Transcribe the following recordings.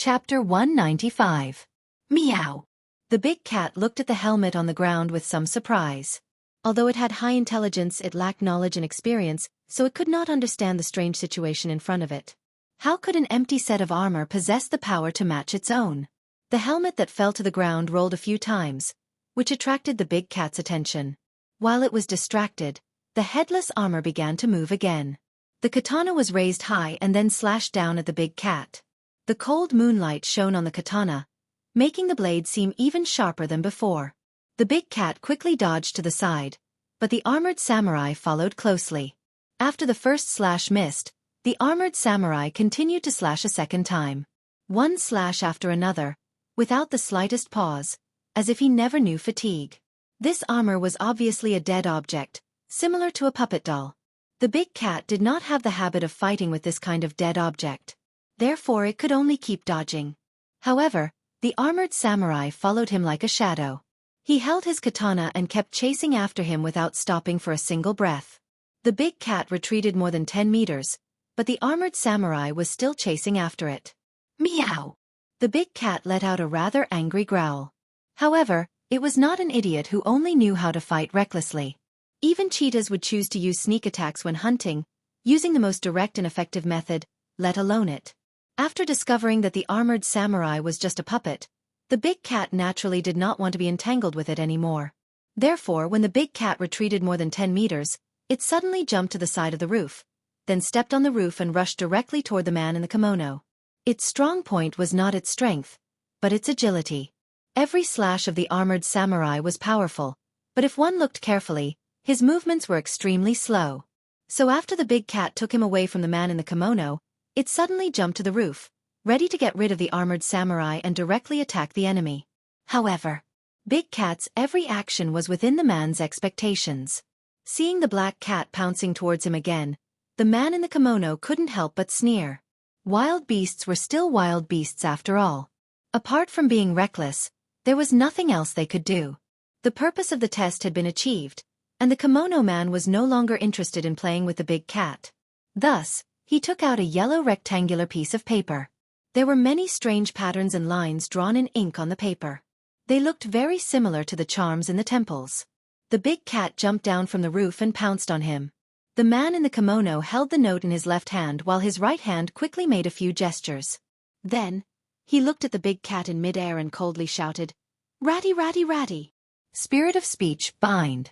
Chapter 195. Meow. The big cat looked at the helmet on the ground with some surprise. Although it had high intelligence, it lacked knowledge and experience, so it could not understand the strange situation in front of it. How could an empty set of armor possess the power to match its own? The helmet that fell to the ground rolled a few times, which attracted the big cat's attention. While it was distracted, the headless armor began to move again. The katana was raised high and then slashed down at the big cat. The cold moonlight shone on the katana, making the blade seem even sharper than before. The big cat quickly dodged to the side, but the armored samurai followed closely. After the first slash missed, the armored samurai continued to slash a second time. One slash after another, without the slightest pause, as if he never knew fatigue. This armor was obviously a dead object, similar to a puppet doll. The big cat did not have the habit of fighting with this kind of dead object. Therefore it could only keep dodging. However, the armored samurai followed him like a shadow. He held his katana and kept chasing after him without stopping for a single breath. The big cat retreated more than 10 meters, but the armored samurai was still chasing after it. Meow! The big cat let out a rather angry growl. However, it was not an idiot who only knew how to fight recklessly. Even cheetahs would choose to use sneak attacks when hunting, using the most direct and effective method, let alone it. After discovering that the armored samurai was just a puppet, the big cat naturally did not want to be entangled with it anymore. Therefore, when the big cat retreated more than 10 meters, it suddenly jumped to the side of the roof, then stepped on the roof and rushed directly toward the man in the kimono. Its strong point was not its strength, but its agility. Every slash of the armored samurai was powerful, but if one looked carefully, his movements were extremely slow. So after the big cat took him away from the man in the kimono, it suddenly jumped to the roof, ready to get rid of the armored samurai and directly attack the enemy. However, Big Cat's every action was within the man's expectations. Seeing the black cat pouncing towards him again, the man in the kimono couldn't help but sneer. Wild beasts were still wild beasts after all. Apart from being reckless, there was nothing else they could do. The purpose of the test had been achieved, and the kimono man was no longer interested in playing with the big cat. Thus, he took out a yellow rectangular piece of paper. There were many strange patterns and lines drawn in ink on the paper. They looked very similar to the charms in the temples. The big cat jumped down from the roof and pounced on him. The man in the kimono held the note in his left hand while his right hand quickly made a few gestures. Then, he looked at the big cat in midair and coldly shouted, "Ratty, ratty, ratty! Spirit of speech, bind!"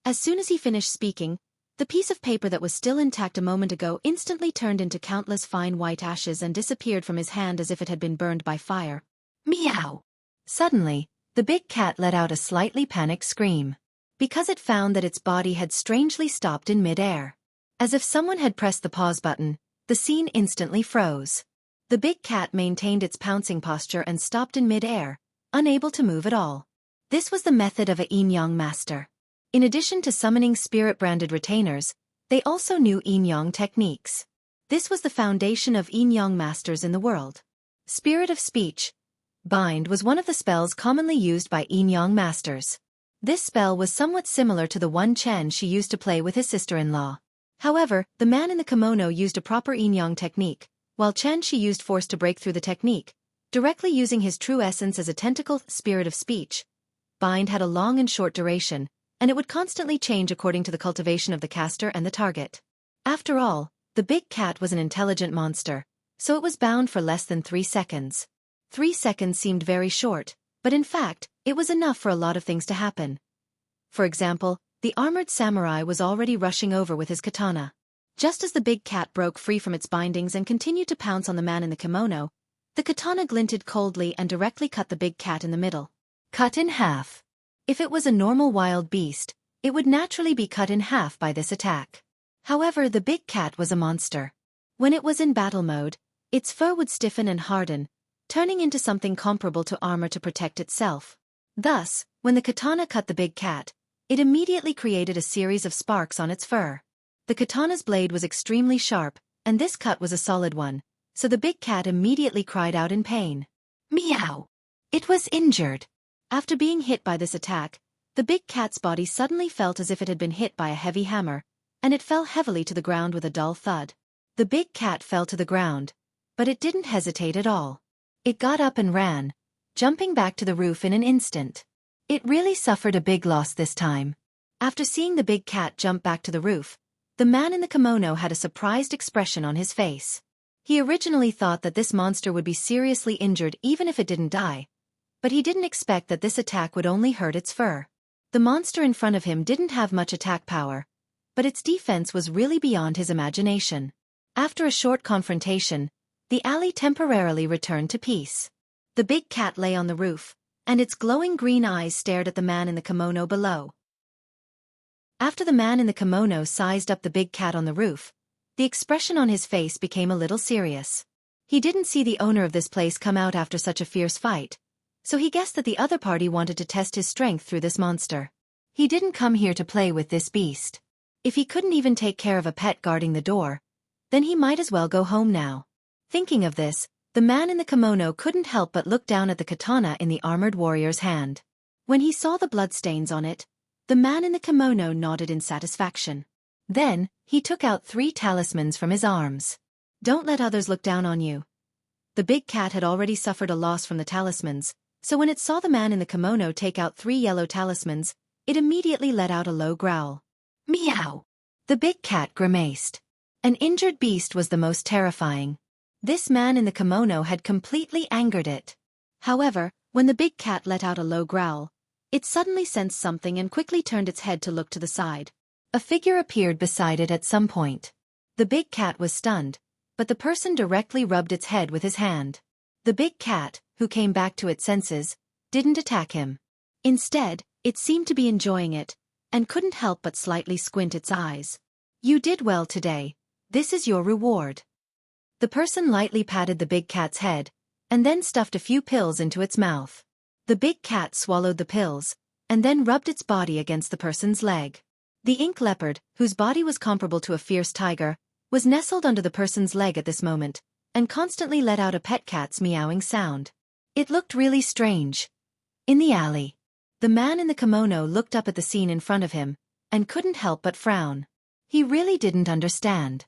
As soon as he finished speaking, the piece of paper that was still intact a moment ago instantly turned into countless fine white ashes and disappeared from his hand as if it had been burned by fire. Meow! Suddenly, the big cat let out a slightly panicked scream, because it found that its body had strangely stopped in mid-air. As if someone had pressed the pause button, the scene instantly froze. The big cat maintained its pouncing posture and stopped in mid-air, unable to move at all. This was the method of a yin-yang master. In addition to summoning spirit-branded retainers, they also knew yin-yang techniques. This was the foundation of yin-yang masters in the world. Spirit of speech, bind, was one of the spells commonly used by yin-yang masters. This spell was somewhat similar to the one Chen Shi used to play with his sister-in-law. However, the man in the kimono used a proper yin-yang technique, while Chen Shi used force to break through the technique, directly using his true essence as a tentacle. Spirit of speech, bind had a long and short duration, and it would constantly change according to the cultivation of the caster and the target. After all, the big cat was an intelligent monster, so it was bound for less than 3 seconds. 3 seconds seemed very short, but in fact, it was enough for a lot of things to happen. For example, the armored samurai was already rushing over with his katana. Just as the big cat broke free from its bindings and continued to pounce on the man in the kimono, the katana glinted coldly and directly cut the big cat in the middle. Cut in half. If it was a normal wild beast, it would naturally be cut in half by this attack. However, the big cat was a monster. When it was in battle mode, its fur would stiffen and harden, turning into something comparable to armor to protect itself. Thus, when the katana cut the big cat, it immediately created a series of sparks on its fur. The katana's blade was extremely sharp, and this cut was a solid one, so the big cat immediately cried out in pain. Meow! It was injured. After being hit by this attack, the big cat's body suddenly felt as if it had been hit by a heavy hammer, and it fell heavily to the ground with a dull thud. The big cat fell to the ground, But it didn't hesitate at all. It got up and ran, jumping back to the roof in an instant. It really suffered a big loss this time. After seeing the big cat jump back to the roof, the man in the kimono had a surprised expression on his face. He originally thought that this monster would be seriously injured even if it didn't die, but he didn't expect that this attack would only hurt its fur. The monster in front of him didn't have much attack power, but its defense was really beyond his imagination. After a short confrontation, the alley temporarily returned to peace. The big cat lay on the roof, and its glowing green eyes stared at the man in the kimono below. After the man in the kimono sized up the big cat on the roof, the expression on his face became a little serious. He didn't see the owner of this place come out after such a fierce fight, so he guessed that the other party wanted to test his strength through this monster. He didn't come here to play with this beast. If he couldn't even take care of a pet guarding the door, then he might as well go home now. Thinking of this, the man in the kimono couldn't help but look down at the katana in the armored warrior's hand. When he saw the bloodstains on it, the man in the kimono nodded in satisfaction. Then, he took out 3 talismans from his arms. Don't let others look down on you. The big cat had already suffered a loss from the talismans, so when it saw the man in the kimono take out 3 yellow talismans, it immediately let out a low growl. Meow! The big cat grimaced. An injured beast was the most terrifying. This man in the kimono had completely angered it. However, when the big cat let out a low growl, it suddenly sensed something and quickly turned its head to look to the side. A figure appeared beside it at some point. The big cat was stunned, but the person directly rubbed its head with his hand. The big cat, who came back to its senses, didn't attack him. Instead, it seemed to be enjoying it, and couldn't help but slightly squint its eyes. You did well today. This is your reward. The person lightly patted the big cat's head, and then stuffed a few pills into its mouth. The big cat swallowed the pills, and then rubbed its body against the person's leg. The ink leopard, whose body was comparable to a fierce tiger, was nestled under the person's leg at this moment, and constantly let out a pet cat's meowing sound. It looked really strange. In the alley, the man in the kimono looked up at the scene in front of him, and couldn't help but frown. He really didn't understand.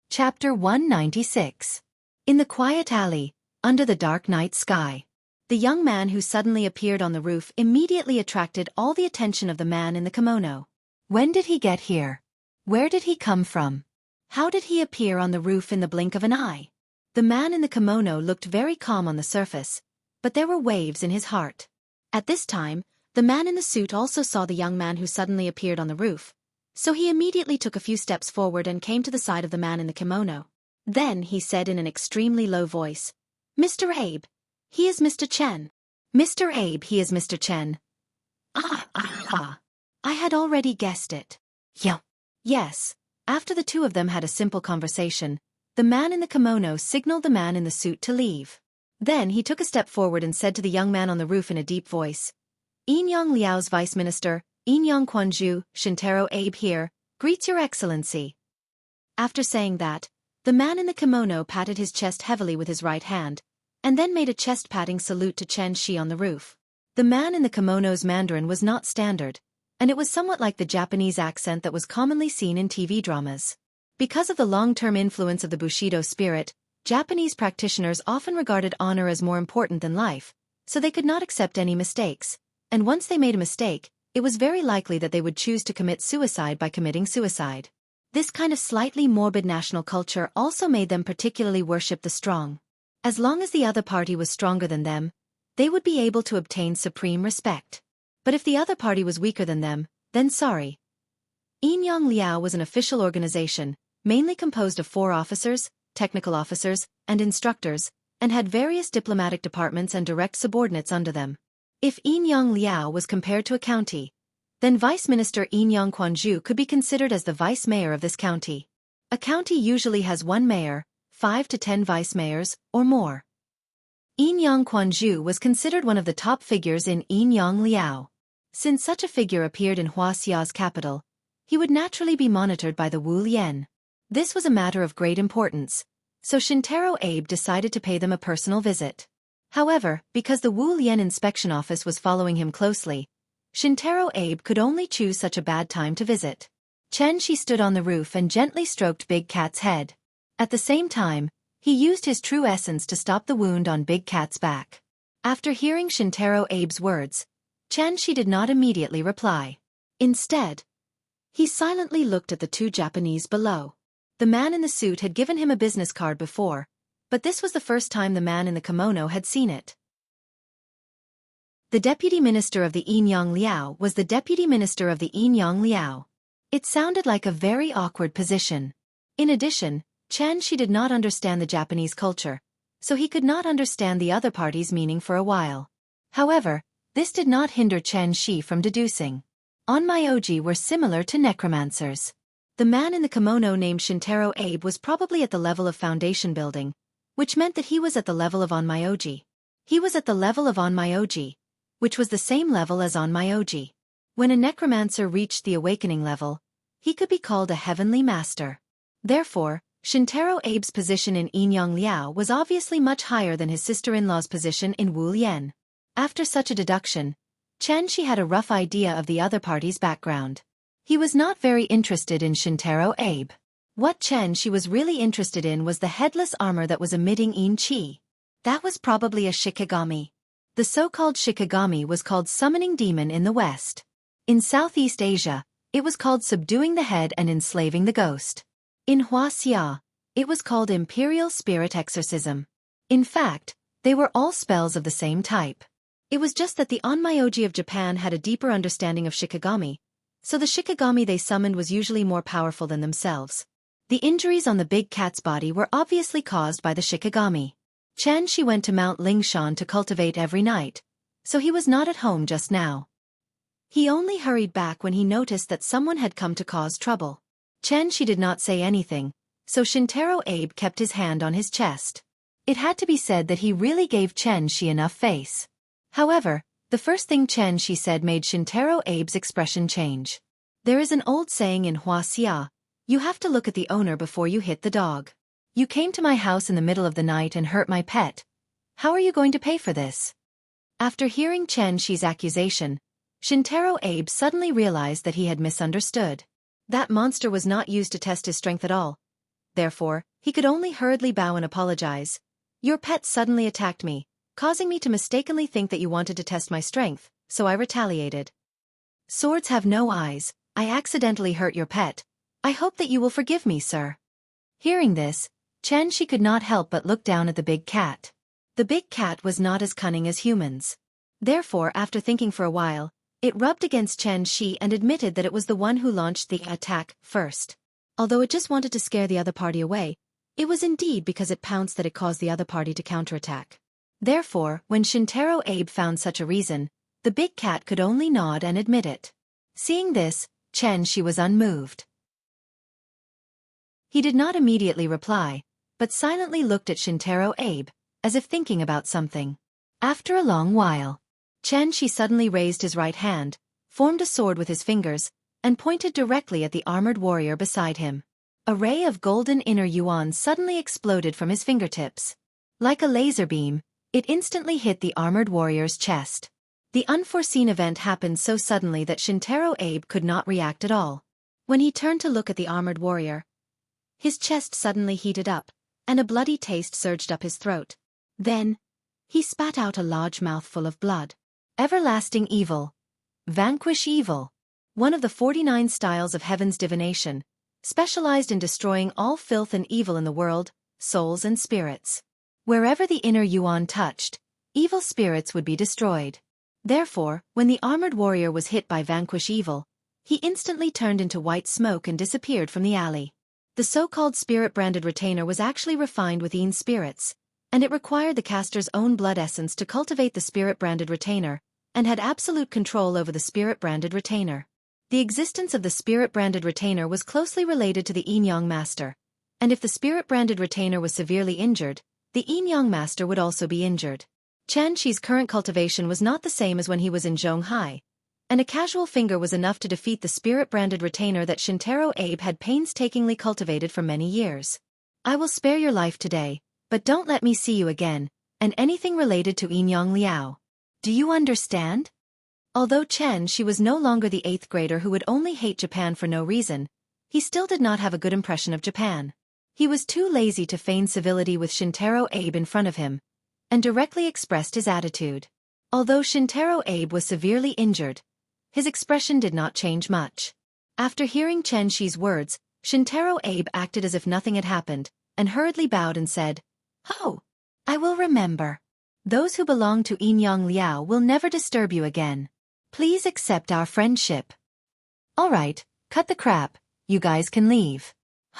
Chapter 196. In the quiet alley, under the dark night sky, the young man who suddenly appeared on the roof immediately attracted all the attention of the man in the kimono. When did he get here? Where did he come from? How did he appear on the roof in the blink of an eye? The man in the kimono looked very calm on the surface, but there were waves in his heart. At this time, the man in the suit also saw the young man who suddenly appeared on the roof, so he immediately took a few steps forward and came to the side of the man in the kimono. Then he said in an extremely low voice, "Mr. Abe, he is Mr. Chen. Mr. Abe, he is Mr. Chen." I had already guessed it. Yeah. Yes. After the two of them had a simple conversation, the man in the kimono signaled the man in the suit to leave. Then he took a step forward and said to the young man on the roof in a deep voice, "Enyang Liao's Vice Minister, Enyang Quanzhu, Shintaro Abe here, greets Your Excellency." After saying that, the man in the kimono patted his chest heavily with his right hand, and then made a chest-patting salute to Xianxia on the roof. The man in the kimono's Mandarin was not standard, and it was somewhat like the Japanese accent that was commonly seen in TV dramas. Because of the long-term influence of the Bushido spirit, Japanese practitioners often regarded honor as more important than life, so they could not accept any mistakes, and once they made a mistake, it was very likely that they would choose to commit suicide by committing suicide. This kind of slightly morbid national culture also made them particularly worship the strong. As long as the other party was stronger than them, they would be able to obtain supreme respect. But if the other party was weaker than them, then sorry. Enyang Liao was an official organization, mainly composed of 4 officers, technical officers, and instructors, and had various diplomatic departments and direct subordinates under them. If Enyang Liao was compared to a county, then Vice Minister Enyang Quanzhu could be considered as the vice mayor of this county. A county usually has 1 mayor, 5 to 10 vice mayors, or more. Enyang Quanzhu was considered one of the top figures in Enyang Liao. Since such a figure appeared in Wuxia's capital, he would naturally be monitored by the Wu Lian. This was a matter of great importance, so Shintaro Abe decided to pay them a personal visit. However, because the Wu Lian inspection office was following him closely, Shintaro Abe could only choose such a bad time to visit. Xianxia stood on the roof and gently stroked Big Cat's head. At the same time, he used his true essence to stop the wound on Big Cat's back. After hearing Shintaro Abe's words, Xianxia did not immediately reply. Instead, he silently looked at the two Japanese below. The man in the suit had given him a business card before, but this was the first time the man in the kimono had seen it. The deputy minister of the Yinyang Liao was the deputy minister of the Yinyang Liao. It sounded like a very awkward position. In addition, Xianxia did not understand the Japanese culture, so he could not understand the other party's meaning for a while. However, this did not hinder Xianxia from deducing. Onmyoji were similar to necromancers. The man in the kimono named Shintaro Abe was probably at the level of foundation building, which meant that he was at the level of Onmyoji. He was at the level of Onmyoji, which was the same level as Onmyoji. When a necromancer reached the awakening level, he could be called a heavenly master. Therefore, Shintaro Abe's position in Yinyang Liao was obviously much higher than his sister-in-law's position in Wu Lian. After such a deduction, Xianxia had a rough idea of the other party's background. He was not very interested in Shintaro Abe. What Xianxia was really interested in was the headless armor that was emitting yin qi. That was probably a shikigami. The so-called shikigami was called summoning demon in the West. In Southeast Asia, it was called subduing the head and enslaving the ghost. In Wuxia, it was called imperial spirit exorcism. In fact, they were all spells of the same type. It was just that the Onmyoji of Japan had a deeper understanding of shikigami, so the shikigami they summoned was usually more powerful than themselves. The injuries on the big cat's body were obviously caused by the shikigami. Xianxia went to Mount Lingshan to cultivate every night, so he was not at home just now. He only hurried back when he noticed that someone had come to cause trouble. Xianxia did not say anything, so Shintaro Abe kept his hand on his chest. It had to be said that he really gave Xianxia enough face. However, the first thing Xianxia said made Shintaro Abe's expression change. There is an old saying in Wuxia, you have to look at the owner before you hit the dog. You came to my house in the middle of the night and hurt my pet. How are you going to pay for this? After hearing Xianxia's accusation, Shintaro Abe suddenly realized that he had misunderstood. That monster was not used to test his strength at all. Therefore, he could only hurriedly bow and apologize. Your pet suddenly attacked me, causing me to mistakenly think that you wanted to test my strength, so I retaliated. Swords have no eyes, I accidentally hurt your pet. I hope that you will forgive me, sir. Hearing this, Xianxia could not help but look down at the big cat. The big cat was not as cunning as humans. Therefore, after thinking for a while, it rubbed against Xianxia and admitted that it was the one who launched the attack first. Although it just wanted to scare the other party away, it was indeed because it pounced that it caused the other party to counterattack. Therefore, when Shintaro Abe found such a reason, the big cat could only nod and admit it. Seeing this, Xianxia was unmoved. He did not immediately reply, but silently looked at Shintaro Abe, as if thinking about something. After a long while, Xianxia suddenly raised his right hand, formed a sword with his fingers, and pointed directly at the armored warrior beside him. A ray of golden inner yuan suddenly exploded from his fingertips. Like a laser beam, it instantly hit the armored warrior's chest. The unforeseen event happened so suddenly that Shintaro Abe could not react at all. When he turned to look at the armored warrior, his chest suddenly heated up, and a bloody taste surged up his throat. Then, he spat out a large mouthful of blood. Everlasting evil. Vanquish evil. One of the 49 styles of heaven's divination, specialized in destroying all filth and evil in the world, souls and spirits. Wherever the inner yuan touched, evil spirits would be destroyed. Therefore, when the armored warrior was hit by Vanquish Evil, he instantly turned into white smoke and disappeared from the alley. The so-called spirit-branded retainer was actually refined with Yin spirits, and it required the caster's own blood essence to cultivate the spirit-branded retainer, and had absolute control over the spirit-branded retainer. The existence of the spirit-branded retainer was closely related to the Yin-Yang master, and if the spirit-branded retainer was severely injured, the Yin-Yang master would also be injured. Xianxia's current cultivation was not the same as when he was in Zhonghai, and a casual finger was enough to defeat the spirit-branded retainer that Shintaro Abe had painstakingly cultivated for many years. I will spare your life today, but don't let me see you again, and anything related to Yinyang Liao. Do you understand? Although Xianxia was no longer the 8th grader who would only hate Japan for no reason, he still did not have a good impression of Japan. He was too lazy to feign civility with Shintaro Abe in front of him, and directly expressed his attitude. Although Shintaro Abe was severely injured, his expression did not change much. After hearing Chen Shi's words, Shintaro Abe acted as if nothing had happened, and hurriedly bowed and said, "Oh, I will remember. Those who belong to Yinyang Liao will never disturb you again. Please accept our friendship." "All right, cut the crap, you guys can leave."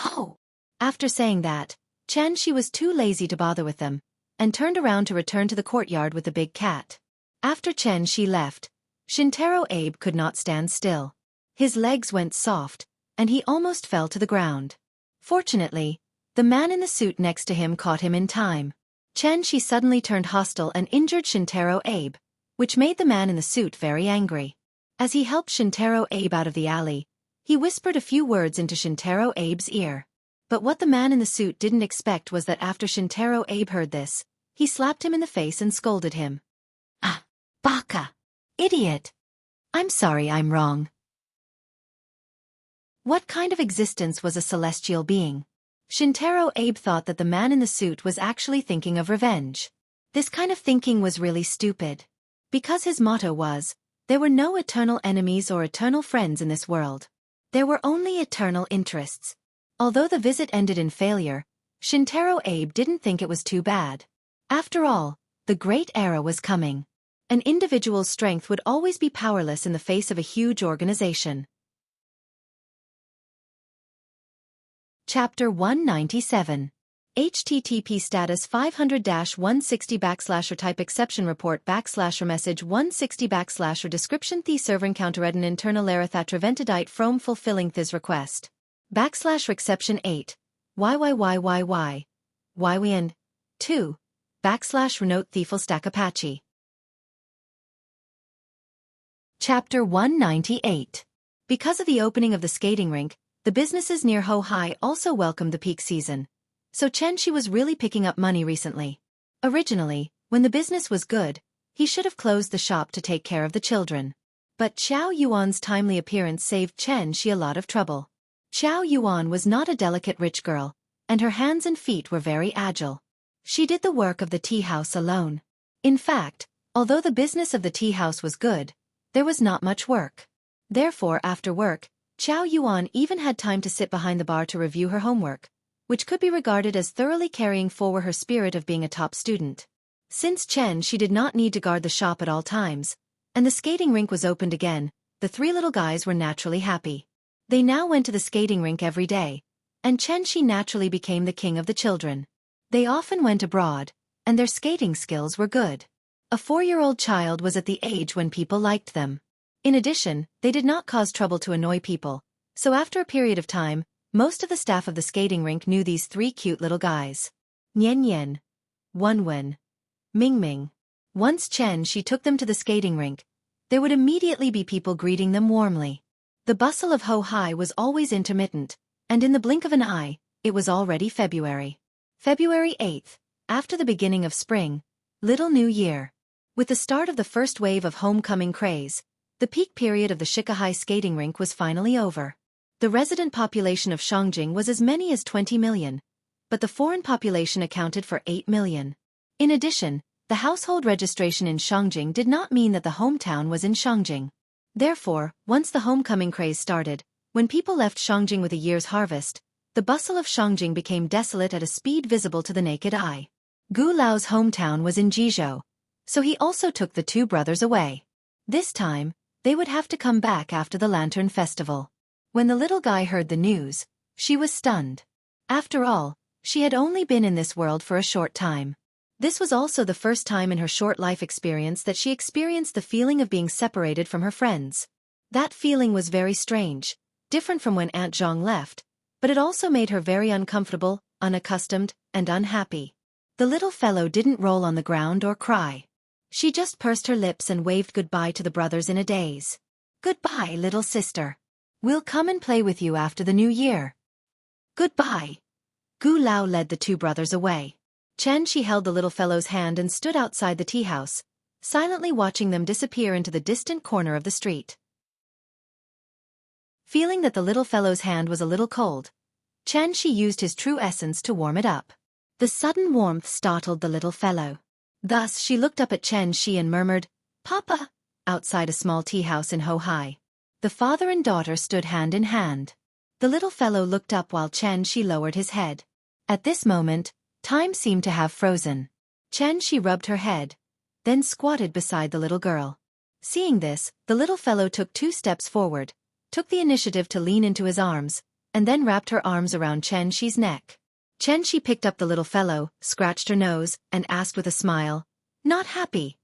"Oh." After saying that, Chen Shi was too lazy to bother with them, and turned around to return to the courtyard with the big cat. After Chen Shi left, Shintaro Abe could not stand still. His legs went soft, and he almost fell to the ground. Fortunately, the man in the suit next to him caught him in time. Chen Shi suddenly turned hostile and injured Shintaro Abe, which made the man in the suit very angry. As he helped Shintaro Abe out of the alley, he whispered a few words into Shintaro Abe's ear. But what the man in the suit didn't expect was that after Shintaro Abe heard this, he slapped him in the face and scolded him. "Ah, baka! Idiot! I'm sorry I'm wrong." What kind of existence was a celestial being? Shintaro Abe thought that the man in the suit was actually thinking of revenge. This kind of thinking was really stupid. Because his motto was, there were no eternal enemies or eternal friends in this world. There were only eternal interests. Although the visit ended in failure, Shintaro Abe didn't think it was too bad. After all, the great era was coming. An individual's strength would always be powerless in the face of a huge organization. Chapter 197. HTTP status 500-160 / type exception report / message 160 / description the server encounter an internal error that prevented it from fulfilling this request. /exception 8. YYYYY. YWN. 2. /renote thieful stack Apache. Chapter 198. Because of the opening of the skating rink, the businesses near Ho-Hai also welcomed the peak season. So Chen Shi was really picking up money recently. Originally, when the business was good, he should have closed the shop to take care of the children. But Xiao Yuan's timely appearance saved Chen Shi a lot of trouble. Xiao Yuan was not a delicate rich girl, and her hands and feet were very agile. She did the work of the tea house alone. In fact, although the business of the tea house was good, there was not much work. Therefore, after work, Xiao Yuan even had time to sit behind the bar to review her homework, which could be regarded as thoroughly carrying forward her spirit of being a top student. Since Chen Shi did not need to guard the shop at all times, and the skating rink was opened again, the three little guys were naturally happy. They now went to the skating rink every day, and Chen Shi naturally became the king of the children. They often went abroad, and their skating skills were good. A 4-year-old child was at the age when people liked them. In addition, they did not cause trouble to annoy people, so after a period of time, most of the staff of the skating rink knew these three cute little guys. Nian Nian, Wen Wen, Ming Ming. Once Chen Shi took them to the skating rink, there would immediately be people greeting them warmly. The bustle of Ho-Hai was always intermittent, and in the blink of an eye, it was already February. February 8th, after the beginning of spring, Little New Year. With the start of the first wave of homecoming craze, the peak period of the Shikahai skating rink was finally over. The resident population of Shangjing was as many as 20 million, but the foreign population accounted for 8 million. In addition, the household registration in Shangjing did not mean that the hometown was in Shangjing. Therefore, once the homecoming craze started, when people left Shangjing with a year's harvest, the bustle of Shangjing became desolate at a speed visible to the naked eye. Gu Lao's hometown was in Jizhou, so he also took the two brothers away. This time, they would have to come back after the Lantern Festival. When the little guy heard the news, she was stunned. After all, she had only been in this world for a short time. This was also the first time in her short life experience that she experienced the feeling of being separated from her friends. That feeling was very strange, different from when Aunt Zhang left, but it also made her very uncomfortable, unaccustomed, and unhappy. The little fellow didn't roll on the ground or cry. She just pursed her lips and waved goodbye to the brothers in a daze. "Goodbye, little sister. We'll come and play with you after the new year." "Goodbye." Gu Lao led the two brothers away. Chen Shi held the little fellow's hand and stood outside the tea house, silently watching them disappear into the distant corner of the street. Feeling that the little fellow's hand was a little cold, Xianxia used his true essence to warm it up. The sudden warmth startled the little fellow. Thus she looked up at Xianxia and murmured, "Papa," outside a small tea house in Hohai. The father and daughter stood hand in hand. The little fellow looked up while Xianxia lowered his head. At this moment, time seemed to have frozen. Xianxia rubbed her head, then squatted beside the little girl. Seeing this, the little fellow took 2 steps forward, took the initiative to lean into his arms, and then wrapped her arms around Xianxia's neck. Xianxia picked up the little fellow, scratched her nose, and asked with a smile, "Not happy?"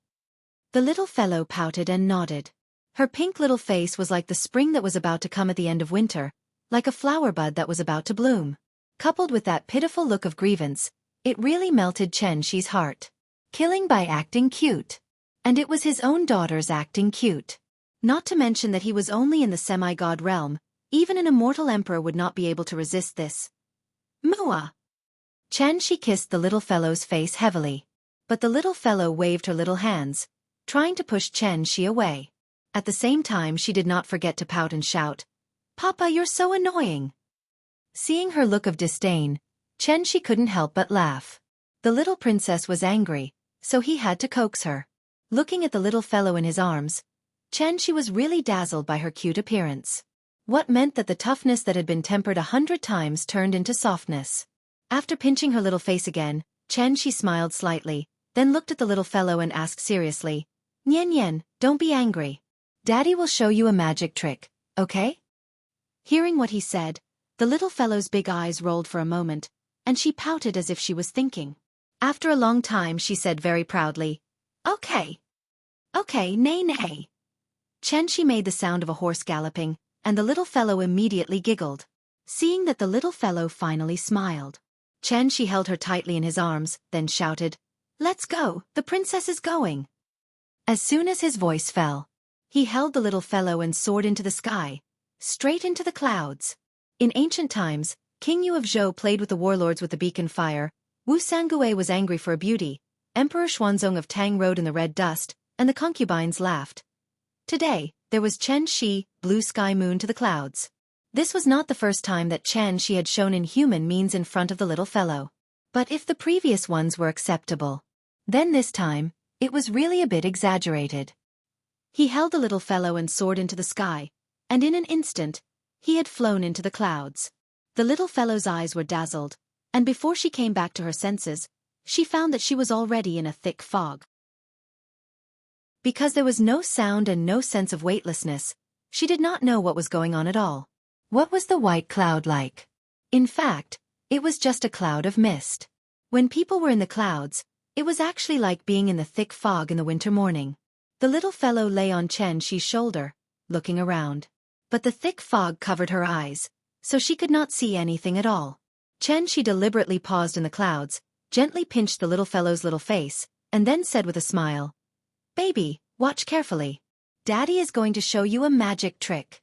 The little fellow pouted and nodded. Her pink little face was like the spring that was about to come at the end of winter, like a flower bud that was about to bloom. Coupled with that pitiful look of grievance, it really melted Xianxia's heart. Killing by acting cute. And it was his own daughter's acting cute. Not to mention that he was only in the semi-god realm, even an immortal emperor would not be able to resist this. Mua! Xianxia kissed the little fellow's face heavily. But the little fellow waved her little hands, trying to push Xianxia away. At the same time she did not forget to pout and shout, "Papa, you're so annoying." Seeing her look of disdain, Xianxia couldn't help but laugh. The little princess was angry, so he had to coax her. Looking at the little fellow in his arms, Xianxia was really dazzled by her cute appearance. What meant that the toughness that had been tempered 100 times turned into softness. After pinching her little face again, Xianxia smiled slightly, then looked at the little fellow and asked seriously, "Nian Nian, don't be angry. Daddy will show you a magic trick, okay?" Hearing what he said, the little fellow's big eyes rolled for a moment, and she pouted as if she was thinking. After a long time she said very proudly, "Okay. Okay, nay nay." Xianxia made the sound of a horse galloping, and the little fellow immediately giggled. Seeing that the little fellow finally smiled, Xianxia held her tightly in his arms, then shouted, "Let's go, the princess is going." As soon as his voice fell, he held the little fellow and soared into the sky, straight into the clouds. In ancient times, King Yu of Zhou played with the warlords with the beacon fire, Wu Sangue was angry for a beauty, Emperor Xuanzong of Tang rode in the red dust, and the concubines laughed. Today, there was Xianxia, blue sky moon to the clouds. This was not the first time that Xianxia had shown inhuman means in front of the little fellow. But if the previous ones were acceptable, then this time, it was really a bit exaggerated. He held the little fellow and soared into the sky, and in an instant, he had flown into the clouds. The little fellow's eyes were dazzled, and before she came back to her senses, she found that she was already in a thick fog. Because there was no sound and no sense of weightlessness, she did not know what was going on at all. What was the white cloud like? In fact, it was just a cloud of mist. When people were in the clouds, it was actually like being in the thick fog in the winter morning. The little fellow lay on Xianxia's shoulder, looking around. But the thick fog covered her eyes, so she could not see anything at all. Xianxia deliberately paused in the clouds, gently pinched the little fellow's little face, and then said with a smile, "Baby, watch carefully. Daddy is going to show you a magic trick."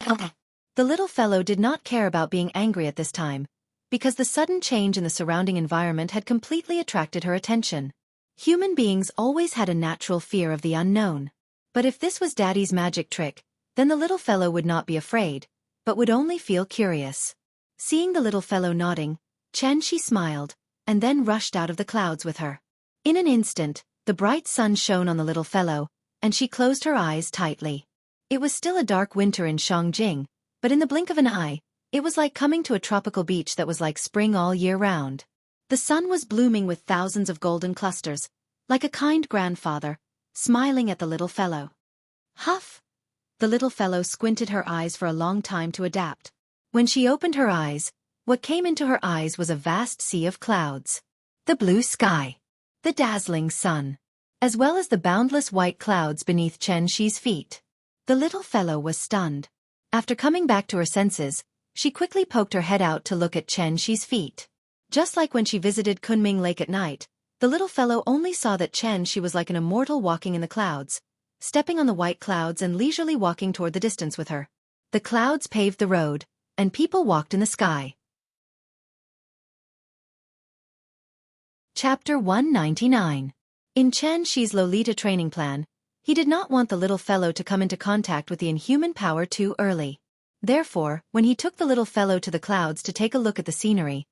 The little fellow did not care about being angry at this time, because the sudden change in the surrounding environment had completely attracted her attention. Human beings always had a natural fear of the unknown. But if this was Daddy's magic trick, then the little fellow would not be afraid, but would only feel curious. Seeing the little fellow nodding, Xianxia smiled, and then rushed out of the clouds with her. In an instant, the bright sun shone on the little fellow, and she closed her eyes tightly. It was still a dark winter in Shangjing, but in the blink of an eye, it was like coming to a tropical beach that was like spring all year round. The sun was blooming with thousands of golden clusters, like a kind grandfather, smiling at the little fellow. Huff! The little fellow squinted her eyes for a long time to adapt. When she opened her eyes, what came into her eyes was a vast sea of clouds. The blue sky, the dazzling sun, as well as the boundless white clouds beneath Xianxia's feet. The little fellow was stunned. After coming back to her senses, she quickly poked her head out to look at Xianxia's feet. Just like when she visited Kunming Lake at night, the little fellow only saw that Xianxia was like an immortal walking in the clouds, stepping on the white clouds and leisurely walking toward the distance with her. The clouds paved the road, and people walked in the sky. Chapter 199. In Xianxia's Lolita training plan, he did not want the little fellow to come into contact with the inhuman power too early. Therefore, when he took the little fellow to the clouds to take a look at the scenery,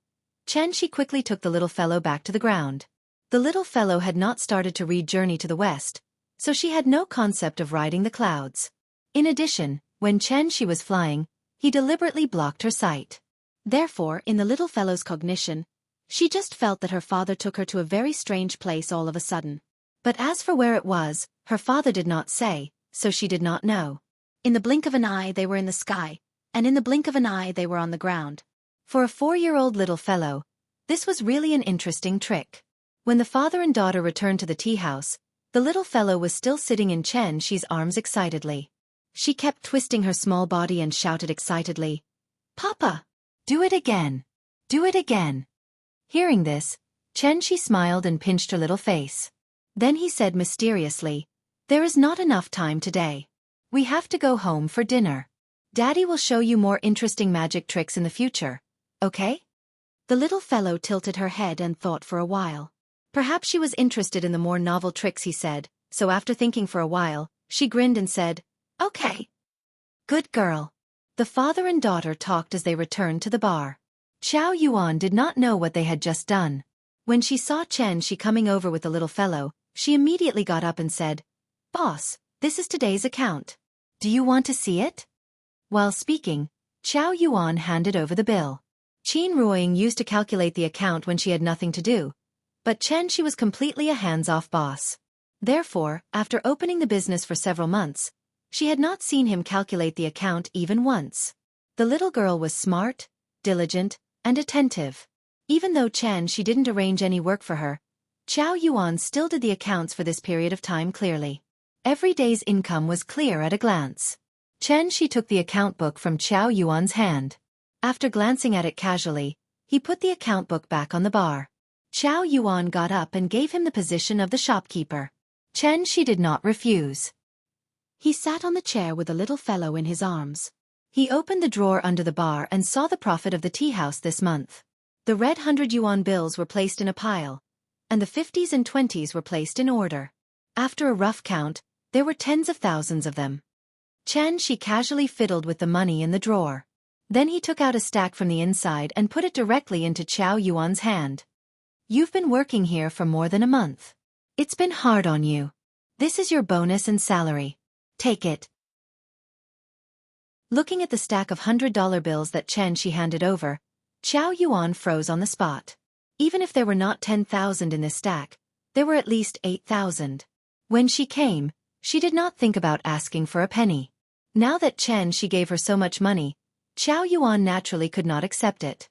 Xianxia quickly took the little fellow back to the ground. The little fellow had not started to read Journey to the West, so she had no concept of riding the clouds. In addition, when Xianxia was flying, he deliberately blocked her sight. Therefore, in the little fellow's cognition, she just felt that her father took her to a very strange place all of a sudden. But as for where it was, her father did not say, so she did not know. In the blink of an eye they were in the sky, and in the blink of an eye they were on the ground. For a 4-year-old little fellow, this was really an interesting trick. When the father and daughter returned to the tea house, the little fellow was still sitting in Xianxia's arms excitedly. She kept twisting her small body and shouted excitedly, "Papa! Do it again! Do it again!" Hearing this, Xianxia smiled and pinched her little face. Then he said mysteriously, "There is not enough time today. We have to go home for dinner. Daddy will show you more interesting magic tricks in the future, okay?" The little fellow tilted her head and thought for a while. Perhaps she was interested in the more novel tricks he said, so after thinking for a while, she grinned and said, "Okay. Good girl." The father and daughter talked as they returned to the bar. Xiao Yuan did not know what they had just done. When she saw Xianxia coming over with the little fellow, she immediately got up and said, "Boss, this is today's account. Do you want to see it?" While speaking, Xiao Yuan handed over the bill. Qin Ruoying used to calculate the account when she had nothing to do, but Xianxia was completely a hands-off boss. Therefore, after opening the business for several months, she had not seen him calculate the account even once. The little girl was smart, diligent, and attentive. Even though she didn't arrange any work for her, Xiao Yuan still did the accounts for this period of time clearly. Every day's income was clear at a glance. She took the account book from Xiao Yuan's hand. After glancing at it casually, he put the account book back on the bar. Xiao Yuan got up and gave him the position of the shopkeeper. She did not refuse. He sat on the chair with the little fellow in his arms. He opened the drawer under the bar and saw the profit of the tea house this month. The red 100 yuan bills were placed in a pile, and the 50s and 20s were placed in order. After a rough count, there were tens of thousands of them. She casually fiddled with the money in the drawer. Then he took out a stack from the inside and put it directly into Xiao Yuan's hand. "You've been working here for more than a month. It's been hard on you. This is your bonus and salary. Take it." Looking at the stack of $100 bills that she handed over, Xiao Yuan froze on the spot. Even if there were not 10,000 in this stack, there were at least 8,000. When she came, she did not think about asking for a penny. Now that she gave her so much money, Xiao Yuan naturally could not accept it.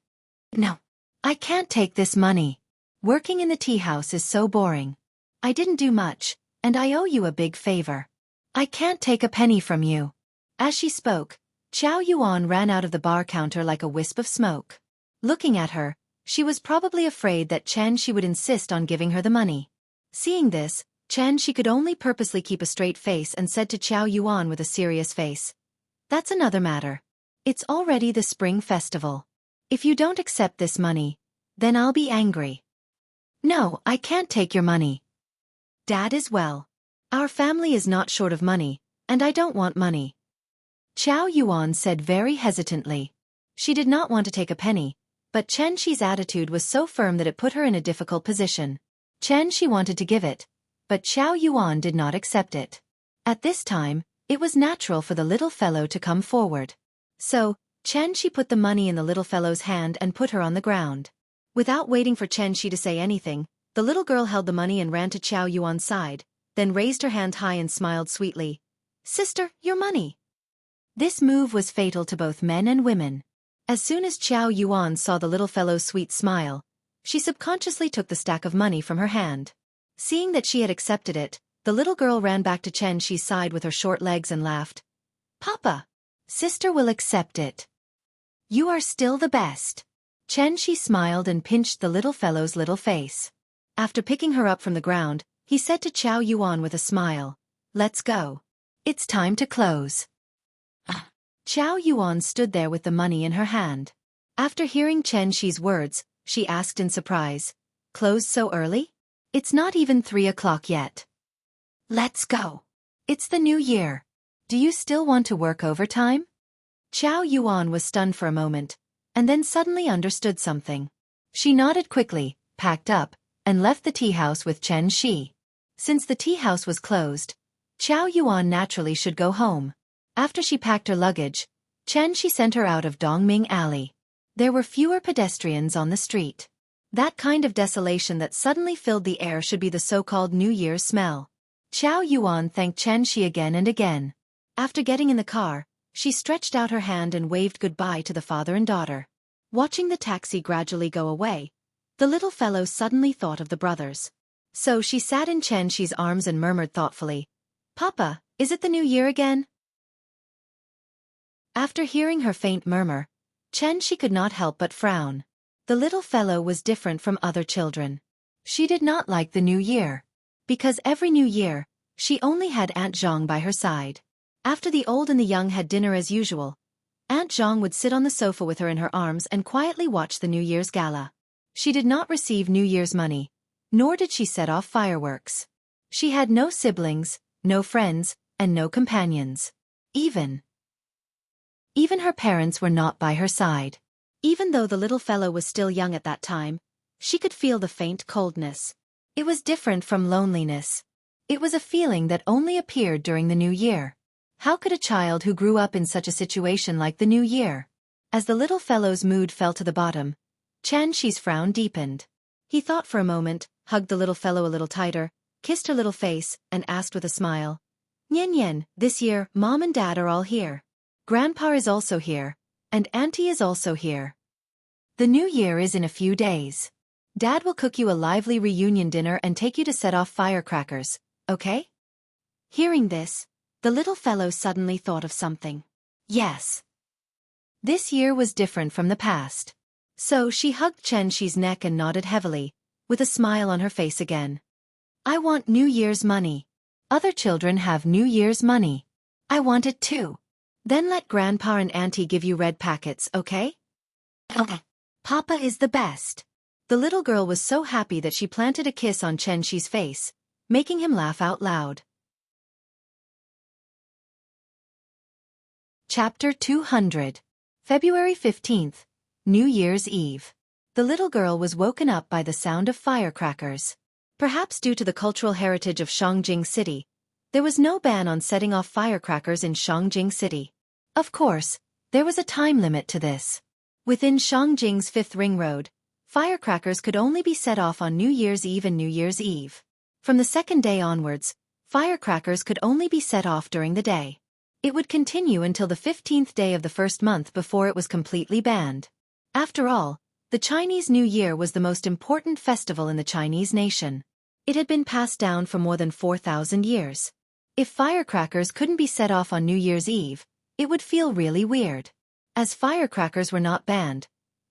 "No, I can't take this money. Working in the tea house is so boring. I didn't do much, and I owe you a big favor. I can't take a penny from you." As she spoke, Xiao Yuan ran out of the bar counter like a wisp of smoke. Looking at her, she was probably afraid that she would insist on giving her the money. Seeing this, she could only purposely keep a straight face and said to Xiao Yuan with a serious face, "That's another matter. It's already the spring festival. If you don't accept this money, then I'll be angry." "No, I can't take your money. Dad is well. Our family is not short of money, and I don't want money." Xiao Yuan said very hesitantly. She did not want to take a penny, but Xi's attitude was so firm that it put her in a difficult position. She wanted to give it, but Xiao Yuan did not accept it. At this time, it was natural for the little fellow to come forward. So, she put the money in the little fellow's hand and put her on the ground. Without waiting for Shi to say anything, the little girl held the money and ran to Xiao Yuan's side, then raised her hand high and smiled sweetly. "Sister, your money." This move was fatal to both men and women. As soon as Xiao Yuan saw the little fellow's sweet smile, she subconsciously took the stack of money from her hand. Seeing that she had accepted it, the little girl ran back to Shi's side with her short legs and laughed. "Papa, sister will accept it. You are still the best." Shi smiled and pinched the little fellow's little face. After picking her up from the ground, he said to Xiao Yuan with a smile, "Let's go. It's time to close." Xiao Yuan stood there with the money in her hand. After hearing Shi's words, she asked in surprise, "Closed so early? It's not even 3 o'clock yet." "Let's go. It's the new year. Do you still want to work overtime?" Xiao Yuan was stunned for a moment, and then suddenly understood something. She nodded quickly, packed up, and left the tea house with Chen Shi. Since the tea house was closed, Xiao Yuan naturally should go home. After she packed her luggage, Chen Shi sent her out of Dongming Alley. There were fewer pedestrians on the street. That kind of desolation that suddenly filled the air should be the so-called New Year's smell. Xiao Yuan thanked Chen Shi again and again. After getting in the car, she stretched out her hand and waved goodbye to the father and daughter. Watching the taxi gradually go away, the little fellow suddenly thought of the brothers. So she sat in Chen Shi's arms and murmured thoughtfully, "Papa, is it the new year again?" After hearing her faint murmur, Chen Shi could not help but frown. The little fellow was different from other children. She did not like the new year. Because every new year, she only had Aunt Zhang by her side. After the old and the young had dinner as usual, Aunt Zhang would sit on the sofa with her in her arms and quietly watch the New Year's gala. She did not receive New Year's money, nor did she set off fireworks. She had no siblings, no friends, and no companions. Even her parents were not by her side. Even though the little fellow was still young at that time, she could feel the faint coldness. It was different from loneliness. It was a feeling that only appeared during the new year. How could a child who grew up in such a situation like the new year? As the little fellow's mood fell to the bottom, Chen Shi's frown deepened. He thought for a moment, hugged the little fellow a little tighter, kissed her little face, and asked with a smile, "Nian Nian, this year, Mom and Dad are all here. Grandpa is also here, and Auntie is also here. The new year is in a few days. Dad will cook you a lively reunion dinner and take you to set off firecrackers, okay?" Hearing this, the little fellow suddenly thought of something. Yes. This year was different from the past. So she hugged Chen Shi's neck and nodded heavily, with a smile on her face again. "I want New Year's money. Other children have New Year's money. I want it too. Then let Grandpa and Auntie give you red packets, okay?" "Okay. Papa is the best." The little girl was so happy that she planted a kiss on Chen Shi's face, making him laugh out loud. Chapter 200. February 15th, New Year's Eve. The little girl was woken up by the sound of firecrackers. Perhaps due to the cultural heritage of Shangjing City, there was no ban on setting off firecrackers in Shangjing City. Of course, there was a time limit to this. Within Shangjing's 5th Ring Road, firecrackers could only be set off on New Year's Eve and New Year's Eve. From the second day onwards, firecrackers could only be set off during the day. It would continue until the 15th day of the first month before it was completely banned. After all, the Chinese New Year was the most important festival in the Chinese nation. It had been passed down for more than 4,000 years. If firecrackers couldn't be set off on New Year's Eve, it would feel really weird. As firecrackers were not banned,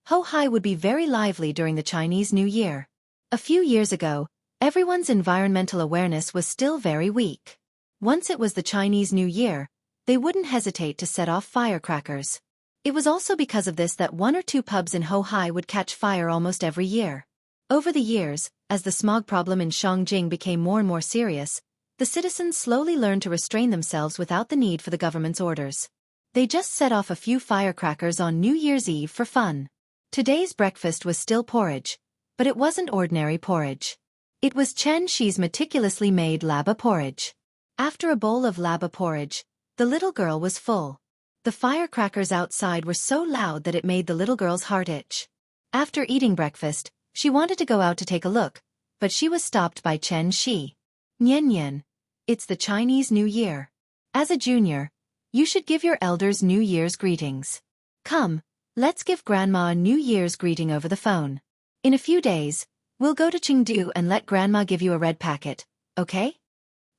Ho-Hai would be very lively during the Chinese New Year. A few years ago, everyone's environmental awareness was still very weak. Once it was the Chinese New Year, they wouldn't hesitate to set off firecrackers. It was also because of this that 1 or 2 pubs in Ho-Hai would catch fire almost every year. Over the years, as the smog problem in Shangjing became more and more serious, the citizens slowly learned to restrain themselves without the need for the government's orders. They just set off a few firecrackers on New Year's Eve for fun. Today's breakfast was still porridge, but it wasn't ordinary porridge. It was Chen Shi's meticulously made laba porridge. After a bowl of laba porridge, the little girl was full. The firecrackers outside were so loud that it made the little girl's heart itch. After eating breakfast, she wanted to go out to take a look, but she was stopped by Chen Shi. "Nian Nian, it's the Chinese New Year. As a junior, you should give your elders New Year's greetings. Come, let's give Grandma a New Year's greeting over the phone. In a few days, we'll go to Chengdu and let Grandma give you a red packet, okay?"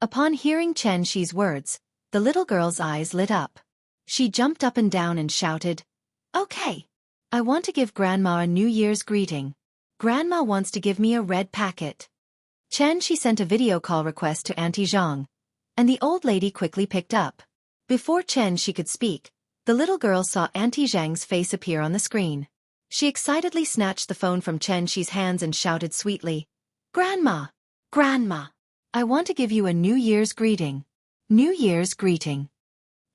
Upon hearing Chen Shi's words, the little girl's eyes lit up. She jumped up and down and shouted, "Okay! I want to give Grandma a New Year's greeting. Grandma wants to give me a red packet." Chen Shi sent a video call request to Auntie Zhang, and the old lady quickly picked up. Before Chen Shi could speak, the little girl saw Auntie Zhang's face appear on the screen. She excitedly snatched the phone from Chen Shi's hands and shouted sweetly, "Grandma! Grandma! I want to give you a New Year's greeting. New Year's greeting."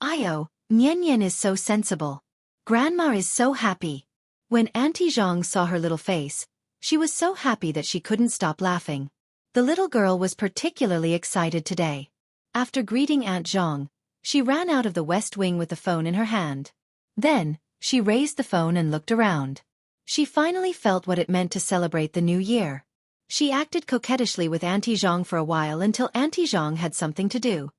"Io, Nian Nian is so sensible. Grandma is so happy. When Auntie Zhang saw her little face, she was so happy that she couldn't stop laughing. The little girl was particularly excited today. After greeting Aunt Zhang, she ran out of the west wing with the phone in her hand. Then, she raised the phone and looked around. She finally felt what it meant to celebrate the new year. She acted coquettishly with Auntie Zhang for a while until Auntie Zhang had something to do.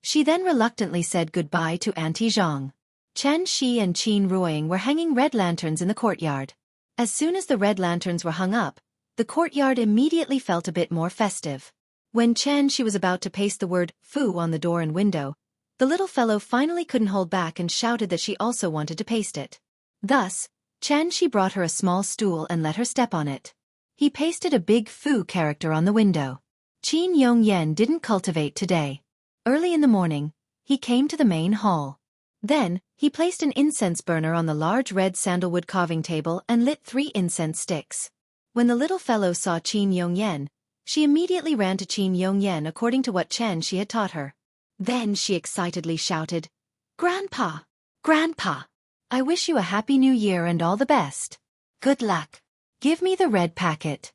She then reluctantly said goodbye to Auntie Zhang. Chen Shi and Qin Ruiying were hanging red lanterns in the courtyard. As soon as the red lanterns were hung up, the courtyard immediately felt a bit more festive. When Chen Shi was about to paste the word "fu" on the door and window, the little fellow finally couldn't hold back and shouted that she also wanted to paste it. Thus, Chen Shi brought her a small stool and let her step on it. He pasted a big "fu" character on the window. Qin Yongyan didn't cultivate today. Early in the morning, he came to the main hall. Then, he placed an incense burner on the large red sandalwood carving table and lit 3 incense sticks. When the little fellow saw Qin Yongyan, she immediately ran to Qin Yongyan according to what Chen Shi had taught her. Then she excitedly shouted, "Grandpa! Grandpa! I wish you a happy new year and all the best. Good luck. Give me the red packet."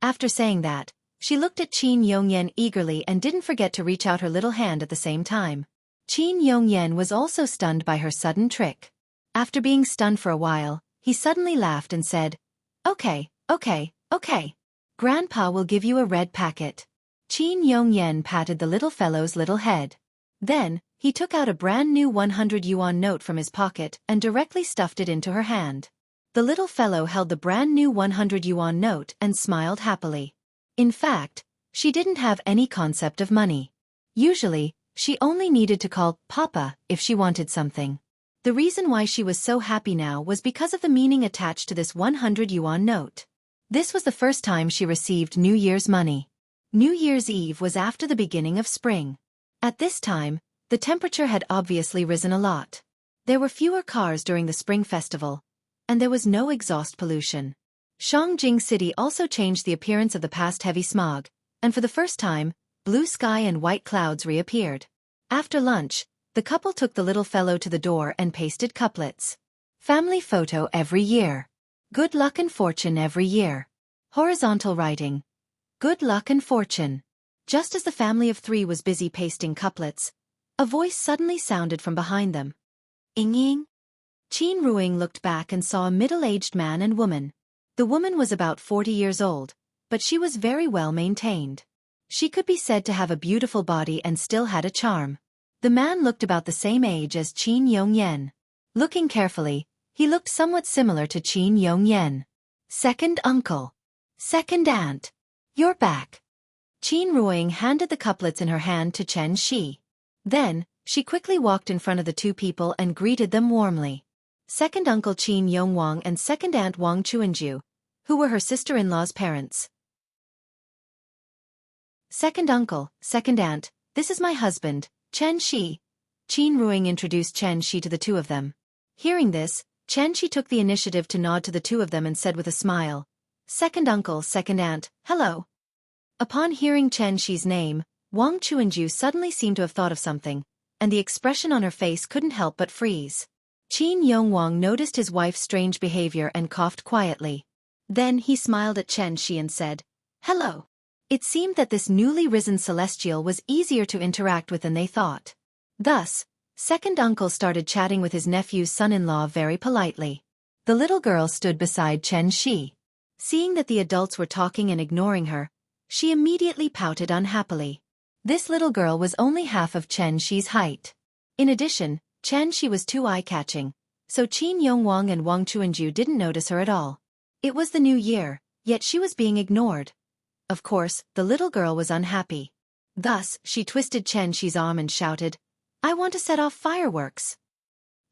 After saying that, she looked at Qin Yongyan eagerly and didn't forget to reach out her little hand at the same time. Qin Yongyan was also stunned by her sudden trick. After being stunned for a while, he suddenly laughed and said, Okay. Grandpa will give you a red packet." Qin Yongyan patted the little fellow's little head. Then, he took out a brand new 100 yuan note from his pocket and directly stuffed it into her hand. The little fellow held the brand new 100 yuan note and smiled happily. In fact, she didn't have any concept of money. Usually, she only needed to call Papa if she wanted something. The reason why she was so happy now was because of the meaning attached to this 100 yuan note. This was the first time she received New Year's money. New Year's Eve was after the beginning of spring. At this time, the temperature had obviously risen a lot. There were fewer cars during the spring festival, and there was no exhaust pollution. Shangjing City also changed the appearance of the past heavy smog, and for the first time, blue sky and white clouds reappeared. After lunch, the couple took the little fellow to the door and pasted couplets. Family photo every year. Good luck and fortune every year. Horizontal writing. Good luck and fortune. Just as the family of 3 was busy pasting couplets, a voice suddenly sounded from behind them. Ing Ying? Qin Ruiying looked back and saw a middle-aged man and woman. The woman was about 40 years old, but she was very well maintained. She could be said to have a beautiful body and still had a charm. The man looked about the same age as Qin Yongyan. Looking carefully, he looked somewhat similar to Qin Yongyan. Second uncle. Second aunt. You're back. Qin Ruiying handed the couplets in her hand to Chen Shi. Then, she quickly walked in front of the 2 people and greeted them warmly. Second uncle Qin Yongwang and second aunt Wang Chuanju, who were her sister-in-law's parents. Second uncle, second aunt, this is my husband, Chen Shi. Qin Ruiying introduced Chen Shi to the 2 of them. Hearing this, Chen Shi took the initiative to nod to the 2 of them and said with a smile, Second uncle, second aunt, hello. Upon hearing Chen Shi's name, Wang Chuanju suddenly seemed to have thought of something, and the expression on her face couldn't help but freeze. Qin Yongwang noticed his wife's strange behavior and coughed quietly. Then he smiled at Chen Shi and said, Hello. It seemed that this newly risen celestial was easier to interact with than they thought. Thus, second uncle started chatting with his nephew's son-in-law very politely. The little girl stood beside Chen Shi. Seeing that the adults were talking and ignoring her, she immediately pouted unhappily. This little girl was only half of Chen Shi's height. In addition, Chen Shi was too eye-catching, so Qin Yongwang and Wang Chuanju didn't notice her at all. It was the new year, yet she was being ignored. Of course, the little girl was unhappy. Thus, she twisted Chen Shi's arm and shouted, I want to set off fireworks.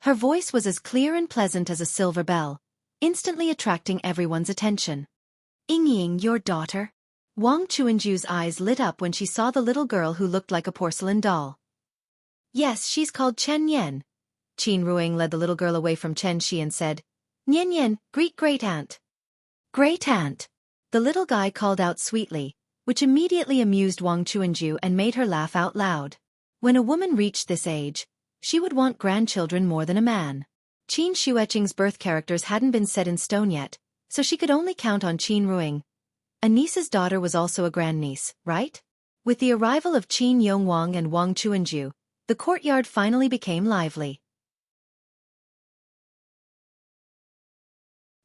Her voice was as clear and pleasant as a silver bell, instantly attracting everyone's attention. Ing Ying, your daughter? Wang Chuanju's eyes lit up when she saw the little girl who looked like a porcelain doll. Yes, she's called Chen Yan. Qin Ruiying led the little girl away from Chen Shi and said, Nian Yan, great-great-aunt. Great-aunt. The little guy called out sweetly, which immediately amused Wang Chuanju and made her laugh out loud. When a woman reached this age, she would want grandchildren more than a man. Qin Shueqing's birth characters hadn't been set in stone yet, so she could only count on Qin Ruing. A niece's daughter was also a grandniece, right? With the arrival of Qin Yongwang and Wang Chuanju, the courtyard finally became lively.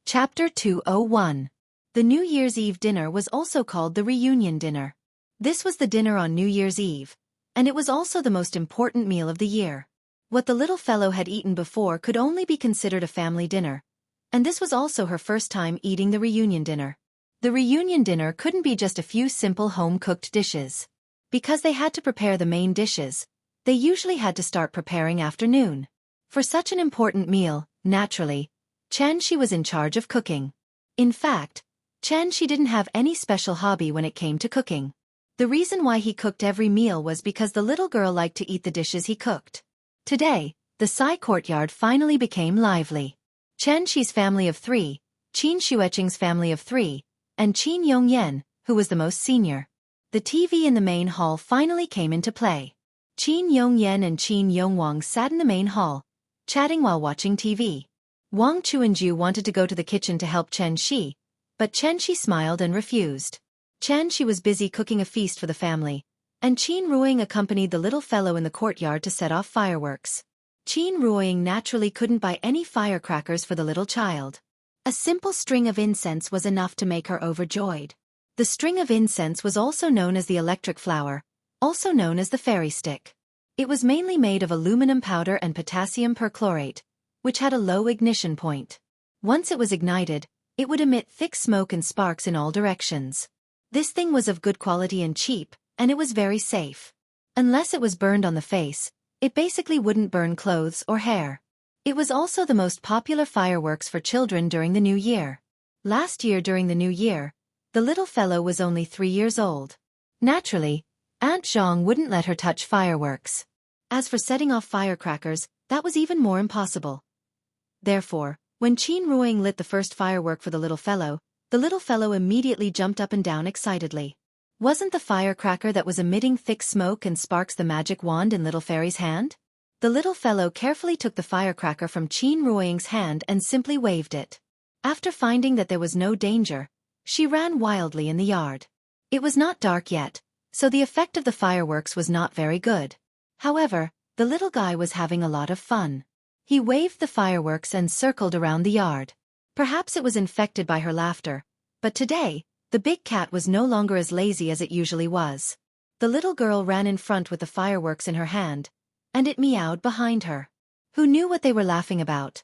Chapter 201. The New Year's Eve dinner was also called the reunion dinner. This was the dinner on New Year's Eve, and it was also the most important meal of the year. What the little fellow had eaten before could only be considered a family dinner, and this was also her first time eating the reunion dinner. The reunion dinner couldn't be just a few simple home-cooked dishes. Because they had to prepare the main dishes, they usually had to start preparing after noon. For such an important meal, naturally, Xianxia was in charge of cooking. In fact, Xianxia didn't have any special hobby when it came to cooking. The reason why he cooked every meal was because the little girl liked to eat the dishes he cooked. Today, the Sai courtyard finally became lively. Xianxia's family of 3, Qin Shueqing's family of 3, and Qin Yongyan, who was the most senior. The TV in the main hall finally came into play. Qin Yongyan and Qin Yongwang sat in the main hall, chatting while watching TV. Wang Chuanju wanted to go to the kitchen to help Xianxia, but Xianxia smiled and refused. Xianxia was busy cooking a feast for the family, and Qin Ruing accompanied the little fellow in the courtyard to set off fireworks. Qin Ruing naturally couldn't buy any firecrackers for the little child. A simple string of incense was enough to make her overjoyed. The string of incense was also known as the electric flower, also known as the fairy stick. It was mainly made of aluminum powder and potassium perchlorate, which had a low ignition point. Once it was ignited, it would emit thick smoke and sparks in all directions. This thing was of good quality and cheap, and it was very safe. Unless it was burned on the face, it basically wouldn't burn clothes or hair. It was also the most popular fireworks for children during the New Year. Last year during the New Year, the little fellow was only 3 years old. Naturally, Aunt Zhang wouldn't let her touch fireworks. As for setting off firecrackers, that was even more impossible. Therefore, when Qin Ruing lit the first firework for the little fellow immediately jumped up and down excitedly. Wasn't the firecracker that was emitting thick smoke and sparks the magic wand in little fairy's hand? The little fellow carefully took the firecracker from Qin Ruing's hand and simply waved it. After finding that there was no danger, she ran wildly in the yard. It was not dark yet, so the effect of the fireworks was not very good. However, the little guy was having a lot of fun. He waved the fireworks and circled around the yard. Perhaps it was infected by her laughter, but today, the big cat was no longer as lazy as it usually was. The little girl ran in front with the fireworks in her hand, and it meowed behind her. Who knew what they were laughing about?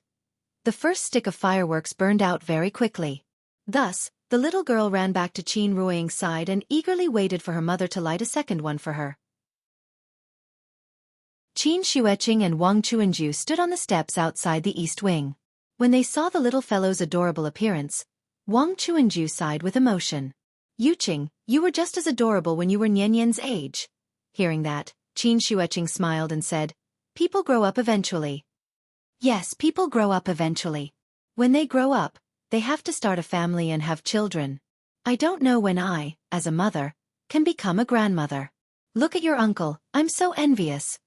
The first stick of fireworks burned out very quickly. Thus, the little girl ran back to Qin Ruing's side and eagerly waited for her mother to light a second one for her. Qin Shueqing and Wang Chuanju stood on the steps outside the east wing. When they saw the little fellow's adorable appearance, Wang Chuanju sighed with emotion. Yuqing, you were just as adorable when you were Nianyan's age. Hearing that, Qin Shueqing smiled and said, people grow up eventually. Yes, people grow up eventually. When they grow up, they have to start a family and have children. I don't know when I, as a mother, can become a grandmother. Look at your uncle, I'm so envious.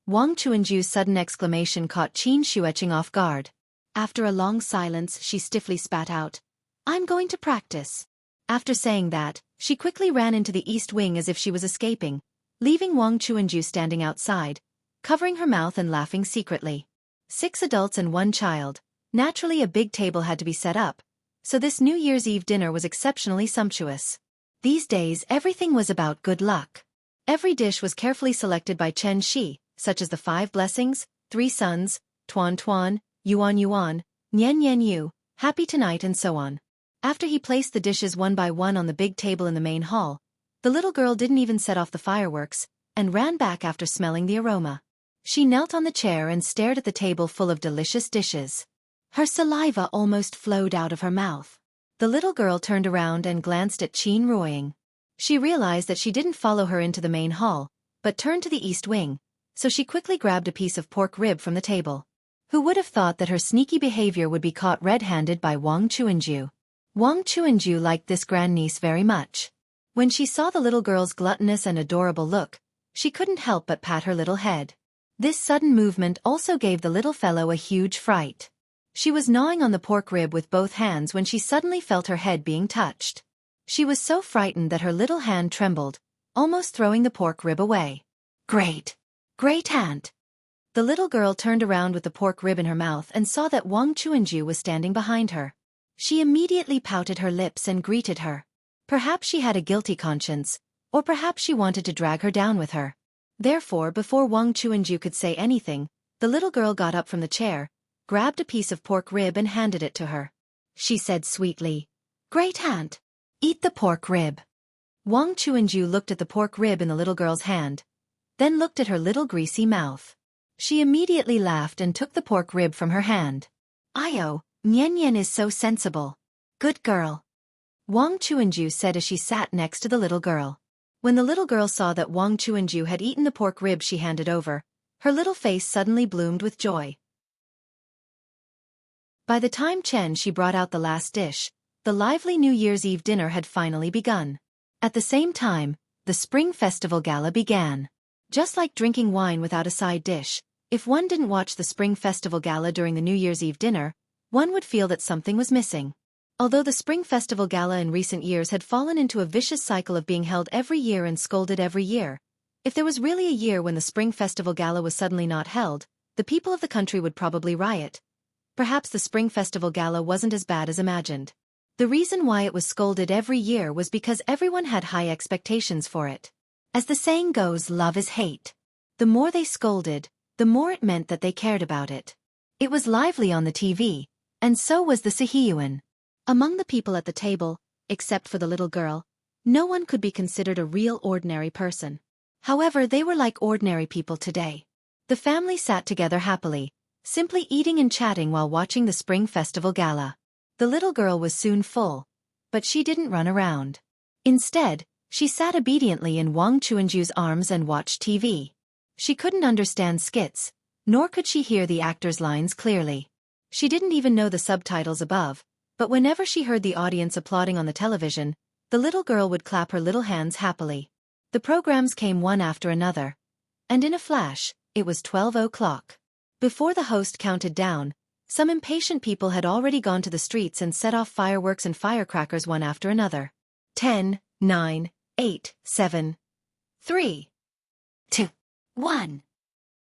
Wang Chuanju's sudden exclamation caught Qin Shueqing off guard. After a long silence, she stiffly spat out, I'm going to practice. After saying that, she quickly ran into the east wing as if she was escaping, leaving Wang Chuanju standing outside, covering her mouth and laughing secretly. 6 adults and 1 child. Naturally, a big table had to be set up, so this New Year's Eve dinner was exceptionally sumptuous. These days, everything was about good luck. Every dish was carefully selected by Chen Shi, such as the 5 blessings, 3 sons, Tuan Tuan, Yuan Yuan, Nian Nian Yu, Happy Tonight, and so on. After he placed the dishes one by one on the big table in the main hall, the little girl didn't even set off the fireworks, and ran back after smelling the aroma. She knelt on the chair and stared at the table full of delicious dishes. Her saliva almost flowed out of her mouth. The little girl turned around and glanced at Qin Ruing. She realized that she didn't follow her into the main hall, but turned to the east wing, so she quickly grabbed a piece of pork rib from the table. Who would have thought that her sneaky behavior would be caught red-handed by Wang Chuanju? Wang Chuanju liked this grandniece very much. When she saw the little girl's gluttonous and adorable look, She couldn't help but pat her little head. This sudden movement also gave the little fellow a huge fright. She was gnawing on the pork rib with both hands when she suddenly felt her head being touched. She was so frightened that her little hand trembled, almost throwing the pork rib away. Great! Great aunt! The little girl turned around with the pork rib in her mouth and saw that Wang Chuanju was standing behind her. She immediately pouted her lips and greeted her. Perhaps she had a guilty conscience, or perhaps she wanted to drag her down with her. Therefore, before Wang Chuanju could say anything, the little girl got up from the chair, grabbed a piece of pork rib and handed it to her. She said sweetly, "Great aunt, eat the pork rib." Wang Chuanju looked at the pork rib in the little girl's hand, then looked at her little greasy mouth. She immediately laughed and took the pork rib from her hand. "Ayo, Nian Nian is so sensible. Good girl," Wang Chuanju said as she sat next to the little girl. When the little girl saw that Wang Chuanju had eaten the pork rib she handed over, her little face suddenly bloomed with joy. By the time she brought out the last dish, the lively New Year's Eve dinner had finally begun. At the same time, the Spring Festival Gala began. Just like drinking wine without a side dish, if one didn't watch the Spring Festival Gala during the New Year's Eve dinner, one would feel that something was missing. Although the Spring Festival Gala in recent years had fallen into a vicious cycle of being held every year and scolded every year, if there was really a year when the Spring Festival Gala was suddenly not held, the people of the country would probably riot. Perhaps the Spring Festival Gala wasn't as bad as imagined. The reason why it was scolded every year was because everyone had high expectations for it. As the saying goes, love is hate. The more they scolded, the more it meant that they cared about it. It was lively on the TV, and so was the Sihiyuan. Among the people at the table, except for the little girl, no one could be considered a real ordinary person. However, they were like ordinary people today. The family sat together happily, simply eating and chatting while watching the Spring Festival Gala. The little girl was soon full, but she didn't run around. Instead, she sat obediently in Wang Chuanju's arms and watched TV. She couldn't understand skits, nor could she hear the actors' lines clearly. She didn't even know the subtitles above, but whenever she heard the audience applauding on the television, the little girl would clap her little hands happily. The programs came one after another, and in a flash, it was 12 o'clock. Before the host counted down, some impatient people had already gone to the streets and set off fireworks and firecrackers one after another. 10, 9, 8, 7, 3, 2, 1.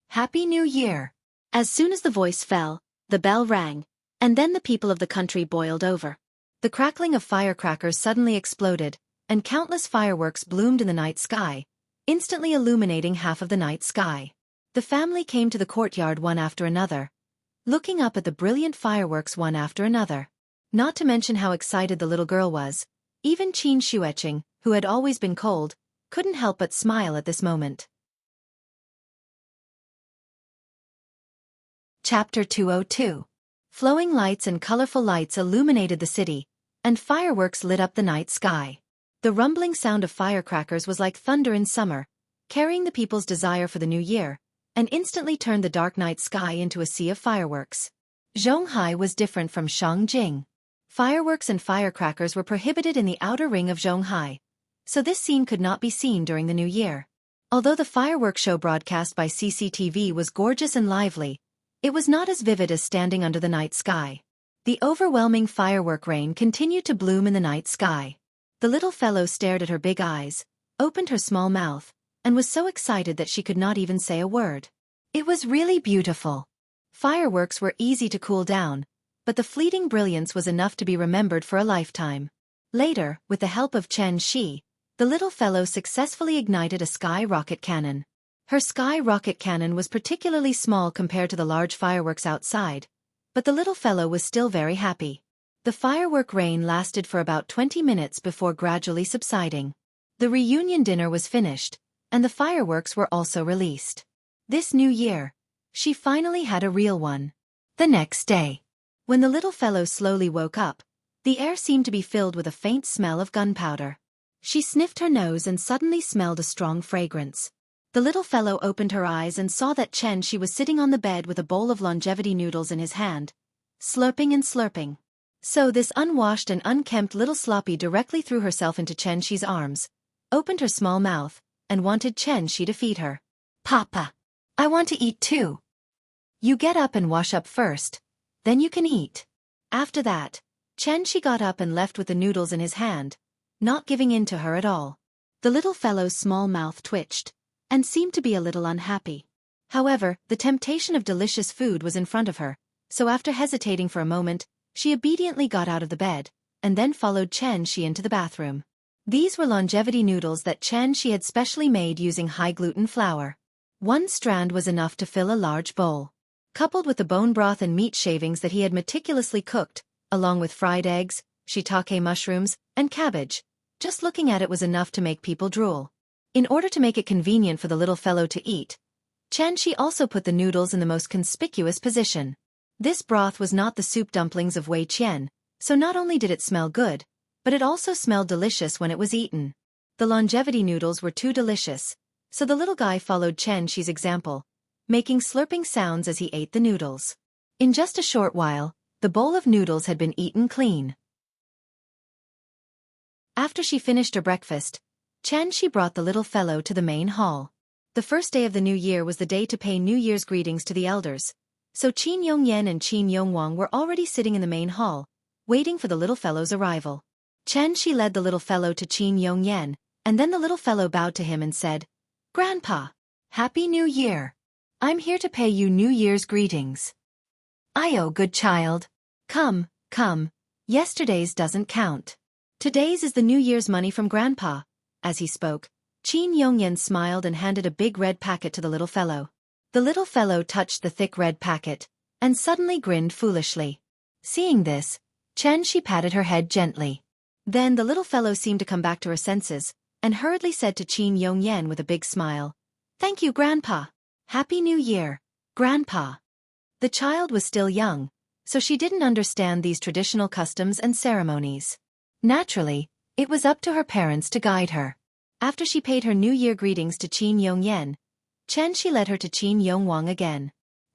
Happy New Year! As soon as the voice fell, the bell rang, and then the people of the country boiled over. The crackling of firecrackers suddenly exploded, and countless fireworks bloomed in the night sky, instantly illuminating half of the night sky. The family came to the courtyard one after another, looking up at the brilliant fireworks one after another. Not to mention how excited the little girl was. Even Qin Shueching, who had always been cold, couldn't help but smile at this moment. Chapter 202. Flowing lights and colorful lights illuminated the city, and fireworks lit up the night sky. The rumbling sound of firecrackers was like thunder in summer, carrying the people's desire for the new year, and instantly turned the dark night sky into a sea of fireworks. Zhonghai was different from Shangjing. Fireworks and firecrackers were prohibited in the outer ring of Zhonghai, so this scene could not be seen during the new year. Although the fireworks show broadcast by CCTV was gorgeous and lively, it was not as vivid as standing under the night sky. The overwhelming firework rain continued to bloom in the night sky. The little fellow stared at her big eyes, opened her small mouth, and was so excited that she could not even say a word. It was really beautiful. Fireworks were easy to cool down, but the fleeting brilliance was enough to be remembered for a lifetime. Later, with the help of Chen Shi, the little fellow successfully ignited a sky rocket cannon. Her sky rocket cannon was particularly small compared to the large fireworks outside, but the little fellow was still very happy. The firework rain lasted for about 20 minutes before gradually subsiding. The reunion dinner was finished, and the fireworks were also released. This new year, she finally had a real one. The next day, when the little fellow slowly woke up, the air seemed to be filled with a faint smell of gunpowder. She sniffed her nose and suddenly smelled a strong fragrance. The little fellow opened her eyes and saw that Chen Shi was sitting on the bed with a bowl of longevity noodles in his hand, slurping and slurping. So this unwashed and unkempt little sloppy directly threw herself into Chen Shi's arms, opened her small mouth, and wanted Xianxia to feed her. Papa, I want to eat too. You get up and wash up first, then you can eat. After that, Xianxia got up and left with the noodles in his hand, not giving in to her at all. The little fellow's small mouth twitched, and seemed to be a little unhappy. However, the temptation of delicious food was in front of her, so after hesitating for a moment, she obediently got out of the bed, and then followed Xianxia into the bathroom. These were longevity noodles that Xianxia had specially made using high-gluten flour. One strand was enough to fill a large bowl. Coupled with the bone broth and meat shavings that he had meticulously cooked, along with fried eggs, shiitake mushrooms, and cabbage, just looking at it was enough to make people drool. In order to make it convenient for the little fellow to eat, Xianxia also put the noodles in the most conspicuous position. This broth was not the soup dumplings of Wei Qian, so not only did it smell good, but it also smelled delicious when it was eaten. The longevity noodles were too delicious, so the little guy followed Xianxia's example, making slurping sounds as he ate the noodles. In just a short while, the bowl of noodles had been eaten clean. After she finished her breakfast, Xianxia brought the little fellow to the main hall. The first day of the new year was the day to pay New Year's greetings to the elders, so Qin Yongyan and Qin Yongwang were already sitting in the main hall, waiting for the little fellow's arrival. Xianxia led the little fellow to Qin Yongyan, and then the little fellow bowed to him and said, "Grandpa, Happy New Year! I'm here to pay you New Year's greetings." "Ayo, good child. Come, come, yesterday's doesn't count. Today's is the New Year's money from Grandpa." As he spoke, Qin Yongyan smiled and handed a big red packet to the little fellow. The little fellow touched the thick red packet, and suddenly grinned foolishly. Seeing this, Xianxia patted her head gently. Then the little fellow seemed to come back to her senses, and hurriedly said to Qin Yongyan with a big smile, "Thank you, Grandpa. Happy New Year, Grandpa." The child was still young, so she didn't understand these traditional customs and ceremonies. Naturally, it was up to her parents to guide her. After she paid her New Year greetings to Qin Yongyan, Xianxia led her to Qin Yongwang again.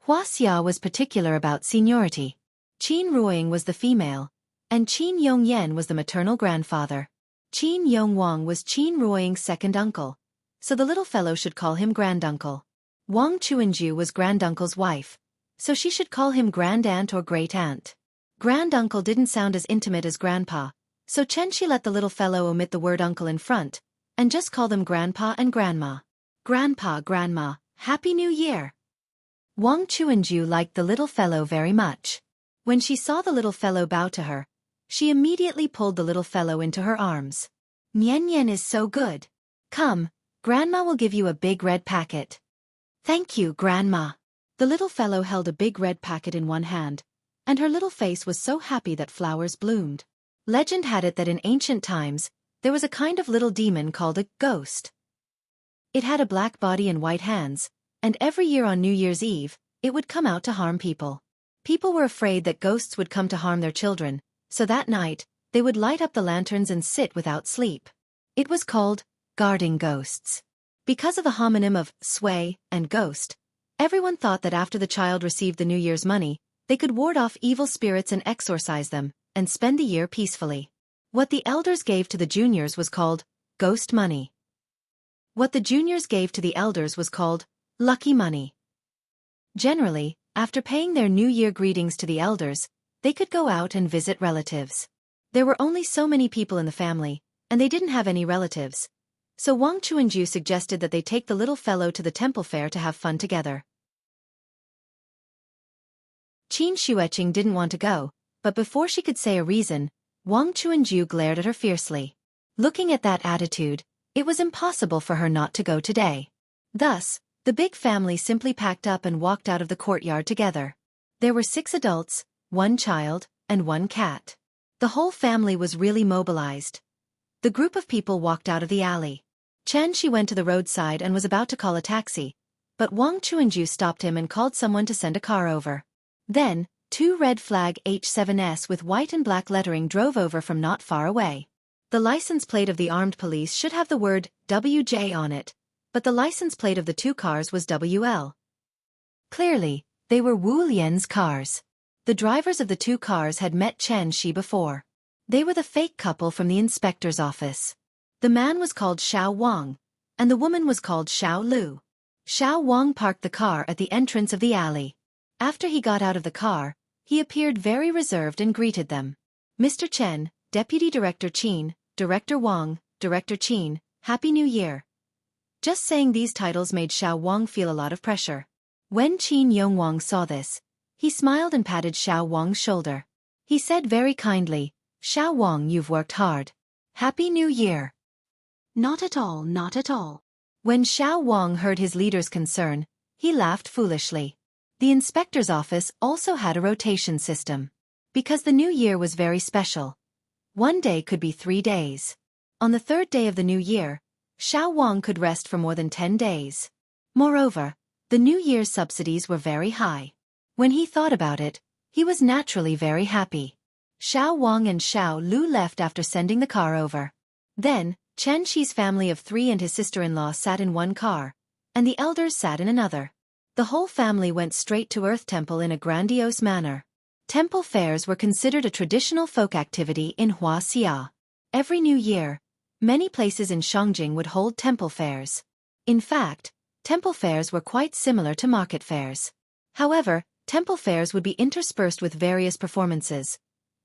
Wuxia was particular about seniority. Qin Ruoying was the female, and Qin Yongyan was the maternal grandfather. Qin Yongwang was Qin Ruoying's second uncle, so the little fellow should call him granduncle. Wang Chuanju was granduncle's wife, so she should call him grandaunt or great-aunt. Granduncle didn't sound as intimate as grandpa, so Xianxia let the little fellow omit the word uncle in front, and just call them Grandpa and Grandma. "Grandpa, Grandma, Happy New Year!" Wang Chuanju liked the little fellow very much. When she saw the little fellow bow to her, she immediately pulled the little fellow into her arms. "Nian Nian is so good. Come, Grandma will give you a big red packet." "Thank you, Grandma." The little fellow held a big red packet in one hand, and her little face was so happy that flowers bloomed. Legend had it that in ancient times, there was a kind of little demon called a ghost. It had a black body and white hands, and every year on New Year's Eve, it would come out to harm people. People were afraid that ghosts would come to harm their children, so that night, they would light up the lanterns and sit without sleep. It was called guarding ghosts. Because of the homonym of sway and ghost, everyone thought that after the child received the New Year's money, they could ward off evil spirits and exorcise them, and spend the year peacefully. What the elders gave to the juniors was called ghost money. What the juniors gave to the elders was called lucky money. Generally, after paying their New Year greetings to the elders, they could go out and visit relatives. There were only so many people in the family, and they didn't have any relatives. So Wang Chuanju suggested that they take the little fellow to the temple fair to have fun together. Qin Shueqing didn't want to go, but before she could say a reason, Wang Chuanju glared at her fiercely. Looking at that attitude, it was impossible for her not to go today. Thus, the big family simply packed up and walked out of the courtyard together. There were 6 adults, 1 child, and 1 cat. The whole family was really mobilized. The group of people walked out of the alley. Xianxia went to the roadside and was about to call a taxi, but Wang Chuanju stopped him and called someone to send a car over. Then, 2 red flag H7s with white and black lettering drove over from not far away. The license plate of the armed police should have the word WJ on it, but the license plate of the 2 cars was WL. Clearly, they were Wu Lian's cars. The drivers of the 2 cars had met Xianxia before. They were the fake couple from the inspector's office. The man was called Xiao Wang, and the woman was called Xiao Lu. Xiao Wang parked the car at the entrance of the alley. After he got out of the car, he appeared very reserved and greeted them. Mr. Chen, Deputy Director Qin, Director Wang, Director Qin, Happy New Year. Just saying these titles made Xiao Wang feel a lot of pressure. When Qin Yongwang saw this, he smiled and patted Xiao Wang's shoulder. He said very kindly, "Xiao Wang, you've worked hard. Happy New Year." "Not at all, not at all." When Xiao Wang heard his leader's concern, he laughed foolishly. The inspector's office also had a rotation system. Because the new year was very special. One day could be 3 days. On the third day of the new year, Xiao Wang could rest for more than 10 days. Moreover, the New Year's subsidies were very high. When he thought about it, he was naturally very happy. Xiao Wang and Xiao Lu left after sending the car over. Then, Chen Xi's family of 3 and his sister-in-law sat in one car, and the elders sat in another. The whole family went straight to Earth Temple in a grandiose manner. Temple fairs were considered a traditional folk activity in Wuxia. Every New Year, many places in Shangjing would hold temple fairs. In fact, temple fairs were quite similar to market fairs. However, temple fairs would be interspersed with various performances,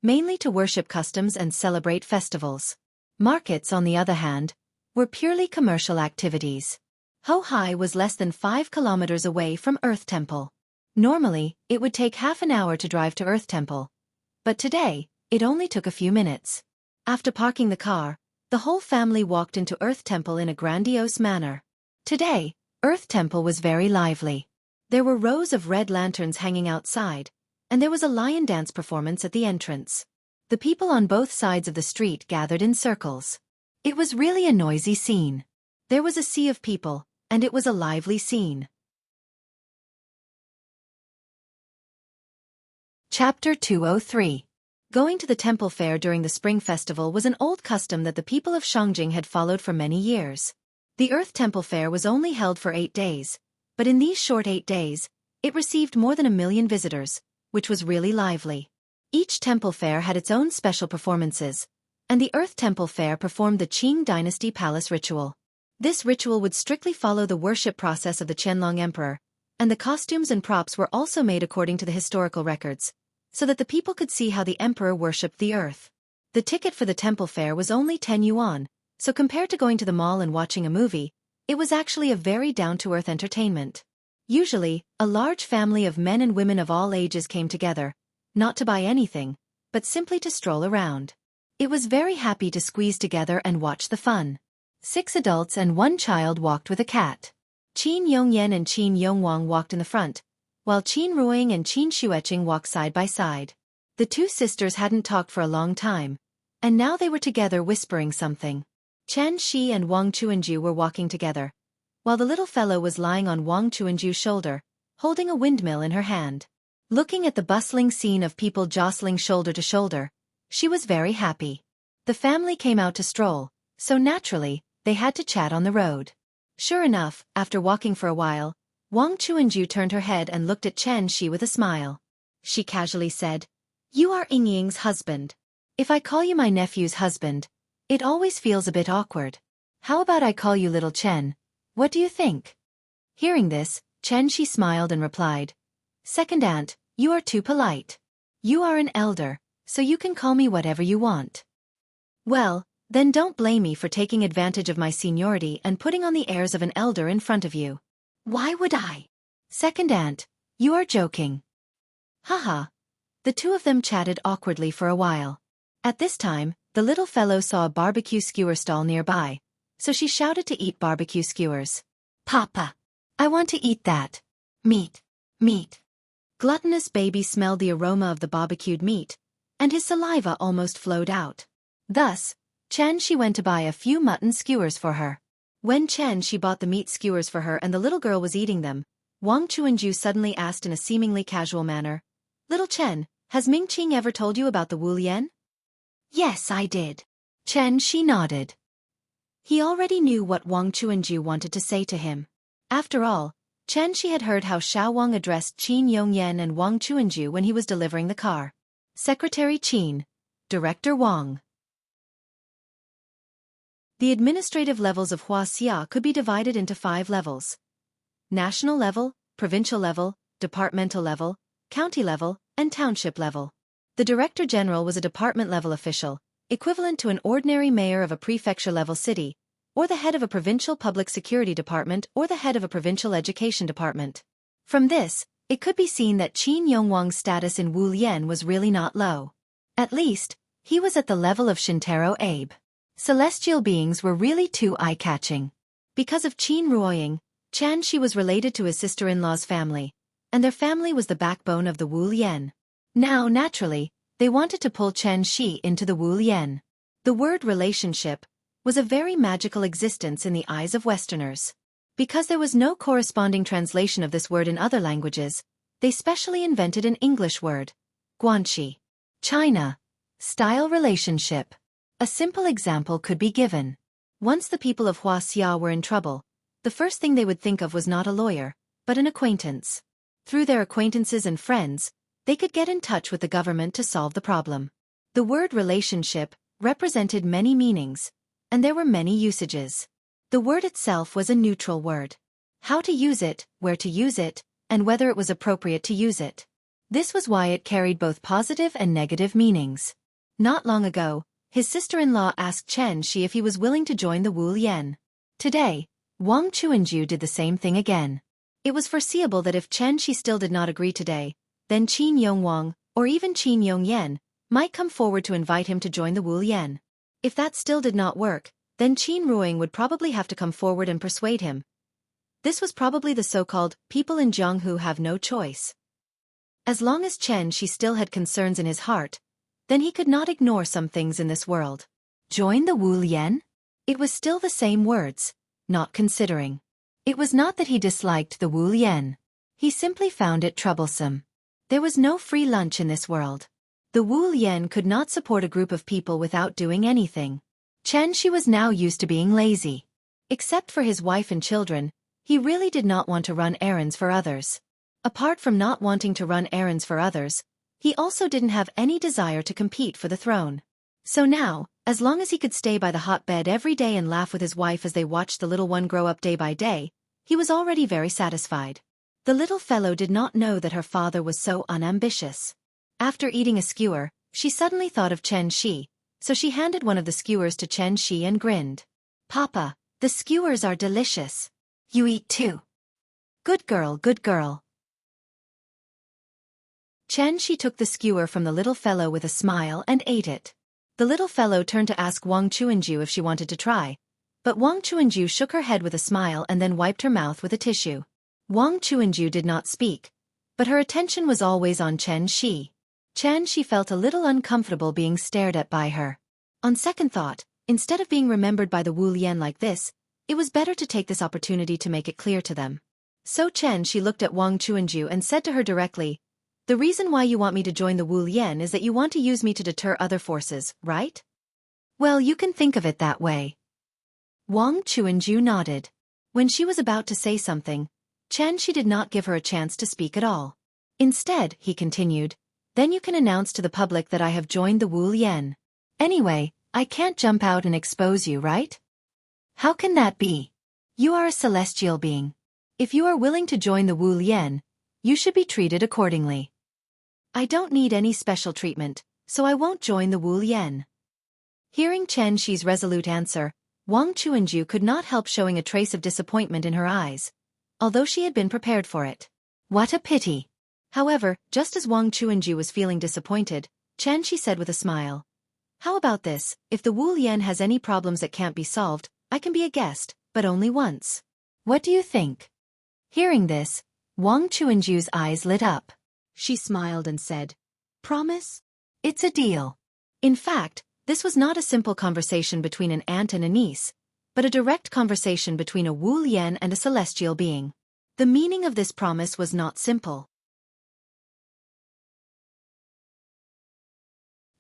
mainly to worship customs and celebrate festivals. Markets, on the other hand, were purely commercial activities. Hohai was less than 5 kilometers away from Earth Temple. Normally, it would take half an hour to drive to Earth Temple. But today, it only took a few minutes. After parking the car, the whole family walked into Earth Temple in a grandiose manner. Today, Earth Temple was very lively. There were rows of red lanterns hanging outside, and there was a lion dance performance at the entrance. The people on both sides of the street gathered in circles. It was really a noisy scene. There was a sea of people, and it was a lively scene. Chapter 203. Going to the temple fair during the Spring Festival was an old custom that the people of Shangjing had followed for many years. The Earth Temple Fair was only held for 8 days, but in these short 8 days, it received more than 1 million visitors, which was really lively. Each temple fair had its own special performances, and the Earth Temple Fair performed the Qing Dynasty Palace Ritual. This ritual would strictly follow the worship process of the Qianlong Emperor, and the costumes and props were also made according to the historical records, so that the people could see how the emperor worshipped the earth. The ticket for the temple fair was only 10 yuan, so compared to going to the mall and watching a movie, it was actually a very down-to-earth entertainment. Usually, a large family of men and women of all ages came together, not to buy anything, but simply to stroll around. It was very happy to squeeze together and watch the fun. 6 adults and 1 child walked with a cat. Qin Yongyan and Qin Yongwang walked in the front, while Qin Ruoying and Qin Xueching walked side by side. The 2 sisters hadn't talked for a long time, and now they were together whispering something. Chen Shi and Wang Chuanju were walking together, while the little fellow was lying on Wang Chuanju's shoulder, holding a windmill in her hand. Looking at the bustling scene of people jostling shoulder to shoulder, she was very happy. The family came out to stroll, so naturally, they had to chat on the road. Sure enough, after walking for a while, Wang Chuanju turned her head and looked at Chen Shi with a smile. She casually said, "You are Yingying's husband. If I call you my nephew's husband, it always feels a bit awkward. How about I call you Little Chen? What do you think?" Hearing this, Chen Shi smiled and replied, "Second aunt, you are too polite. You are an elder, so you can call me whatever you want." "Well, then don't blame me for taking advantage of my seniority and putting on the airs of an elder in front of you." "Why would I?" "Second aunt, you are joking." Haha. The 2 of them chatted awkwardly for a while. At this time, the little fellow saw a barbecue skewer stall nearby, so she shouted to eat barbecue skewers. "Papa, I want to eat that. Meat, meat." Gluttonous baby smelled the aroma of the barbecued meat, and his saliva almost flowed out. Thus, Chen Shi went to buy a few mutton skewers for her. When Chen Shi bought the meat skewers for her and the little girl was eating them, Wang Chuanju suddenly asked in a seemingly casual manner, "Little Chen, has Ming Qing ever told you about the Wu Lian?" "Yes, I did." Chen Shi nodded. He already knew what Wang Chuanju wanted to say to him. After all, Chen Shi had heard how Xiao Wang addressed Qin Yongyan and Wang Chuanju when he was delivering the car. Secretary Qin, Director Wang. The administrative levels of Wuxia could be divided into 5 levels: national level, provincial level, departmental level, county level, and township level. The Director General was a department-level official, equivalent to an ordinary mayor of a prefecture-level city, or the head of a provincial public security department or the head of a provincial education department. From this, it could be seen that Qin Yongwang's status in Wulian was really not low. At least, he was at the level of Shintaro Abe. Celestial beings were really too eye-catching. Because of Qin Ruoying, Xianxia was related to his sister-in-law's family, and their family was the backbone of the Wulian. Now, naturally, they wanted to pull Xianxia into the Wulian. The word relationship was a very magical existence in the eyes of Westerners. Because there was no corresponding translation of this word in other languages, they specially invented an English word, guanxi. China. Style relationship. A simple example could be given. Once the people of Wuxia were in trouble, the first thing they would think of was not a lawyer, but an acquaintance. Through their acquaintances and friends, they could get in touch with the government to solve the problem. The word relationship represented many meanings, and there were many usages. The word itself was a neutral word. How to use it, where to use it, and whether it was appropriate to use it. This was why it carried both positive and negative meanings. Not long ago, his sister-in-law asked Xianxia if he was willing to join the Wulian. Today, Wang Chuanju did the same thing again. It was foreseeable that if Xianxia still did not agree today, then Qin Yongwang, or even Qin Yongyan, might come forward to invite him to join the Wulian. If that still did not work, then Qin Ruoying would probably have to come forward and persuade him. This was probably the so-called people in Jianghu have no choice. As long as Xianxia still had concerns in his heart, then he could not ignore some things in this world. Join the Wulian? It was still the same words, not considering. It was not that he disliked the Wulian. He simply found it troublesome. There was no free lunch in this world. The Wulian could not support a group of people without doing anything. Xianxia was now used to being lazy. Except for his wife and children, he really did not want to run errands for others. Apart from not wanting to run errands for others, he also didn't have any desire to compete for the throne. So now, as long as he could stay by the hot bed every day and laugh with his wife as they watched the little one grow up day by day, he was already very satisfied. The little fellow did not know that her father was so unambitious. After eating a skewer, she suddenly thought of Xianxia, so she handed one of the skewers to Xianxia and grinned. "Papa, the skewers are delicious. You eat too." "Good girl, good girl." Xianxia took the skewer from the little fellow with a smile and ate it. The little fellow turned to ask Wang Chuanju if she wanted to try, but Wang Chuanju shook her head with a smile and then wiped her mouth with a tissue. Wang Chuanju did not speak, but her attention was always on Xianxia. Xianxia felt a little uncomfortable being stared at by her. On second thought, instead of being remembered by the Wulian like this, it was better to take this opportunity to make it clear to them. So Xianxia looked at Wang Chuanju and said to her directly, "The reason why you want me to join the Wulian is that you want to use me to deter other forces, right?" "Well, you can think of it that way." Wang Chuanju nodded. When she was about to say something, Xianxia did not give her a chance to speak at all. Instead, he continued, "Then you can announce to the public that I have joined the Wulian. Anyway, I can't jump out and expose you, right?" "How can that be? You are a celestial being. If you are willing to join the Wulian, you should be treated accordingly." "I don't need any special treatment, so I won't join the Wulian." Hearing Xianxia's resolute answer, Wang Chuanju could not help showing a trace of disappointment in her eyes, although she had been prepared for it. What a pity! However, just as Wang Chuanju was feeling disappointed, Xianxia said with a smile, "How about this? If the Wulian has any problems that can't be solved, I can be a guest, but only once. What do you think?" Hearing this, Wang Chuanju's eyes lit up. She smiled and said, "Promise? It's a deal." In fact, this was not a simple conversation between an aunt and a niece, but a direct conversation between a Wulian and a celestial being. The meaning of this promise was not simple.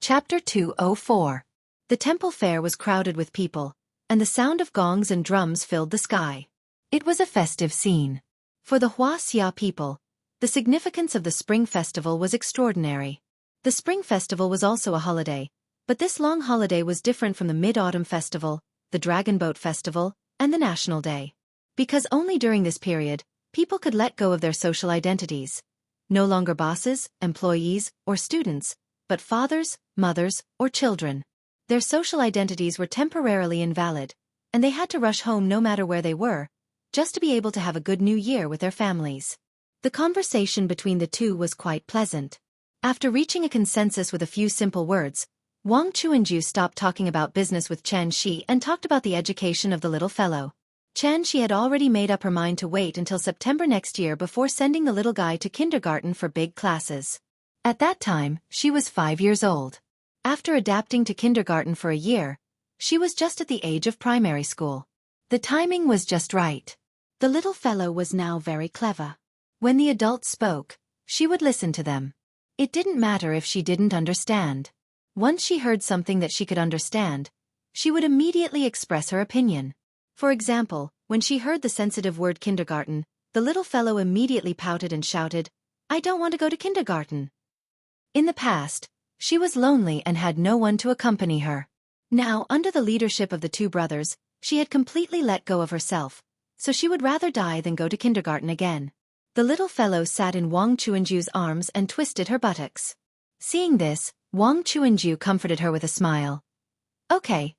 Chapter 204. The temple fair was crowded with people, and the sound of gongs and drums filled the sky. It was a festive scene. For the Wuxia people, the significance of the Spring Festival was extraordinary. The Spring Festival was also a holiday, but this long holiday was different from the Mid-Autumn Festival, the Dragon Boat Festival, and the National Day. Because only during this period, people could let go of their social identities. No longer bosses, employees, or students, but fathers, mothers, or children. Their social identities were temporarily invalid, and they had to rush home no matter where they were, just to be able to have a good new year with their families. The conversation between the two was quite pleasant. After reaching a consensus with a few simple words, Wang Chuanju stopped talking about business with Xianxia and talked about the education of the little fellow. Xianxia had already made up her mind to wait until September next year before sending the little guy to kindergarten for big classes. At that time, she was 5 years old. After adapting to kindergarten for a year, she was just at the age of primary school. The timing was just right. The little fellow was now very clever. When the adults spoke, she would listen to them. It didn't matter if she didn't understand. Once she heard something that she could understand, she would immediately express her opinion. For example, when she heard the sensitive word kindergarten, the little fellow immediately pouted and shouted, "I don't want to go to kindergarten." In the past, she was lonely and had no one to accompany her. Now, under the leadership of the two brothers, she had completely let go of herself, so she would rather die than go to kindergarten again. The little fellow sat in Wang Chuanju's arms and twisted her buttocks. Seeing this, Wang Chuanju comforted her with a smile. Okay.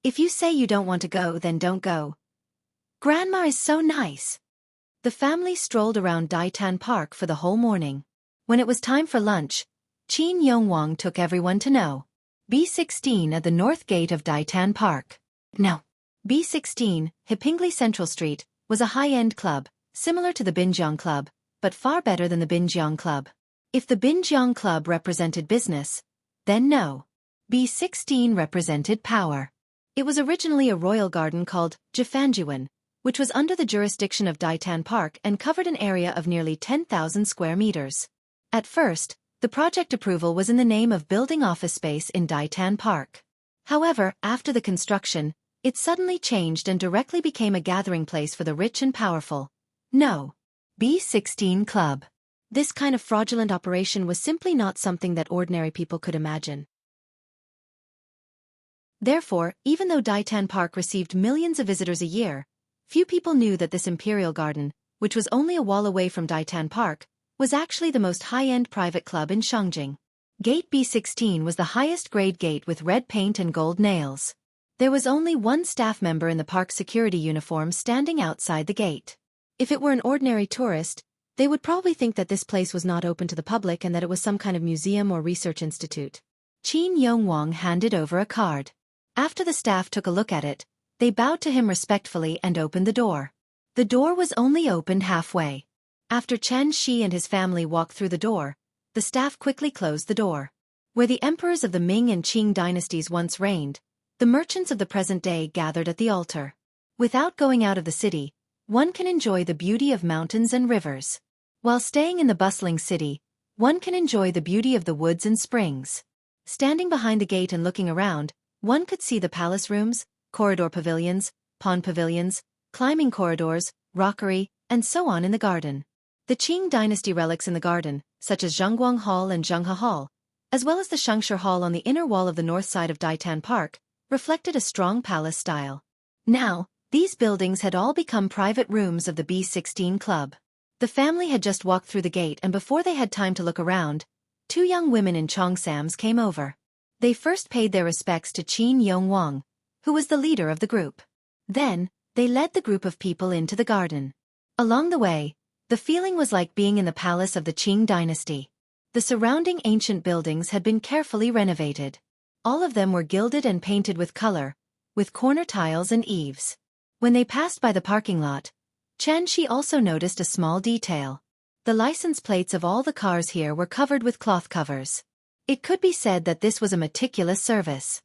If you say you don't want to go, then don't go. Grandma is so nice." The family strolled around Daitan Park for the whole morning. When it was time for lunch, Qin Yongwang took everyone to know B16 at the north gate of Daitan Park. No. B16, Hepingli Central Street, was a high-end club, similar to the Binjiang Club, but far better than the Binjiang Club. If the Binjiang Club represented business, then no. B16 represented power. It was originally a royal garden called Jifanjuan, which was under the jurisdiction of Daitan Park and covered an area of nearly 10,000 square meters. At first, the project approval was in the name of building office space in Daitan Park. However, after the construction, it suddenly changed and directly became a gathering place for the rich and powerful. No. B16 Club. This kind of fraudulent operation was simply not something that ordinary people could imagine. Therefore, even though Daitan Park received millions of visitors a year, few people knew that this imperial garden, which was only a wall away from Daitan Park, was actually the most high-end private club in Shangjing. Gate B16 was the highest-grade gate with red paint and gold nails. There was only one staff member in the park's security uniform standing outside the gate. If it were an ordinary tourist, they would probably think that this place was not open to the public and that it was some kind of museum or research institute. Qin Yongwang handed over a card. After the staff took a look at it, they bowed to him respectfully and opened the door. The door was only opened halfway. After Chen Shi and his family walked through the door, the staff quickly closed the door. Where the emperors of the Ming and Qing dynasties once reigned, the merchants of the present day gathered at the altar. Without going out of the city, one can enjoy the beauty of mountains and rivers. While staying in the bustling city, one can enjoy the beauty of the woods and springs. Standing behind the gate and looking around, one could see the palace rooms, corridor pavilions, pond pavilions, climbing corridors, rockery, and so on in the garden. The Qing dynasty relics in the garden, such as Zhongguang Hall and Zhenghe Hall, as well as the Xianxia Hall on the inner wall of the north side of Daitan Park, reflected a strong palace style. Now, these buildings had all become private rooms of the B16 Club. The family had just walked through the gate, and before they had time to look around, two young women in cheongsams came over. They first paid their respects to Qin Yongwang, who was the leader of the group. Then, they led the group of people into the garden. Along the way, the feeling was like being in the palace of the Qing dynasty. The surrounding ancient buildings had been carefully renovated. All of them were gilded and painted with color, with corner tiles and eaves. When they passed by the parking lot, Chen Shi also noticed a small detail. The license plates of all the cars here were covered with cloth covers. It could be said that this was a meticulous service.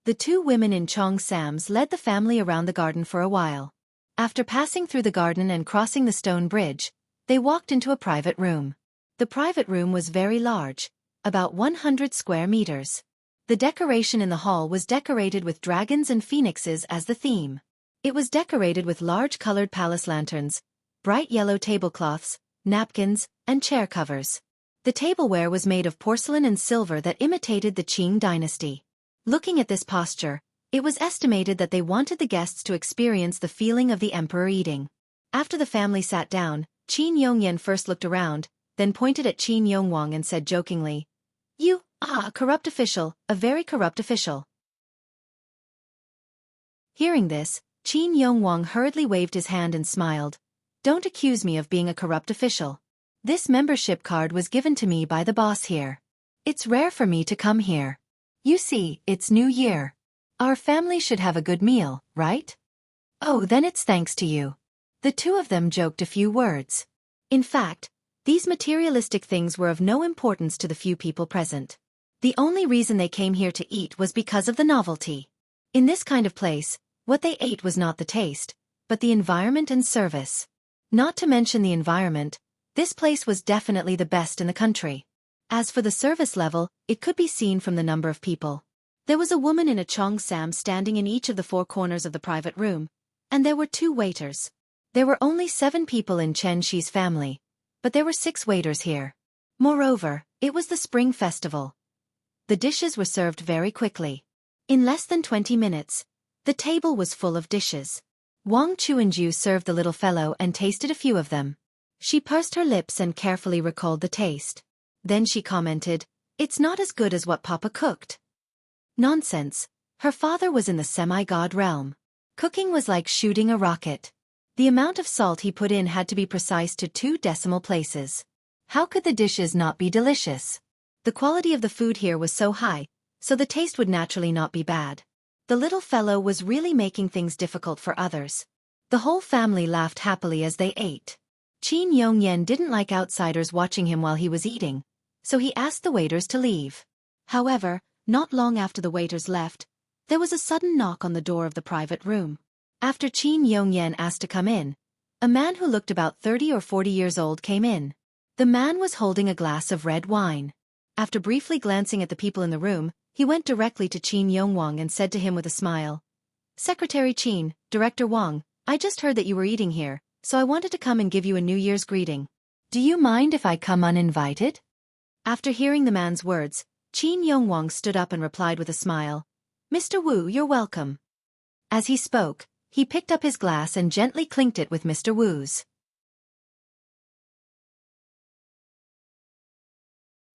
The two women in cheongsams led the family around the garden for a while. After passing through the garden and crossing the stone bridge, they walked into a private room. The private room was very large, about 100 square meters. The decoration in the hall was decorated with dragons and phoenixes as the theme. It was decorated with large colored palace lanterns, bright yellow tablecloths, napkins, and chair covers. The tableware was made of porcelain and silver that imitated the Qing dynasty. Looking at this posture, It was estimated that they wanted the guests to experience the feeling of the emperor eating. After the family sat down, Qin Yongyan first looked around, then pointed at Qin Yongwang and said jokingly, "You, a corrupt official, a very corrupt official." Hearing this, Qin Yongwang hurriedly waved his hand and smiled. "Don't accuse me of being a corrupt official. This membership card was given to me by the boss here. It's rare for me to come here. You see, it's New Year. Our family should have a good meal, right? Oh, then it's thanks to you." The two of them joked a few words. In fact, these materialistic things were of no importance to the few people present. The only reason they came here to eat was because of the novelty. In this kind of place, what they ate was not the taste, but the environment and service. Not to mention the environment, this place was definitely the best in the country. As for the service level, it could be seen from the number of people. There was a woman in a cheongsam standing in each of the four corners of the private room, and there were 2 waiters. There were only 7 people in Chen Shi's family, but there were 6 waiters here. Moreover, it was the Spring Festival. The dishes were served very quickly. In less than 20 minutes, the table was full of dishes. Wang Chuanju served the little fellow and tasted a few of them. She pursed her lips and carefully recalled the taste. Then she commented, "It's not as good as what Papa cooked." Nonsense. Her father was in the semi-god realm. Cooking was like shooting a rocket. The amount of salt he put in had to be precise to 2 decimal places. How could the dishes not be delicious? The quality of the food here was so high, so the taste would naturally not be bad. The little fellow was really making things difficult for others. The whole family laughed happily as they ate. Qin Yongyan didn't like outsiders watching him while he was eating, so he asked the waiters to leave. However, not long after the waiters left, there was a sudden knock on the door of the private room. After Qin Yongyan asked to come in, a man who looked about 30 or 40 years old came in. The man was holding a glass of red wine. After briefly glancing at the people in the room, he went directly to Qin Yongwang and said to him with a smile, "Secretary Qin, Director Wang, I just heard that you were eating here, so I wanted to come and give you a New Year's greeting. Do you mind if I come uninvited?" After hearing the man's words, Qin Yongwang stood up and replied with a smile, "Mr. Wu, you're welcome." As he spoke, he picked up his glass and gently clinked it with Mr. Wu's.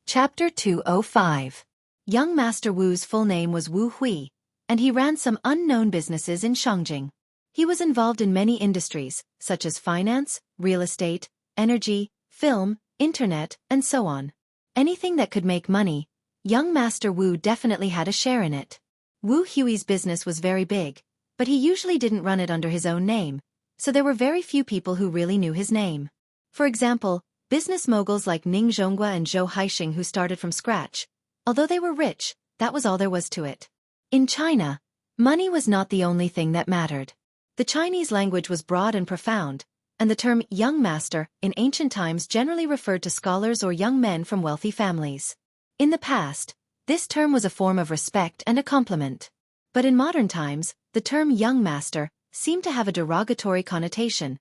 Chapter 205. Young Master Wu's full name was Wu Hui, and he ran some unknown businesses in Shangjing. He was involved in many industries, such as finance, real estate, energy, film, internet, and so on. Anything that could make money, young Master Wu definitely had a share in it. Wu Hui's business was very big, but he usually didn't run it under his own name, so there were very few people who really knew his name. For example, business moguls like Ning Zhonghua and Zhou Haixing who started from scratch. Although they were rich, that was all there was to it. In China, money was not the only thing that mattered. The Chinese language was broad and profound, and the term young master in ancient times generally referred to scholars or young men from wealthy families. In the past, this term was a form of respect and a compliment. But in modern times, the term young master seemed to have a derogatory connotation,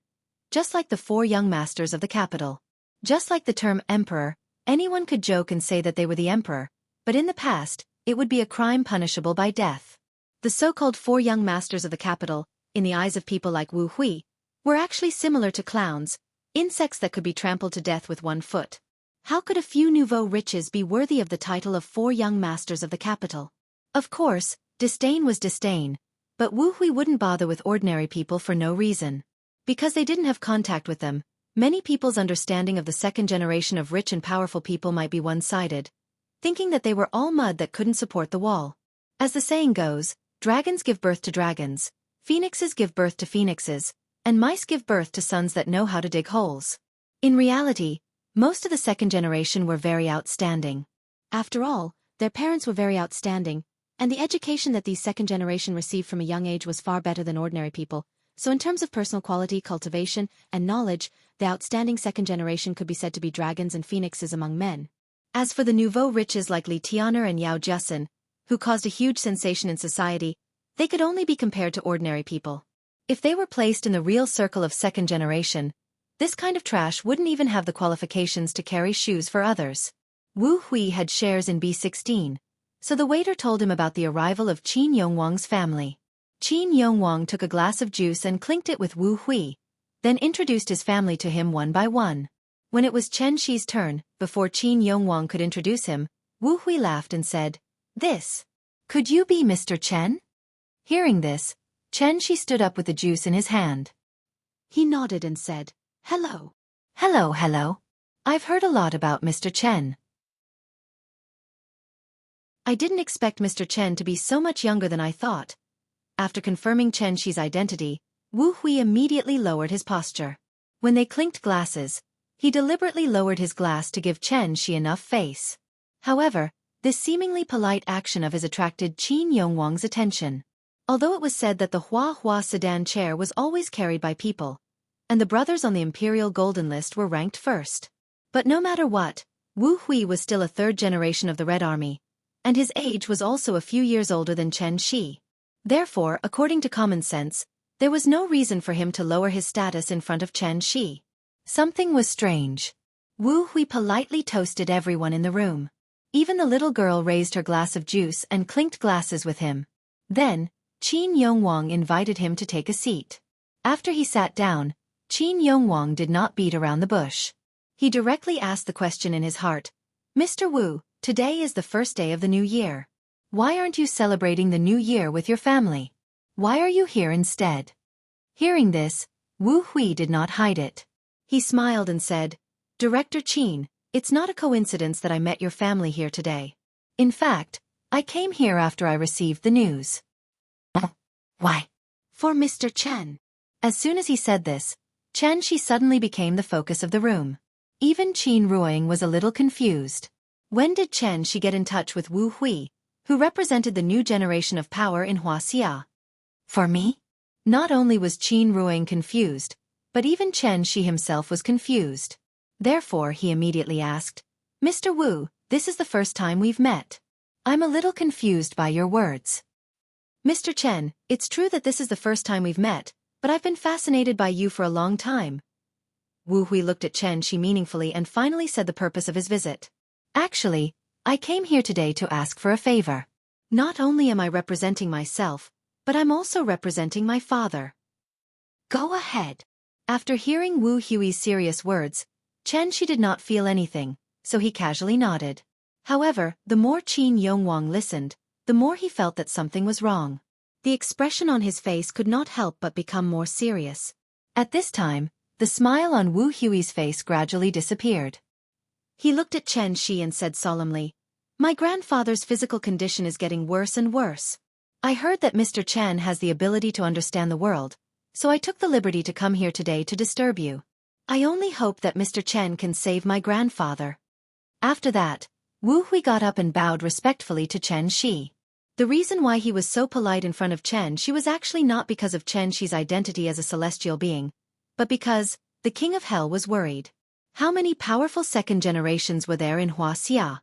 just like the 4 young masters of the capital. Just like the term emperor, anyone could joke and say that they were the emperor, but in the past, it would be a crime punishable by death. The so-called 4 young masters of the capital, in the eyes of people like Wu Hui, were actually similar to clowns, insects that could be trampled to death with 1 foot. How could a few nouveau riches be worthy of the title of 4 young masters of the capital? Of course, disdain was disdain, but Wu Hui wouldn't bother with ordinary people for no reason. Because they didn't have contact with them, many people's understanding of the second generation of rich and powerful people might be one-sided, thinking that they were all mud that couldn't support the wall. As the saying goes, dragons give birth to dragons, phoenixes give birth to phoenixes, and mice give birth to sons that know how to dig holes. In reality, most of the second generation were very outstanding. After all, their parents were very outstanding, and the education that these second generation received from a young age was far better than ordinary people, so in terms of personal quality, cultivation, and knowledge, the outstanding second generation could be said to be dragons and phoenixes among men. As for the nouveau riches like Li Tian'er and Yao Jusin, who caused a huge sensation in society, they could only be compared to ordinary people. If they were placed in the real circle of second generation, this kind of trash wouldn't even have the qualifications to carry shoes for others. Wu Hui had shares in B16, So the waiter told him about the arrival of Qin Yongwang's family. Qin Yongwang took a glass of juice and clinked it with Wu Hui, then introduced his family to him one by one. When it was Chen Shi's turn, before Qin Yongwang could introduce him, Wu Hui laughed and said, "This. Could you be Mr. Chen?" Hearing this, Chen Shi stood up with the juice in his hand. He nodded and said, "Hello. Hello, hello. I've heard a lot about Mr. Chen. I didn't expect Mr. Chen to be so much younger than I thought." After confirming Chen Shi's identity, Wu Hui immediately lowered his posture. When they clinked glasses, he deliberately lowered his glass to give Chen Shi enough face. However, this seemingly polite action of his attracted Qin Yongwang's attention. Although it was said that the Hua Hua sedan chair was always carried by people, and the brothers on the Imperial Golden List were ranked first. But no matter what, Wu Hui was still a third generation of the Red Army, and his age was also a few years older than Chen Shi. Therefore, according to common sense, there was no reason for him to lower his status in front of Chen Shi. Something was strange. Wu Hui politely toasted everyone in the room. Even the little girl raised her glass of juice and clinked glasses with him. Then, Qin Yongwang invited him to take a seat. After he sat down, Qin Yongwang did not beat around the bush. He directly asked the question in his heart, "Mr. Wu, today is the first day of the new year. Why aren't you celebrating the new year with your family? Why are you here instead?" Hearing this, Wu Hui did not hide it. He smiled and said, "Director Qin, it's not a coincidence that I met your family here today. In fact, I came here after I received the news." "Why?" "For Mr. Chen." As soon as he said this, Chen Shi suddenly became the focus of the room. Even Qin Ruoying was a little confused. When did Chen Shi get in touch with Wu Hui, who represented the new generation of power in Wuxia? "For me?" Not only was Qin Ruoying confused, but even Chen Shi himself was confused. Therefore he immediately asked, "Mr. Wu, this is the first time we've met. I'm a little confused by your words." "Mr. Chen, it's true that this is the first time we've met, but I've been fascinated by you for a long time." Wu Hui looked at Chen Shi meaningfully and finally said the purpose of his visit. "Actually, I came here today to ask for a favor. Not only am I representing myself, but I'm also representing my father." "Go ahead." After hearing Wu Hui's serious words, Chen Shi did not feel anything, so he casually nodded. However, the more Qin Yongwang listened, the more he felt that something was wrong. The expression on his face could not help but become more serious. At this time, the smile on Wu Hui's face gradually disappeared. He looked at Chen Shi and said solemnly, "My grandfather's physical condition is getting worse and worse. I heard that Mr. Chen has the ability to understand the world, so I took the liberty to come here today to disturb you. I only hope that Mr. Chen can save my grandfather." After that, Wu Hui got up and bowed respectfully to Chen Shi. The reason why he was so polite in front of Chen Shi was actually not because of Chen Shi's identity as a celestial being, but because the King of Hell was worried. How many powerful second generations were there in Wuxia?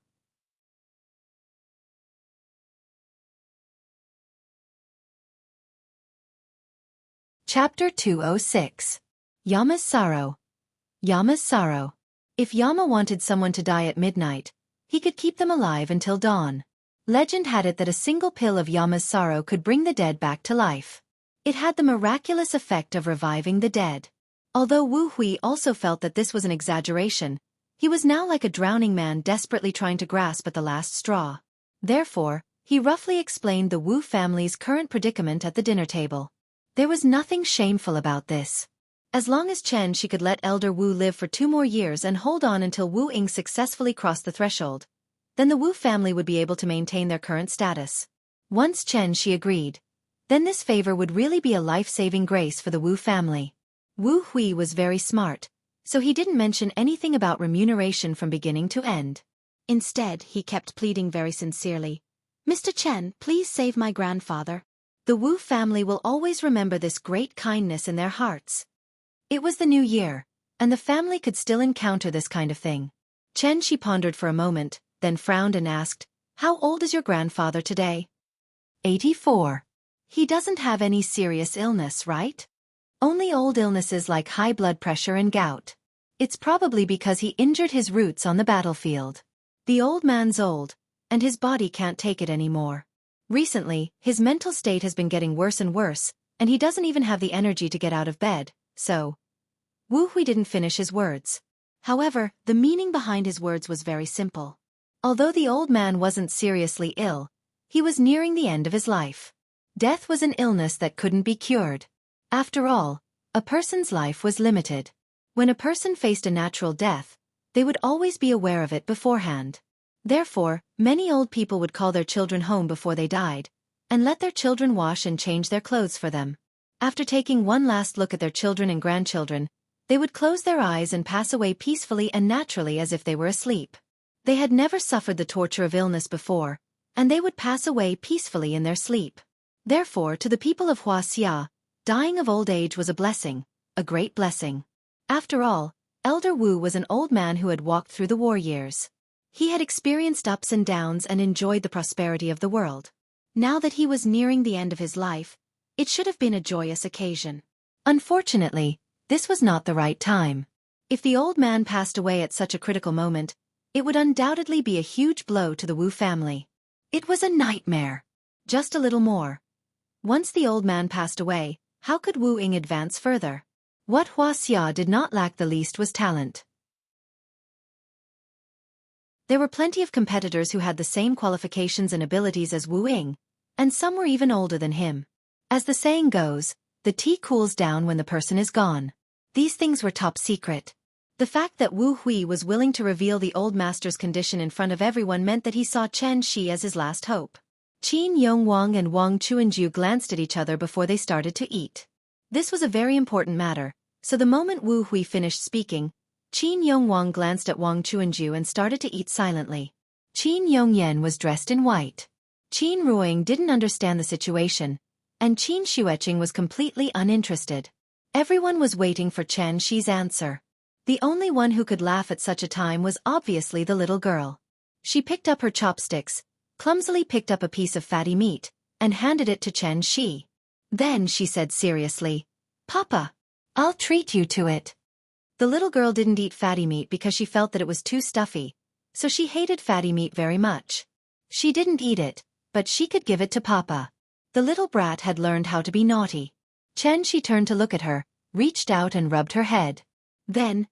Chapter 206. Yama's Sorrow. Yama's Sorrow. If Yama wanted someone to die at midnight, he could keep them alive until dawn. Legend had it that a single pill of Yama's Sorrow could bring the dead back to life. It had the miraculous effect of reviving the dead. Although Wu Hui also felt that this was an exaggeration, he was now like a drowning man desperately trying to grasp at the last straw. Therefore, he roughly explained the Wu family's current predicament at the dinner table. There was nothing shameful about this. As long as Chen Shi could let Elder Wu live for 2 more years and hold on until Wu Ying successfully crossed the threshold, then the Wu family would be able to maintain their current status. Once Chen Shi agreed, then this favor would really be a life-saving grace for the Wu family. Wu Hui was very smart, so he didn't mention anything about remuneration from beginning to end. Instead, he kept pleading very sincerely, "Mr. Chen, please save my grandfather. The Wu family will always remember this great kindness in their hearts." It was the new year, and the family could still encounter this kind of thing. Chen Shi pondered for a moment, then frowned and asked, "How old is your grandfather today?" 84. He doesn't have any serious illness, right? Only old illnesses like high blood pressure and gout. It's probably because he injured his roots on the battlefield. The old man's old, and his body can't take it anymore. Recently, his mental state has been getting worse and worse, and he doesn't even have the energy to get out of bed, so... Wu Hui didn't finish his words. However, the meaning behind his words was very simple. Although the old man wasn't seriously ill, he was nearing the end of his life. Death was an illness that couldn't be cured. After all, a person's life was limited. When a person faced a natural death, they would always be aware of it beforehand. Therefore, many old people would call their children home before they died, and let their children wash and change their clothes for them. After taking one last look at their children and grandchildren, they would close their eyes and pass away peacefully and naturally as if they were asleep. They had never suffered the torture of illness before, and they would pass away peacefully in their sleep. Therefore, to the people of Wuxia, dying of old age was a blessing, a great blessing. After all, Elder Wu was an old man who had walked through the war years. He had experienced ups and downs and enjoyed the prosperity of the world. Now that he was nearing the end of his life, it should have been a joyous occasion. Unfortunately, this was not the right time. If the old man passed away at such a critical moment, it would undoubtedly be a huge blow to the Wu family. It was a nightmare. Just a little more. Once the old man passed away, how could Wu Ying advance further? What Wuxia did not lack the least was talent. There were plenty of competitors who had the same qualifications and abilities as Wu Ying, and some were even older than him. As the saying goes, the tea cools down when the person is gone. These things were top secret. The fact that Wu Hui was willing to reveal the old master's condition in front of everyone meant that he saw Chen Shi as his last hope. Qin Yongwang and Wang Chuanju glanced at each other before they started to eat. This was a very important matter, so the moment Wu Hui finished speaking, Qin Yongwang glanced at Wang Chuanju and started to eat silently. Qin Yongyan was dressed in white. Qin Ruoying didn't understand the situation, and Qin Xueqing was completely uninterested. Everyone was waiting for Chen Shi's answer. The only one who could laugh at such a time was obviously the little girl. She picked up her chopsticks, clumsily picked up a piece of fatty meat, and handed it to Chen Shi. Then she said seriously, "Papa, I'll treat you to it." The little girl didn't eat fatty meat because she felt that it was too stuffy, so she hated fatty meat very much. She didn't eat it, but she could give it to Papa. The little brat had learned how to be naughty. Chen Shi turned to look at her, reached out and rubbed her head. Then,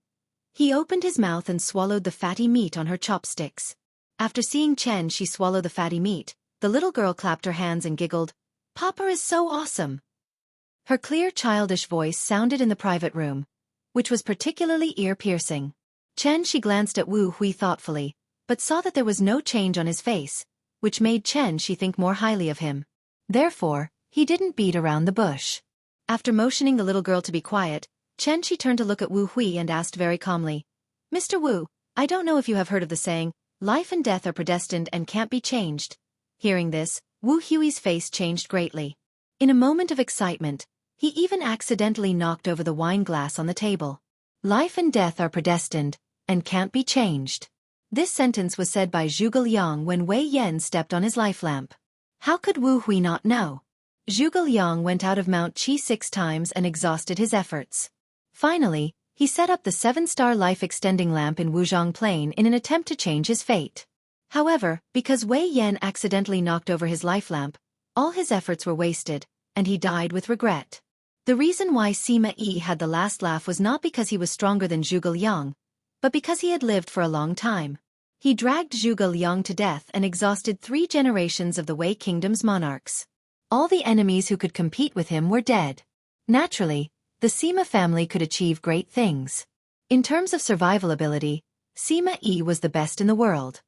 he opened his mouth and swallowed the fatty meat on her chopsticks. After seeing Chen Shi swallow the fatty meat, the little girl clapped her hands and giggled, "Papa is so awesome." Her clear childish voice sounded in the private room, which was particularly ear-piercing. Chen Shi glanced at Wu Hui thoughtfully, but saw that there was no change on his face, which made Chen Shi think more highly of him. Therefore, he didn't beat around the bush. After motioning the little girl to be quiet, Chen Shi turned to look at Wu Hui and asked very calmly, "Mr. Wu, I don't know if you have heard of the saying, life and death are predestined and can't be changed." Hearing this, Wu Hui's face changed greatly. In a moment of excitement, he even accidentally knocked over the wine glass on the table. Life and death are predestined, and can't be changed. This sentence was said by Zhuge Liang when Wei Yan stepped on his life lamp. How could Wu Hui not know? Zhuge Liang went out of Mount Qi 6 times and exhausted his efforts. Finally, he set up the 7-star life-extending lamp in Wuzhong Plain in an attempt to change his fate. However, because Wei Yan accidentally knocked over his life lamp, all his efforts were wasted, and he died with regret. The reason why Sima Yi had the last laugh was not because he was stronger than Zhuge Liang, but because he had lived for a long time. He dragged Zhuge Liang to death and exhausted 3 generations of the Wei Kingdom's monarchs. All the enemies who could compete with him were dead. Naturally, the Sima family could achieve great things. In terms of survival ability, Sima Yi was the best in the world.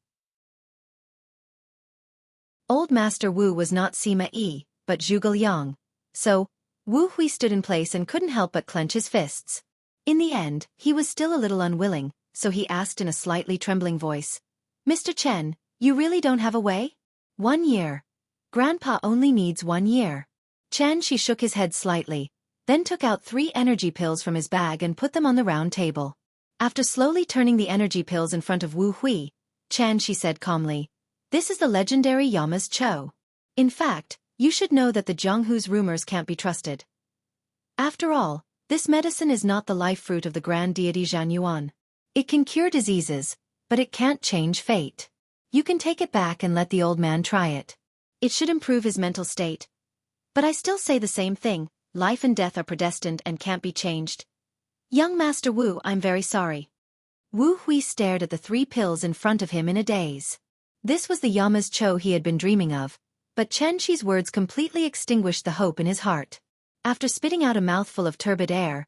Old Master Wu was not Sima Yi, but Zhuge Liang, so Wu Hui stood in place and couldn't help but clench his fists. In the end, he was still a little unwilling, so he asked in a slightly trembling voice, "Mr. Chen, you really don't have a way?" 1 year. Grandpa only needs 1 year. Chen Shi shook his head slightly, then took out 3 energy pills from his bag and put them on the round table. After slowly turning the energy pills in front of Wu Hui, Chen Shi said calmly, "This is the legendary Yama's Cho. In fact, you should know that the Jianghu's rumors can't be trusted. After all, this medicine is not the life fruit of the grand deity Zhanyuan. It can cure diseases, but it can't change fate. You can take it back and let the old man try it. It should improve his mental state. But I still say the same thing, life and death are predestined and can't be changed. Young Master Wu, I'm very sorry. Wu Hui stared at the 3 pills in front of him in a daze. This was the Yama's Cho he had been dreaming of, but Chen Shi's words completely extinguished the hope in his heart. After spitting out a mouthful of turbid air,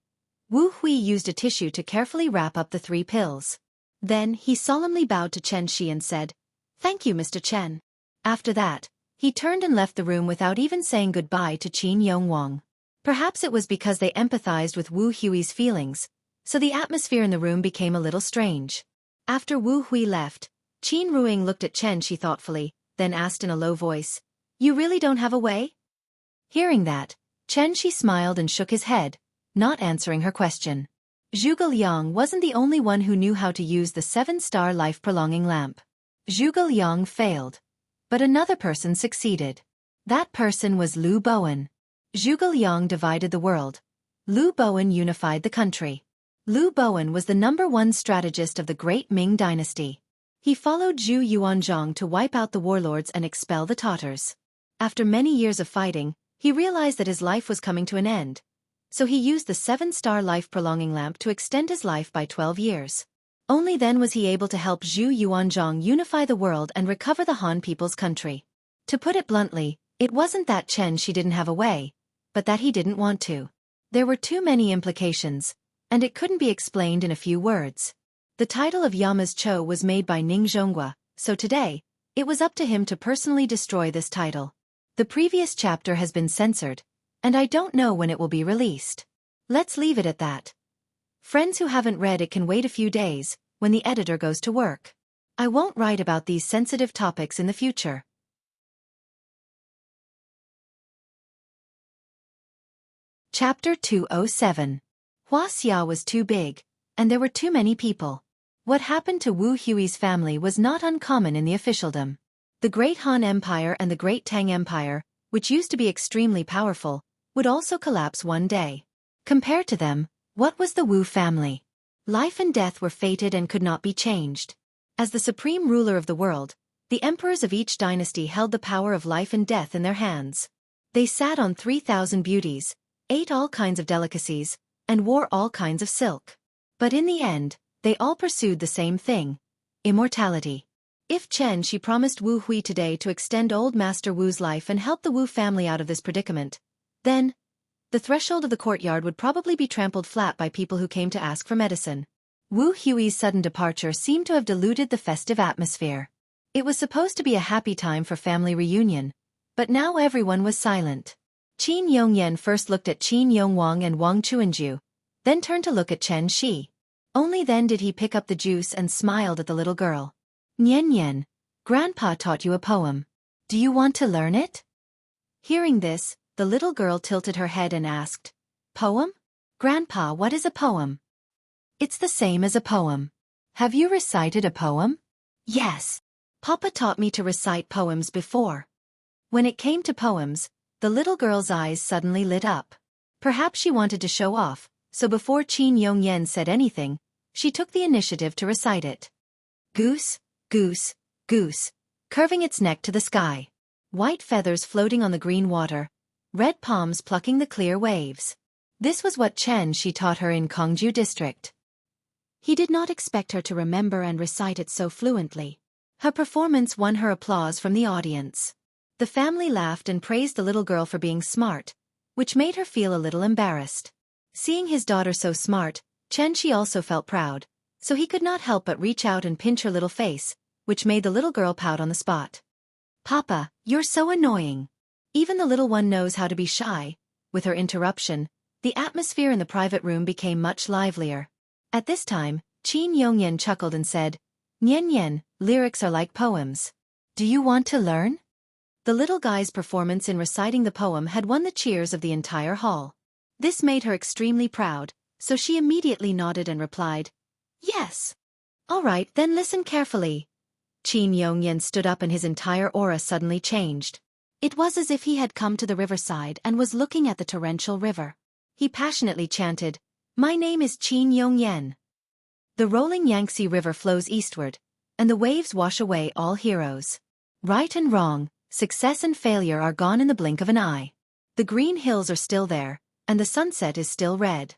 Wu Hui used a tissue to carefully wrap up the 3 pills. Then he solemnly bowed to Chen Shi and said, "Thank you, Mr. Chen." After that, he turned and left the room without even saying goodbye to Qin Yongwang. Perhaps it was because they empathized with Wu Hui's feelings, so the atmosphere in the room became a little strange. After Wu Hui left, Qin Ruing looked at Chen Shi thoughtfully, then asked in a low voice, "You really don't have a way?" Hearing that, Chen Shi smiled and shook his head, not answering her question. Zhuge Liang wasn't the only one who knew how to use the 7-star life-prolonging lamp. Zhuge Liang failed, but another person succeeded. That person was Liu Bowen. Zhuge Liang divided the world. Liu Bowen unified the country. Liu Bowen was the #1 strategist of the Great Ming Dynasty. He followed Zhu Yuanzhang to wipe out the warlords and expel the Tatars. After many years of fighting, he realized that his life was coming to an end. So he used the 7-star life-prolonging lamp to extend his life by 12 years. Only then was he able to help Zhu Yuanzhang unify the world and recover the Han people's country. To put it bluntly, it wasn't that Chen Shi didn't have a way, but that he didn't want to. There were too many implications, and it couldn't be explained in a few words. The title of Yama's Cho was made by Ning Zhonghua, so today, it was up to him to personally destroy this title. The previous chapter has been censored, and I don't know when it will be released. Let's leave it at that. Friends who haven't read it can wait a few days, when the editor goes to work. I won't write about these sensitive topics in the future. Chapter 207. Wuxia was too big, and there were too many people. What happened to Wu Hui's family was not uncommon in the officialdom. The Great Han Empire and the Great Tang Empire, which used to be extremely powerful, would also collapse one day. Compared to them, what was the Wu family? Life and death were fated and could not be changed. As the supreme ruler of the world, the emperors of each dynasty held the power of life and death in their hands. They sat on 3,000 beauties, ate all kinds of delicacies, and wore all kinds of silk. But in the end, they all pursued the same thing: immortality. If Chen Shi promised Wu Hui today to extend old Master Wu's life and help the Wu family out of this predicament, then the threshold of the courtyard would probably be trampled flat by people who came to ask for medicine. Wu Hui's sudden departure seemed to have diluted the festive atmosphere. It was supposed to be a happy time for family reunion, but now everyone was silent. Qin Yongyan first looked at Qin Yongwang and Wang Chuanju, then turned to look at Chen Shi. Only then did he pick up the juice and smiled at the little girl. "Nian Nian, Grandpa taught you a poem. Do you want to learn it?" Hearing this, the little girl tilted her head and asked, "Poem? Grandpa, what is a poem?" "It's the same as a poem. Have you recited a poem?" "Yes. Papa taught me to recite poems before." When it came to poems, the little girl's eyes suddenly lit up. Perhaps she wanted to show off, so before Qin Yongyan said anything, she took the initiative to recite it. Goose, goose, goose, curving its neck to the sky. White feathers floating on the green water. Red palms plucking the clear waves. This was what Chen Shi taught her in Kongju district. He did not expect her to remember and recite it so fluently. Her performance won her applause from the audience. The family laughed and praised the little girl for being smart, which made her feel a little embarrassed. Seeing his daughter so smart, Chen Shi also felt proud, so he could not help but reach out and pinch her little face, which made the little girl pout on the spot. "Papa, you're so annoying." Even the little one knows how to be shy. With her interruption, the atmosphere in the private room became much livelier. At this time, Qin Yongyan chuckled and said, "Nian Nian, lyrics are like poems. Do you want to learn?" The little guy's performance in reciting the poem had won the cheers of the entire hall. This made her extremely proud, so she immediately nodded and replied, "Yes." "All right, then listen carefully." Qin Yongyan stood up and his entire aura suddenly changed. It was as if he had come to the riverside and was looking at the torrential river. He passionately chanted, "My name is Qin Yongyan." The rolling Yangtze River flows eastward, and the waves wash away all heroes. Right and wrong, success and failure are gone in the blink of an eye. The green hills are still there, and the sunset is still red.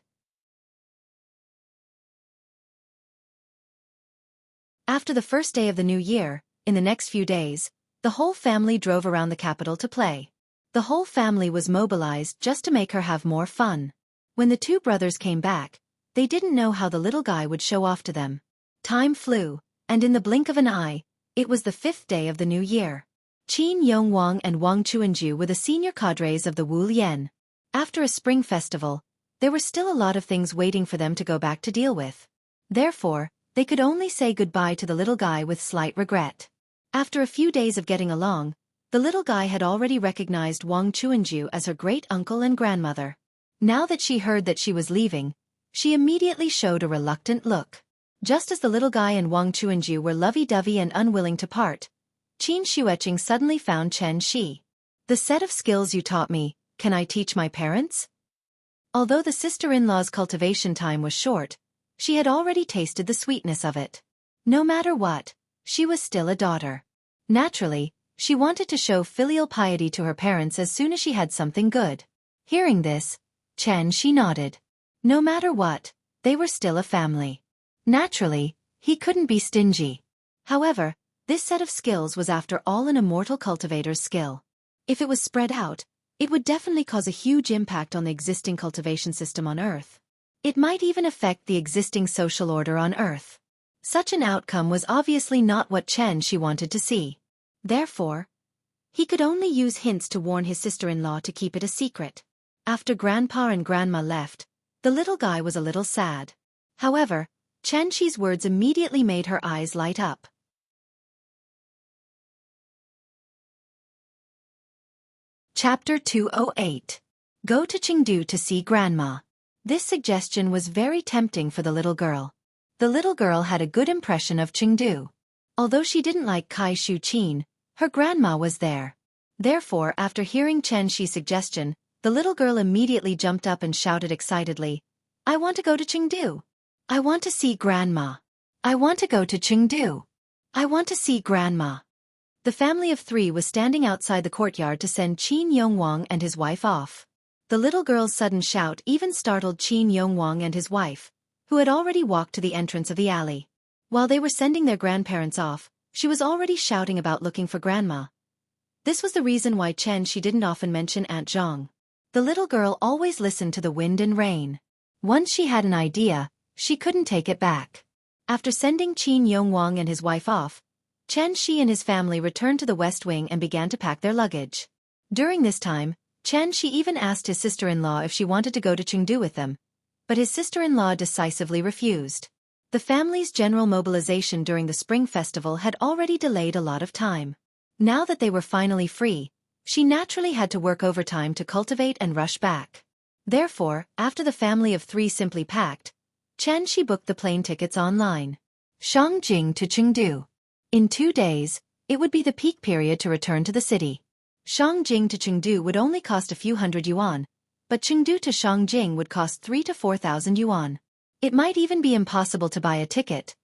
After the first day of the new year, in the next few days, the whole family drove around the capital to play. The whole family was mobilized just to make her have more fun. When the two brothers came back, they didn't know how the little guy would show off to them. Time flew, and in the blink of an eye, it was the 5th day of the new year. Qin Yongwang and Wang Chuanju were the senior cadres of the Wu Lian. After a spring festival, there were still a lot of things waiting for them to go back to deal with. Therefore, they could only say goodbye to the little guy with slight regret. After a few days of getting along, the little guy had already recognized Wang Chuanju as her great-uncle and grandmother. Now that she heard that she was leaving, she immediately showed a reluctant look. Just as the little guy and Wang Chuanju were lovey-dovey and unwilling to part, Qin Xueqing suddenly found Chen Shi. "The set of skills you taught me, can I teach my parents?" Although the sister-in-law's cultivation time was short, she had already tasted the sweetness of it. No matter what, she was still a daughter. Naturally, she wanted to show filial piety to her parents as soon as she had something good. Hearing this, Chen Shi nodded. No matter what, they were still a family. Naturally, he couldn't be stingy. However, this set of skills was after all an immortal cultivator's skill. If it was spread out, it would definitely cause a huge impact on the existing cultivation system on Earth. It might even affect the existing social order on Earth. Such an outcome was obviously not what Chen Shi wanted to see. Therefore, he could only use hints to warn his sister-in-law to keep it a secret. After Grandpa and Grandma left, the little guy was a little sad. However, Chen Shi's words immediately made her eyes light up. Chapter 208. Go to Chengdu to see Grandma. This suggestion was very tempting for the little girl. The little girl had a good impression of Chengdu. Although she didn't like Kai Shu Qin, her grandma was there. Therefore, after hearing Chen Shi's suggestion, the little girl immediately jumped up and shouted excitedly, "I want to go to Chengdu! I want to see Grandma! I want to go to Chengdu! I want to see Grandma!" The family of 3 was standing outside the courtyard to send Qin Yongwang and his wife off. The little girl's sudden shout even startled Qin Yongwang and his wife, who had already walked to the entrance of the alley. While they were sending their grandparents off, she was already shouting about looking for Grandma. This was the reason why Chen Shi didn't often mention Aunt Zhang. The little girl always listened to the wind and rain. Once she had an idea, she couldn't take it back. After sending Qin Yongwang and his wife off, Chen Shi and his family returned to the West Wing and began to pack their luggage. During this time, Chen Shi even asked his sister-in-law if she wanted to go to Chengdu with them, but his sister-in-law decisively refused. The family's general mobilization during the Spring Festival had already delayed a lot of time. Now that they were finally free, she naturally had to work overtime to cultivate and rush back. Therefore, after the family of 3 simply packed, Chen Shi booked the plane tickets online. Shangjing to Chengdu. In 2 days, it would be the peak period to return to the city. Shangjing to Chengdu would only cost a few hundred yuan, but Chengdu to Shangjing would cost 3,000 to 4,000 yuan. It might even be impossible to buy a ticket.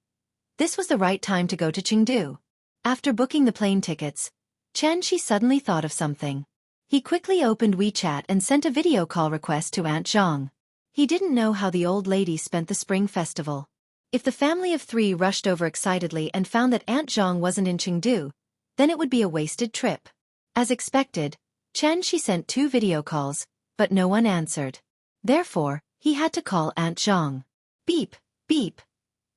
This was the right time to go to Chengdu. After booking the plane tickets, Chen Shi suddenly thought of something. He quickly opened WeChat and sent a video call request to Aunt Zhang. He didn't know how the old lady spent the Spring Festival. If the family of 3 rushed over excitedly and found that Aunt Zhang wasn't in Chengdu, then it would be a wasted trip. As expected, Chen Shi sent 2 video calls, but no one answered. Therefore, he had to call Aunt Zhang. Beep, beep.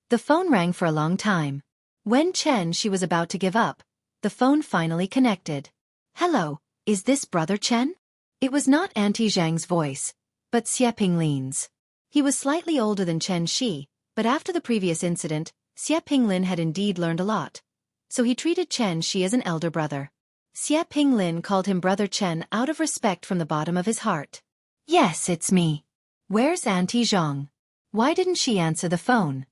The phone rang for a long time. When Chen Shi was about to give up, the phone finally connected. "Hello, is this Brother Chen?" It was not Auntie Zhang's voice, but Xie Pinglin's. He was slightly older than Chen Shi, but after the previous incident, Xie Pinglin had indeed learned a lot, so he treated Chen Shi as an elder brother. Xie Pinglin called him Brother Chen out of respect from the bottom of his heart. "Yes, it's me. Where's Auntie Zhang? Why didn't she answer the phone?"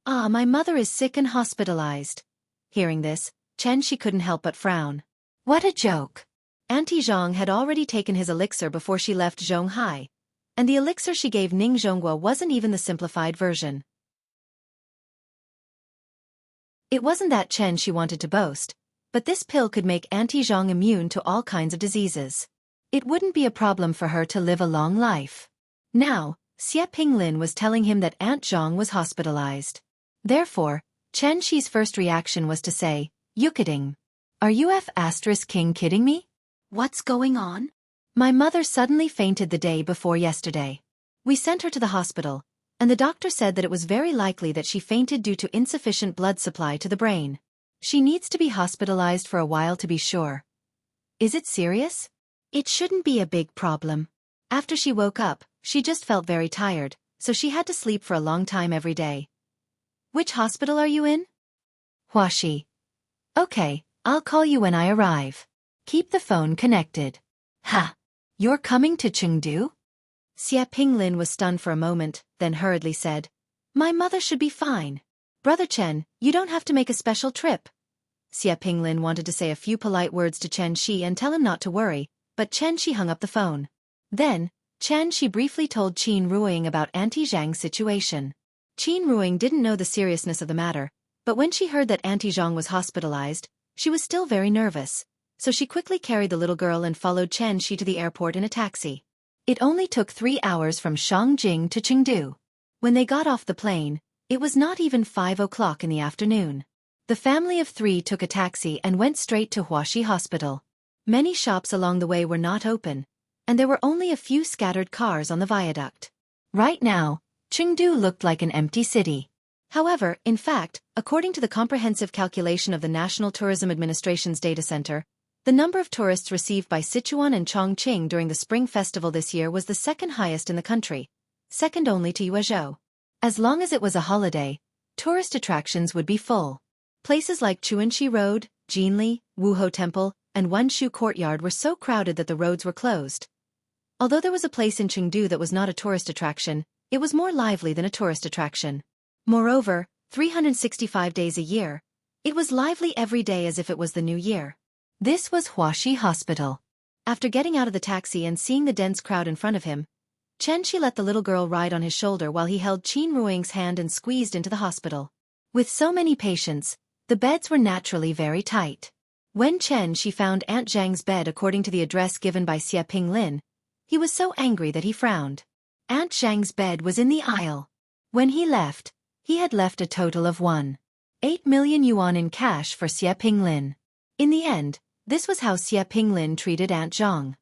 "Ah, my mother is sick and hospitalized." Hearing this, Chen Shi couldn't help but frown. What a joke. Auntie Zhang had already taken his elixir before she left Zhonghai, and the elixir she gave Ning Zhonghua wasn't even the simplified version. It wasn't that Chen she wanted to boast, but this pill could make Auntie Zhang immune to all kinds of diseases. It wouldn't be a problem for her to live a long life. Now, Xie Pinglin was telling him that Aunt Zhang was hospitalized. Therefore, Chen Shi's first reaction was to say, "Yukiting. Are you King kidding me? What's going on? My mother suddenly fainted the day before yesterday. We sent her to the hospital, and the doctor said that it was very likely that she fainted due to insufficient blood supply to the brain. She needs to be hospitalized for a while to be sure. Is it serious? It shouldn't be a big problem. After she woke up, she just felt very tired, so she had to sleep for a long time every day. Which hospital are you in? Huaxi. Okay, I'll call you when I arrive. Keep the phone connected." Ha! You're coming to Chengdu? Xie Pinglin was stunned for a moment, then hurriedly said, "My mother should be fine. Brother Chen, you don't have to make a special trip." Xie Pinglin wanted to say a few polite words to Chen Shi and tell him not to worry, but Chen Shi hung up the phone. Then, Chen Shi briefly told Qin Ruiying about Auntie Zhang's situation. Qin Ruiying didn't know the seriousness of the matter, but when she heard that Auntie Zhang was hospitalized, she was still very nervous, so she quickly carried the little girl and followed Chen Shi to the airport in a taxi. It only took 3 hours from Shangjing to Chengdu. When they got off the plane, it was not even 5 o'clock in the afternoon. The family of 3 took a taxi and went straight to Huaxi Hospital. Many shops along the way were not open, and there were only a few scattered cars on the viaduct. Right now, Chengdu looked like an empty city. However, in fact, according to the comprehensive calculation of the National Tourism Administration's data center, the number of tourists received by Sichuan and Chongqing during the Spring Festival this year was the second highest in the country, second only to Yuezhou. As long as it was a holiday, tourist attractions would be full. Places like Chuanxi Road, Jinli, Wuhou Temple, and Wenshu Courtyard were so crowded that the roads were closed. Although there was a place in Chengdu that was not a tourist attraction, it was more lively than a tourist attraction. Moreover, 365 days a year, it was lively every day as if it was the new year. This was Huaxi Hospital. After getting out of the taxi and seeing the dense crowd in front of him, Chen Shi let the little girl ride on his shoulder while he held Qin Ruiying's hand and squeezed into the hospital. With so many patients, the beds were naturally very tight. When Chen Shi found Aunt Zhang's bed according to the address given by Xie Pinglin, he was so angry that he frowned. Aunt Zhang's bed was in the aisle. When he left, he had left a total of 1.8 million yuan in cash for Xie Pinglin. In the end, this was how Xie Pinglin treated Aunt Zhang.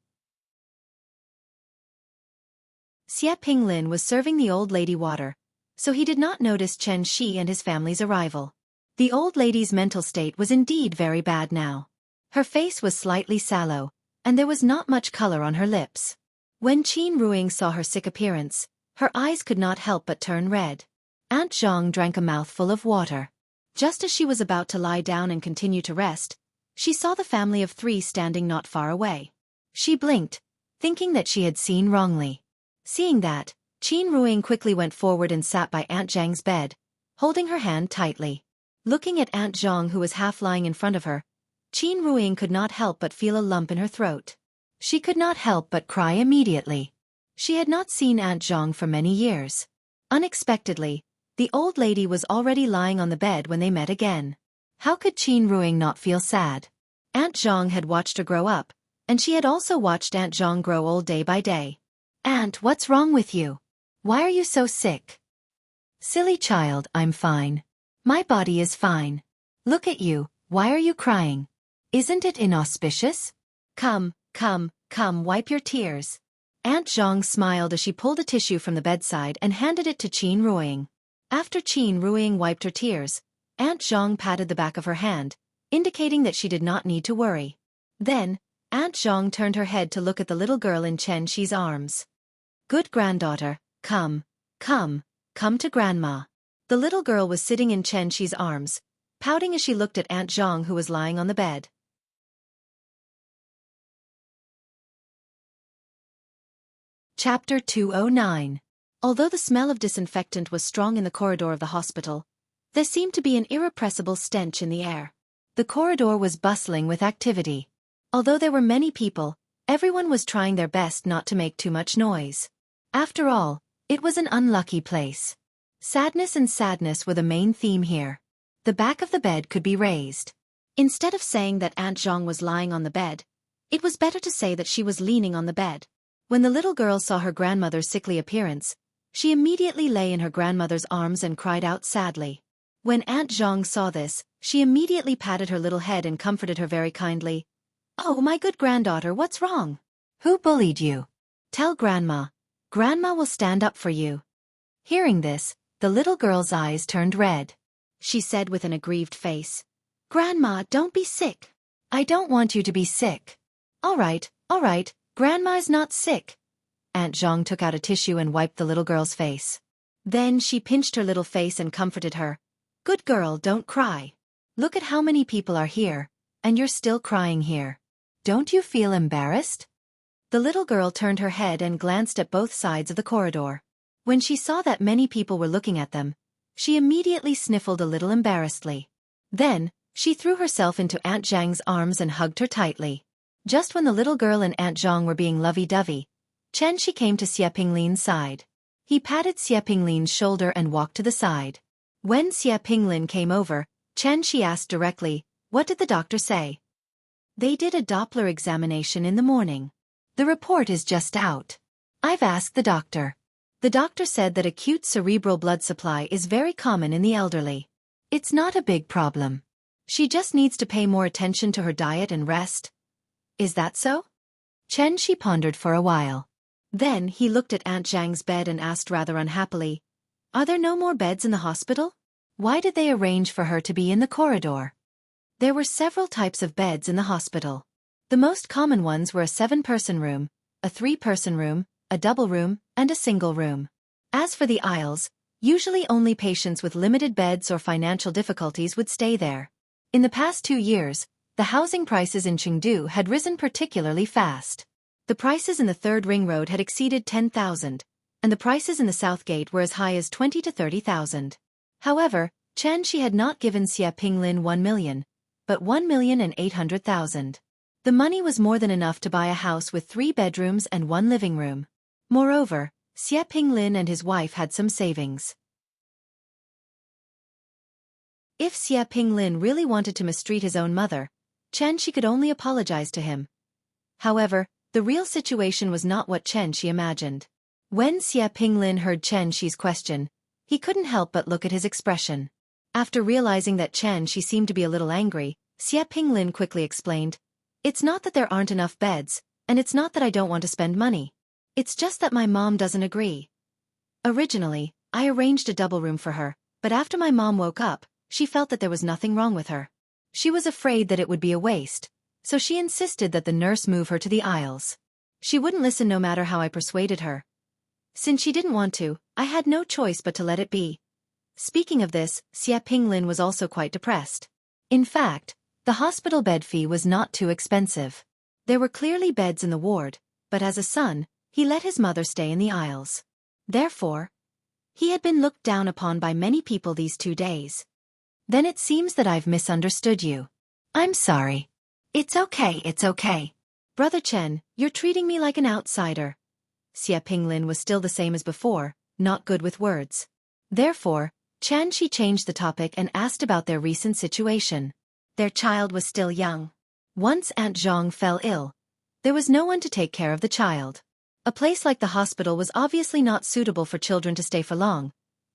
Xie Pinglin was serving the old lady water, so he did not notice Chen Shi and his family's arrival. The old lady's mental state was indeed very bad now. Her face was slightly sallow, and there was not much color on her lips. When Qin Ruiying saw her sick appearance, her eyes could not help but turn red. Aunt Zhang drank a mouthful of water. Just as she was about to lie down and continue to rest, she saw the family of 3 standing not far away. She blinked, thinking that she had seen wrongly. Seeing that, Qin Ruiying quickly went forward and sat by Aunt Zhang's bed, holding her hand tightly. Looking at Aunt Zhang who was half lying in front of her, Qin Ruiying could not help but feel a lump in her throat. She could not help but cry immediately. She had not seen Aunt Zhang for many years. Unexpectedly, the old lady was already lying on the bed when they met again. How could Qin Ruiying not feel sad? Aunt Zhang had watched her grow up, and she had also watched Aunt Zhang grow old day by day. "Aunt, what's wrong with you? Why are you so sick?" "Silly child, I'm fine. My body is fine. Look at you, why are you crying? Isn't it inauspicious? Come, wipe your tears." Aunt Zhang smiled as she pulled a tissue from the bedside and handed it to Qin Ruiying. After Qin Ruiying wiped her tears, Aunt Zhang patted the back of her hand, indicating that she did not need to worry. Then, Aunt Zhang turned her head to look at the little girl in Chen Shi's arms. "Good granddaughter, come to grandma." The little girl was sitting in Chen Shi's arms, pouting as she looked at Aunt Zhang who was lying on the bed. Chapter 209. Although the smell of disinfectant was strong in the corridor of the hospital, there seemed to be an irrepressible stench in the air. The corridor was bustling with activity. Although there were many people, everyone was trying their best not to make too much noise. After all, it was an unlucky place. Sadness and sadness were the main theme here. The back of the bed could be raised. Instead of saying that Aunt Zhang was lying on the bed, it was better to say that she was leaning on the bed. When the little girl saw her grandmother's sickly appearance, she immediately lay in her grandmother's arms and cried out sadly. When Aunt Zhang saw this, she immediately patted her little head and comforted her very kindly. "Oh, my good granddaughter, what's wrong? Who bullied you? Tell Grandma. Grandma will stand up for you." Hearing this, the little girl's eyes turned red. She said with an aggrieved face, "Grandma, don't be sick. I don't want you to be sick." All right, Grandma is not sick." Aunt Zhang took out a tissue and wiped the little girl's face. Then she pinched her little face and comforted her. "Good girl, don't cry. Look at how many people are here, and you're still crying here. Don't you feel embarrassed?" The little girl turned her head and glanced at both sides of the corridor. When she saw that many people were looking at them, she immediately sniffled a little embarrassedly. Then, she threw herself into Aunt Zhang's arms and hugged her tightly. Just when the little girl and Aunt Zhang were being lovey-dovey, Xianxia came to Xie Pinglin's side. He patted Xie Pinglin's shoulder and walked to the side. When Xie Pinglin came over, Xianxia asked directly, "What did the doctor say?" "They did a Doppler examination in the morning. The report is just out. I've asked the doctor. The doctor said that acute cerebral blood supply is very common in the elderly. It's not a big problem. She just needs to pay more attention to her diet and rest." "Is that so?" Xianxia pondered for a while. Then he looked at Aunt Zhang's bed and asked rather unhappily, "Are there no more beds in the hospital? Why did they arrange for her to be in the corridor?" There were several types of beds in the hospital. The most common ones were a 7-person room, a 3-person room, a double room, and a single room. As for the aisles, usually only patients with limited beds or financial difficulties would stay there. In the past 2 years, the housing prices in Chengdu had risen particularly fast. The prices in the Third Ring Road had exceeded 10,000, and the prices in the South Gate were as high as 20 to 30,000. However, Xianxia had not given Xie Pinglin 1 million, but 1,800,000. The money was more than enough to buy a house with 3 bedrooms and 1 living room. Moreover, Xie Pinglin and his wife had some savings. If Xie Pinglin really wanted to mistreat his own mother, Xianxia could only apologize to him. However, the real situation was not what Xianxia imagined. When Xie Pinglin heard Xianxia's question, he couldn't help but look at his expression. After realizing that Xianxia seemed to be a little angry, Xie Pinglin quickly explained, "It's not that there aren't enough beds, and it's not that I don't want to spend money. It's just that my mom doesn't agree. Originally, I arranged a double room for her, but after my mom woke up, she felt that there was nothing wrong with her. She was afraid that it would be a waste, so she insisted that the nurse move her to the aisles. She wouldn't listen no matter how I persuaded her. Since she didn't want to, I had no choice but to let it be." Speaking of this, Xie Pinglin was also quite depressed. In fact, the hospital bed fee was not too expensive. There were clearly beds in the ward, but as a son, he let his mother stay in the aisles. Therefore, he had been looked down upon by many people these 2 days. "Then it seems that I've misunderstood you. I'm sorry." It's okay. "Brother Chen, you're treating me like an outsider." Xie Pinglin was still the same as before, not good with words. Therefore, Xianxia changed the topic and asked about their recent situation. Their child was still young. Once Aunt Zhang fell ill, there was no one to take care of the child. A place like the hospital was obviously not suitable for children to stay for long,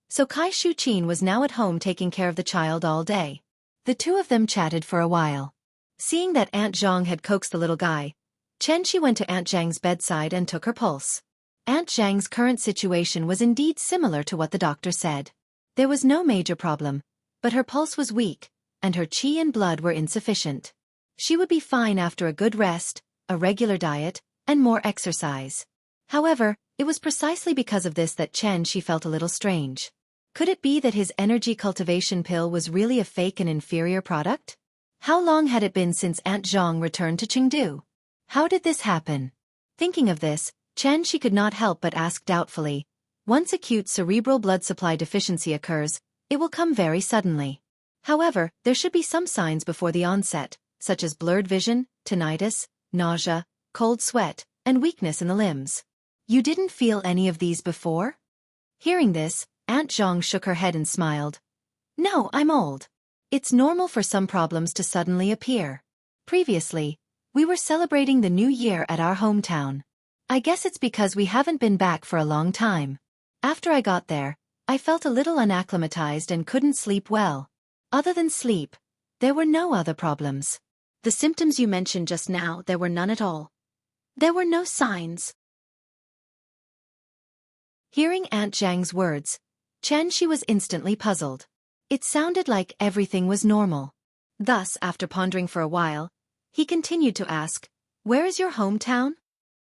so Kai Shuqin was now at home taking care of the child all day. The two of them chatted for a while. Seeing that Aunt Zhang had coaxed the little guy, Xianxia went to Aunt Zhang's bedside and took her pulse. Aunt Zhang's current situation was indeed similar to what the doctor said. There was no major problem, but her pulse was weak, and her qi and blood were insufficient. She would be fine after a good rest, a regular diet, and more exercise. However, it was precisely because of this that Xianxia felt a little strange. Could it be that his energy cultivation pill was really a fake and inferior product? How long had it been since Aunt Zhang returned to Chengdu? How did this happen? Thinking of this, Xianxia could not help but ask doubtfully, once acute cerebral blood supply deficiency occurs, it will come very suddenly. However, there should be some signs before the onset, such as blurred vision, tinnitus, nausea, cold sweat, and weakness in the limbs. You didn't feel any of these before? Hearing this, Aunt Zhang shook her head and smiled. No, I'm old. It's normal for some problems to suddenly appear. Previously, we were celebrating the new year at our hometown. I guess it's because we haven't been back for a long time. After I got there, I felt a little unacclimatized and couldn't sleep well. Other than sleep, there were no other problems. The symptoms you mentioned just now, there were none at all. There were no signs. Hearing Aunt Zhang's words, Xianxia was instantly puzzled. It sounded like everything was normal. Thus, after pondering for a while, he continued to ask, "Where is your hometown?"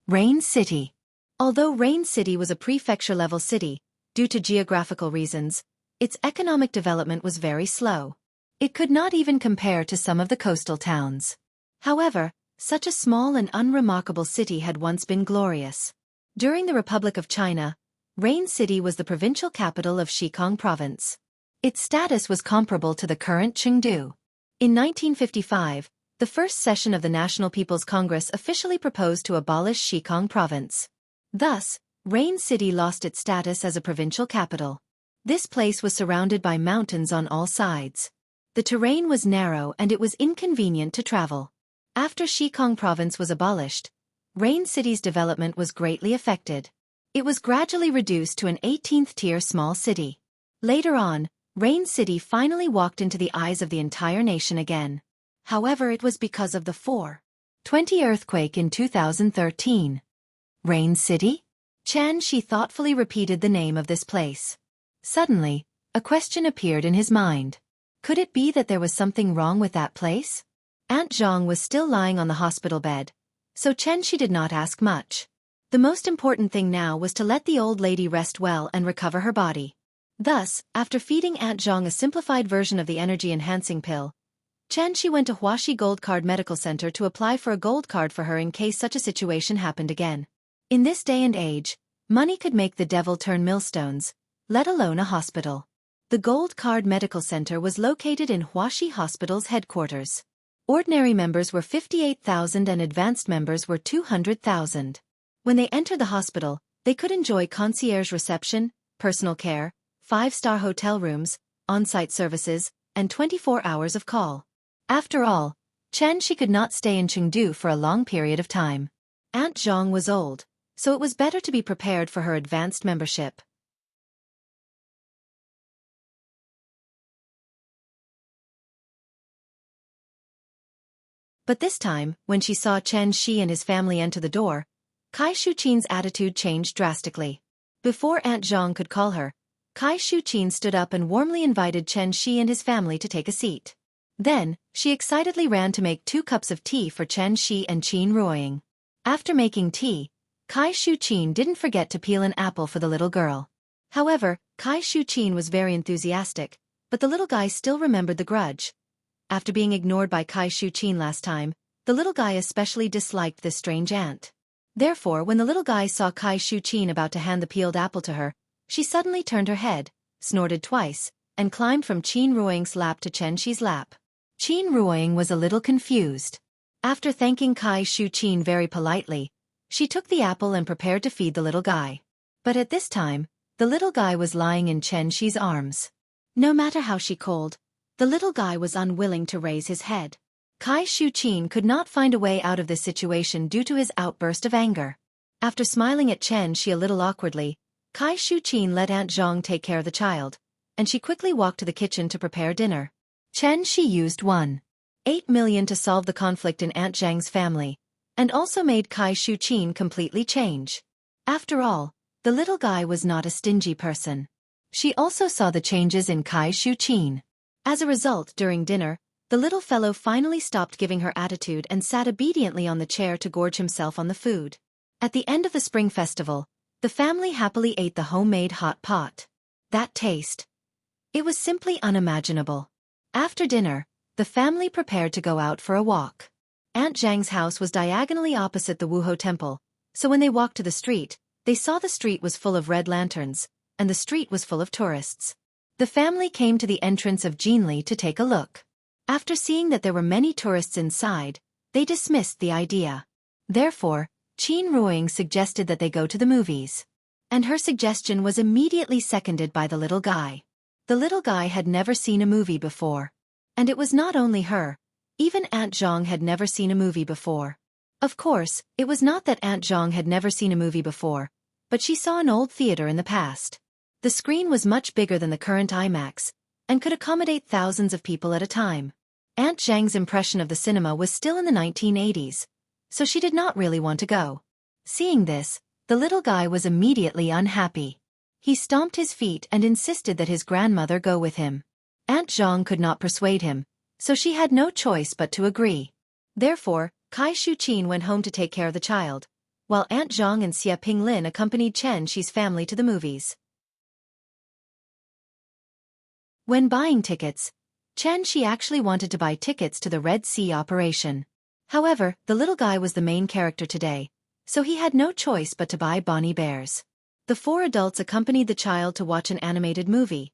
Rain City. Although Rain City was a prefecture-level city, due to geographical reasons, its economic development was very slow. It could not even compare to some of the coastal towns. However, such a small and unremarkable city had once been glorious. During the Republic of China, Rain City was the provincial capital of Xikang Province. Its status was comparable to the current Chengdu. In 1955, the first session of the National People's Congress officially proposed to abolish Xikang Province. Thus, Rain City lost its status as a provincial capital. This place was surrounded by mountains on all sides. The terrain was narrow and it was inconvenient to travel. After Xikang Province was abolished, Rain City's development was greatly affected. It was gradually reduced to an 18th-tier small city. Later on, Rain City finally walked into the eyes of the entire nation again. However, it was because of the 4.20 earthquake in 2013. Rain City? Xianxia thoughtfully repeated the name of this place. Suddenly, a question appeared in his mind. Could it be that there was something wrong with that place? Aunt Zhang was still lying on the hospital bed, so Xianxia did not ask much. The most important thing now was to let the old lady rest well and recover her body. Thus, after feeding Aunt Zhang a simplified version of the energy-enhancing pill, Xianxia went to Huaxi Gold Card Medical Center to apply for a gold card for her in case such a situation happened again. In this day and age, money could make the devil turn millstones, let alone a hospital. The Gold Card Medical Center was located in Huaxi Hospital's headquarters. Ordinary members were 58,000 and advanced members were 200,000. When they entered the hospital, they could enjoy concierge reception, personal care, 5-star hotel rooms, on-site services, and 24 hours of call. After all, Xianxia could not stay in Chengdu for a long period of time. Aunt Zhang was old, so it was better to be prepared for her advanced membership. But this time, when she saw Xianxia and his family enter the door, Kai Shuqin's attitude changed drastically. Before Aunt Zhang could call her, Kai Shuqin stood up and warmly invited Xianxia and his family to take a seat. Then, she excitedly ran to make 2 cups of tea for Xianxia and Qin Ruoying. After making tea, Kai Shuqin didn't forget to peel an apple for the little girl. However, Kai Shuqin was very enthusiastic, but the little guy still remembered the grudge. After being ignored by Kai Shuqin last time, the little guy especially disliked this strange aunt. Therefore, when the little guy saw Kai Shuqin about to hand the peeled apple to her, she suddenly turned her head, snorted twice, and climbed from Qin Ruoying's lap to Xianxia's lap. Qin Ruoying was a little confused. After thanking Kai Shuqin very politely, she took the apple and prepared to feed the little guy. But at this time, the little guy was lying in Xianxia's arms. No matter how she called, the little guy was unwilling to raise his head. Kai Shuqin could not find a way out of this situation due to his outburst of anger. After smiling at Xianxia a little awkwardly, Kai Shuqin let Aunt Zhang take care of the child, and she quickly walked to the kitchen to prepare dinner. Xianxia used 1.8 million to solve the conflict in Aunt Zhang's family, and also made Kai Shuqin completely change. After all, the little guy was not a stingy person. She also saw the changes in Kai Shuqin. As a result, during dinner, the little fellow finally stopped giving her attitude and sat obediently on the chair to gorge himself on the food. At the end of the spring festival, the family happily ate the homemade hot pot. That taste! It was simply unimaginable. After dinner, the family prepared to go out for a walk. Aunt Zhang's house was diagonally opposite the Wuho temple, so when they walked to the street, they saw the street was full of red lanterns, and the street was full of tourists. The family came to the entrance of Jinli to take a look. After seeing that there were many tourists inside, they dismissed the idea. Therefore, Qin Ruoying suggested that they go to the movies. And her suggestion was immediately seconded by the little guy. The little guy had never seen a movie before. And it was not only her. Even Aunt Zhang had never seen a movie before. Of course, it was not that Aunt Zhang had never seen a movie before, but she saw an old theater in the past. The screen was much bigger than the current IMAX, and could accommodate thousands of people at a time. Aunt Zhang's impression of the cinema was still in the 1980s, so she did not really want to go. Seeing this, the little guy was immediately unhappy. He stomped his feet and insisted that his grandmother go with him. Aunt Zhang could not persuade him, so she had no choice but to agree. Therefore, Kai Shuqin went home to take care of the child, while Aunt Zhang and Xia Pinglin accompanied Chen Shi's family to the movies. When buying tickets, Chen Shi actually wanted to buy tickets to the Red Sea operation. However, the little guy was the main character today, so he had no choice but to buy Bonnie Bears. The 4 adults accompanied the child to watch an animated movie.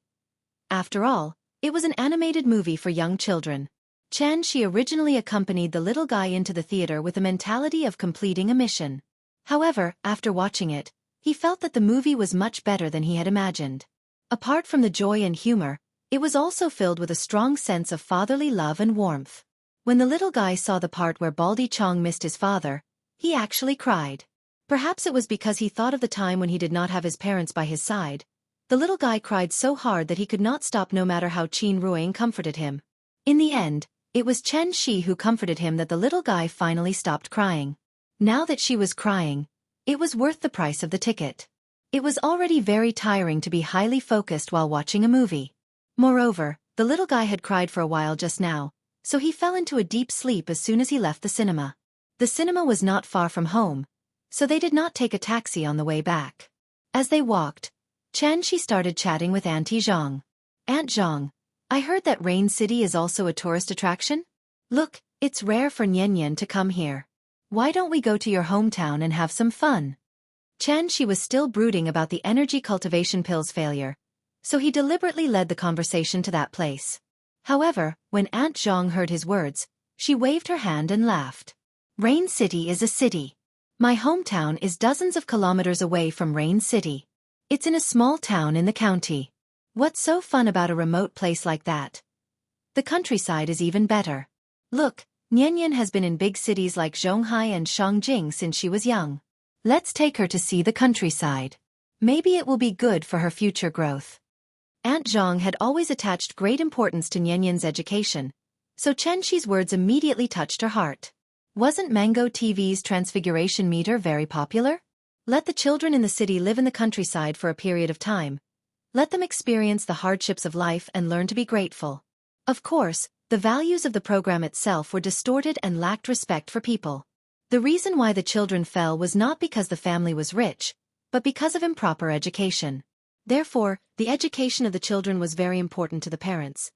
After all, it was an animated movie for young children. Chen Shi originally accompanied the little guy into the theater with the mentality of completing a mission. However, after watching it, he felt that the movie was much better than he had imagined. Apart from the joy and humor, it was also filled with a strong sense of fatherly love and warmth. When the little guy saw the part where Baldy Chong missed his father, he actually cried. Perhaps it was because he thought of the time when he did not have his parents by his side. The little guy cried so hard that he could not stop no matter how Qin Ruang comforted him. In the end, it was Chen Shi who comforted him that the little guy finally stopped crying. Now that she was crying, it was worth the price of the ticket. It was already very tiring to be highly focused while watching a movie. Moreover, the little guy had cried for a while just now, so he fell into a deep sleep as soon as he left the cinema. The cinema was not far from home, so they did not take a taxi on the way back. As they walked, Chen Shi started chatting with Auntie Zhang. Aunt Zhang, I heard that Rain City is also a tourist attraction? Look, it's rare for Nian to come here. Why don't we go to your hometown and have some fun? Chen Shi was still brooding about the energy cultivation pill's failure, so he deliberately led the conversation to that place. However, when Aunt Zhang heard his words, she waved her hand and laughed. Rain City is a city. My hometown is dozens of kilometers away from Rain City. It's in a small town in the county. What's so fun about a remote place like that? The countryside is even better. Look, Nian has been in big cities like Zhonghai and Shangjing since she was young. Let's take her to see the countryside. Maybe it will be good for her future growth. Aunt Zhang had always attached great importance to Nian's education, so Chen Shi's words immediately touched her heart. Wasn't Mango TV's transfiguration meter very popular? Let the children in the city live in the countryside for a period of time. Let them experience the hardships of life and learn to be grateful. Of course, the values of the program itself were distorted and lacked respect for people. The reason why the children fell was not because the family was rich, but because of improper education. Therefore, the education of the children was very important to the parents.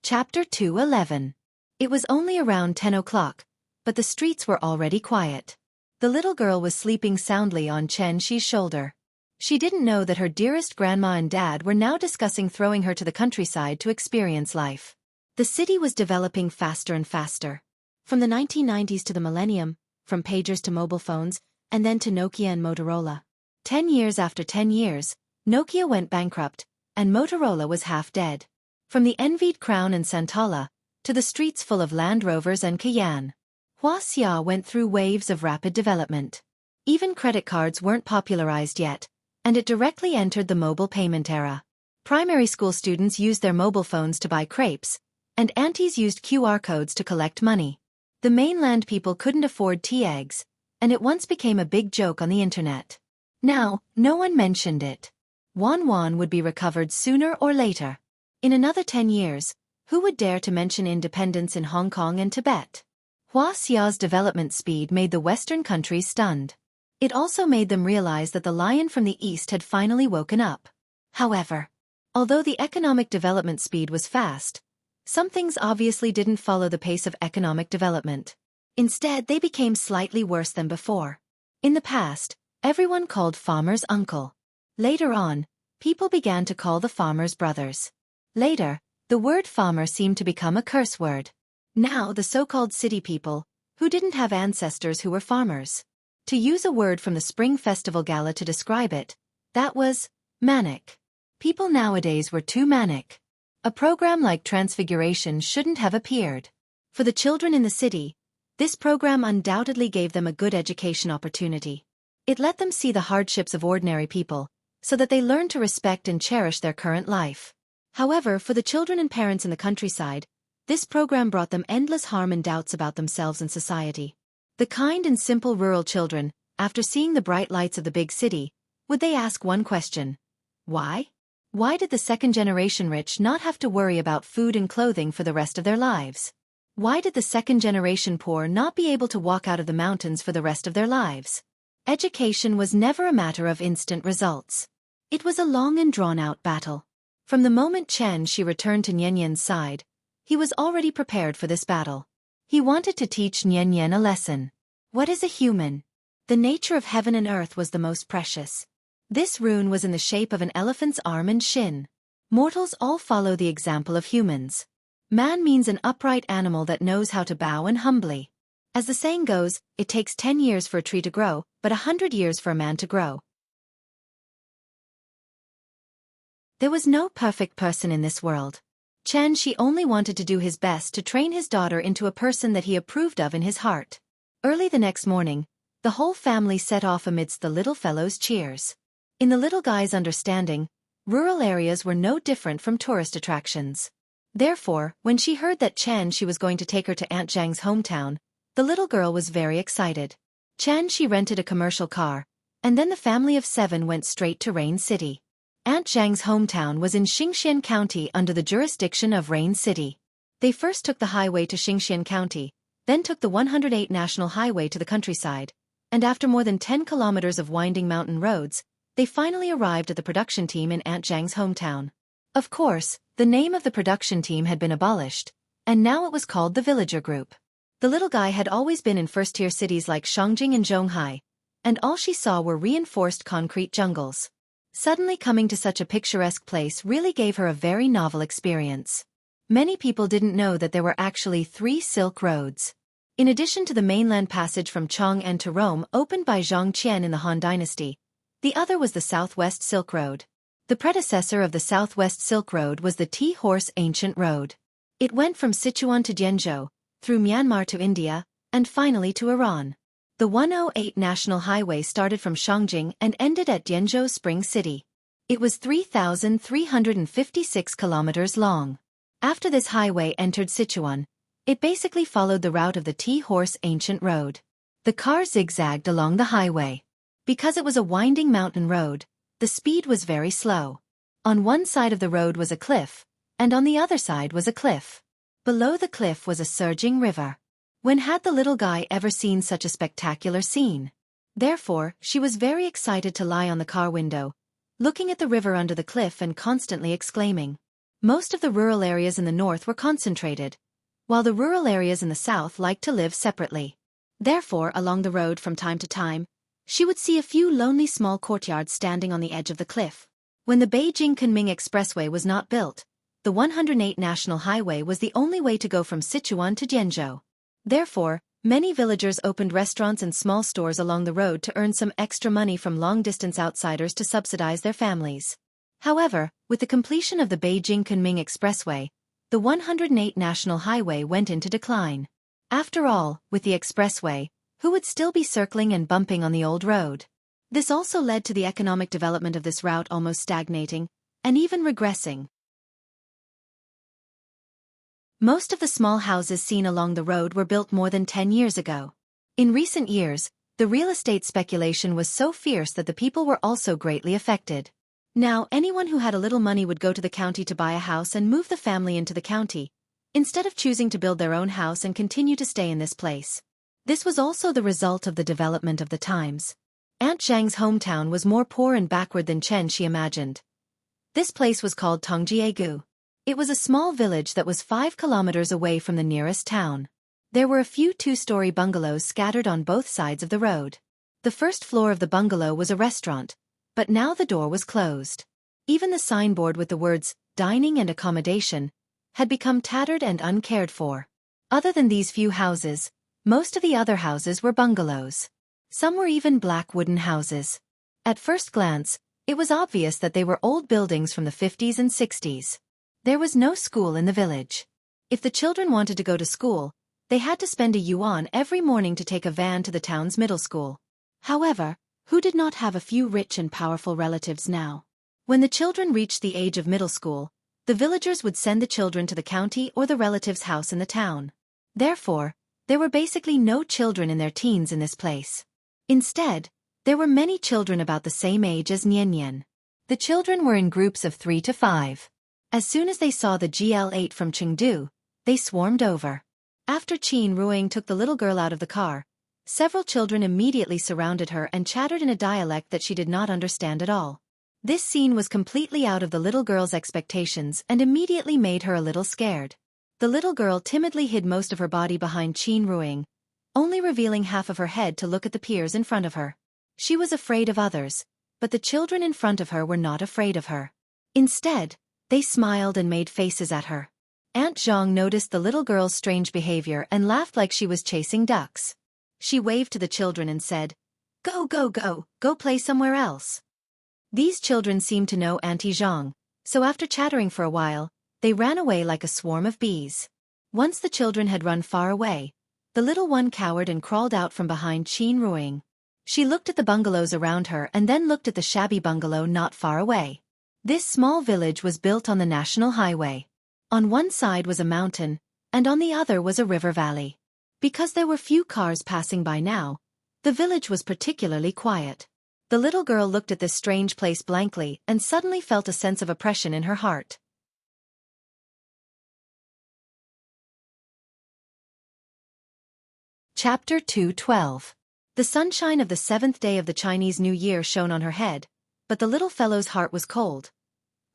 Chapter 2:11. It was only around 10 o'clock, but the streets were already quiet. The little girl was sleeping soundly on Chen Shi's shoulder. She didn't know that her dearest grandma and dad were now discussing throwing her to the countryside to experience life. The city was developing faster and faster. From the 1990s to the millennium, from pagers to mobile phones, and then to Nokia and Motorola. 10 years after 10 years, Nokia went bankrupt, and Motorola was half dead. From the envied Crown and Santala, to the streets full of Land Rovers and Cayenne. Wuxia went through waves of rapid development. Even credit cards weren't popularized yet, and it directly entered the mobile payment era. Primary school students used their mobile phones to buy crepes, and aunties used QR codes to collect money. The mainland people couldn't afford tea eggs, and it once became a big joke on the internet. Now, no one mentioned it. Wan would be recovered sooner or later. In another 10 years, who would dare to mention independence in Hong Kong and Tibet? Wuxia's development speed made the Western countries stunned. It also made them realize that the lion from the East had finally woken up. However, although the economic development speed was fast, some things obviously didn't follow the pace of economic development. Instead, they became slightly worse than before. In the past, everyone called farmers uncle. Later on, people began to call the farmers brothers. Later, the word farmer seemed to become a curse word. Now the so-called city people, who didn't have ancestors who were farmers. To use a word from the Spring Festival Gala to describe it, that was Manic. People nowadays were too manic. A program like Transfiguration shouldn't have appeared. For the children in the city, this program undoubtedly gave them a good education opportunity. It let them see the hardships of ordinary people, so that they learned to respect and cherish their current life. However, for the children and parents in the countryside, this program brought them endless harm and doubts about themselves and society. The kind and simple rural children, after seeing the bright lights of the big city, would they ask one question: why? Why did the second-generation rich not have to worry about food and clothing for the rest of their lives? Why did the second-generation poor not be able to walk out of the mountains for the rest of their lives? Education was never a matter of instant results. It was a long and drawn-out battle. From the moment Xianxia returned to Nianyan's side, he was already prepared for this battle. He wanted to teach Nianyan a lesson. What is a human? The nature of heaven and earth was the most precious. This rune was in the shape of an elephant's arm and shin. Mortals all follow the example of humans. Man means an upright animal that knows how to bow and humbly. As the saying goes, it takes 10 years for a tree to grow, but 100 years for a man to grow. There was no perfect person in this world. Xianxia only wanted to do his best to train his daughter into a person that he approved of in his heart. Early the next morning, the whole family set off amidst the little fellow's cheers. In the little guy's understanding, rural areas were no different from tourist attractions. Therefore, when she heard that Xianxia was going to take her to Aunt Zhang's hometown, the little girl was very excited. Xianxia rented a commercial car, and then the family of 7 went straight to Rain City. Aunt Zhang's hometown was in Xianxia County under the jurisdiction of Rain City. They first took the highway to Xianxia County, then took the 108 National Highway to the countryside, and after more than 10 kilometers of winding mountain roads, they finally arrived at the production team in Aunt Zhang's hometown. Of course, the name of the production team had been abolished, and now it was called the Villager Group. The little guy had always been in first-tier cities like Shangjing and Zhonghai, and all she saw were reinforced concrete jungles. Suddenly coming to such a picturesque place really gave her a very novel experience. Many people didn't know that there were actually 3 Silk Roads. In addition to the mainland passage from Chang'an to Rome opened by Zhang Qian in the Han Dynasty, the other was the Southwest Silk Road. The predecessor of the Southwest Silk Road was the Tea-Horse Ancient Road. It went from Sichuan to Jianghu, through Myanmar to India, and finally to Iran. The 108 National Highway started from Shangjing and ended at Jianghu Spring City. It was 3,356 kilometers long. After this highway entered Sichuan, it basically followed the route of the Tea-Horse Ancient Road. The car zigzagged along the highway. Because it was a winding mountain road, the speed was very slow. On one side of the road was a cliff, and on the other side was a cliff. Below the cliff was a surging river. When had the little guy ever seen such a spectacular scene? Therefore, she was very excited to lie on the car window, looking at the river under the cliff and constantly exclaiming. Most of the rural areas in the north were concentrated, while the rural areas in the south liked to live separately. Therefore, along the road from time to time, she would see a few lonely small courtyards standing on the edge of the cliff. When the Beijing-Kunming Expressway was not built, the 108 National Highway was the only way to go from Sichuan to Jianghu. Therefore, many villagers opened restaurants and small stores along the road to earn some extra money from long-distance outsiders to subsidize their families. However, with the completion of the Beijing-Kunming Expressway, the 108 National Highway went into decline. After all, with the expressway, who would still be circling and bumping on the old road? This also led to the economic development of this route almost stagnating, and even regressing. Most of the small houses seen along the road were built more than 10 years ago. In recent years, the real estate speculation was so fierce that the people were also greatly affected. Now, anyone who had a little money would go to the county to buy a house and move the family into the county, instead of choosing to build their own house and continue to stay in this place. This was also the result of the development of the times. Aunt Zhang's hometown was more poor and backward than Xianxia imagined. This place was called Tongjiegu. It was a small village that was 5 kilometers away from the nearest town. There were a few 2-story bungalows scattered on both sides of the road. The first floor of the bungalow was a restaurant, but now the door was closed. Even the signboard with the words, dining and accommodation, had become tattered and uncared for. Other than these few houses, most of the other houses were bungalows. Some were even black wooden houses. At first glance, It was obvious that they were old buildings from the 50s and 60s. There was no school in the village. If the children wanted to go to school, they had to spend a yuan every morning to take a van to the town's middle school. However, who did not have a few rich and powerful relatives now? When the children reached the age of middle school, the villagers would send the children to the county or the relative's house in the town. Therefore, there were basically no children in their teens in this place. Instead, there were many children about the same age as Nian. The children were in groups of 3 to 5. As soon as they saw the GL8 from Chengdu, they swarmed over. After Qin Ruing took the little girl out of the car, several children immediately surrounded her and chattered in a dialect that she did not understand at all. This scene was completely out of the little girl's expectations and immediately made her a little scared. The little girl timidly hid most of her body behind Qin Ruing, only revealing half of her head to look at the peers in front of her. She was afraid of others, but the children in front of her were not afraid of her. Instead, they smiled and made faces at her. Aunt Zhang noticed the little girl's strange behavior and laughed like she was chasing ducks. She waved to the children and said, "Go, go, go, go play somewhere else." These children seemed to know Auntie Zhang, so after chattering for a while, they ran away like a swarm of bees. Once the children had run far away, the little one cowered and crawled out from behind Qin Ruing. She looked at the bungalows around her and then looked at the shabby bungalow not far away. This small village was built on the national highway. On one side was a mountain, and on the other was a river valley. Because there were few cars passing by now, the village was particularly quiet. The little girl looked at this strange place blankly and suddenly felt a sense of oppression in her heart. Chapter 2:12. The sunshine of the 7th day of the Chinese New Year shone on her head, but the little fellow's heart was cold.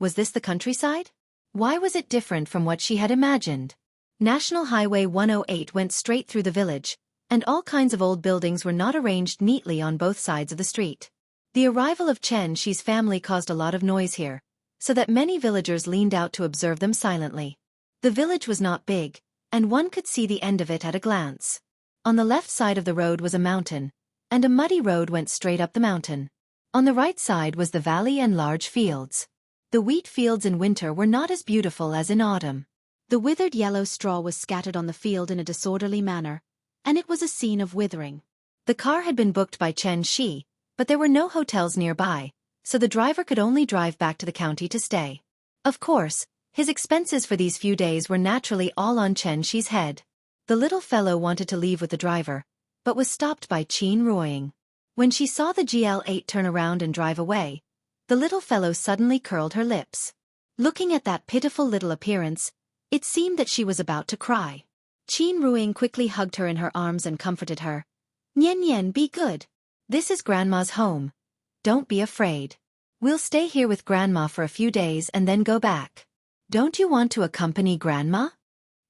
Was this the countryside? Why was it different from what she had imagined? National Highway 108 went straight through the village, and all kinds of old buildings were not arranged neatly on both sides of the street. The arrival of Chen Shi's family caused a lot of noise here, so that many villagers leaned out to observe them silently. The village was not big, and one could see the end of it at a glance. On the left side of the road was a mountain, and a muddy road went straight up the mountain. On the right side was the valley and large fields. The wheat fields in winter were not as beautiful as in autumn. The withered yellow straw was scattered on the field in a disorderly manner, and it was a scene of withering. The car had been booked by Chen Shi, but there were no hotels nearby, so the driver could only drive back to the county to stay. Of course, his expenses for these few days were naturally all on Chen Shi's head. The little fellow wanted to leave with the driver, but was stopped by Qin Ruing. When she saw the GL8 turn around and drive away, the little fellow suddenly curled her lips. Looking at that pitiful little appearance, it seemed that she was about to cry. Qin Ruing quickly hugged her in her arms and comforted her. "Nian, be good. This is Grandma's home. Don't be afraid. We'll stay here with Grandma for a few days and then go back. Don't you want to accompany Grandma?"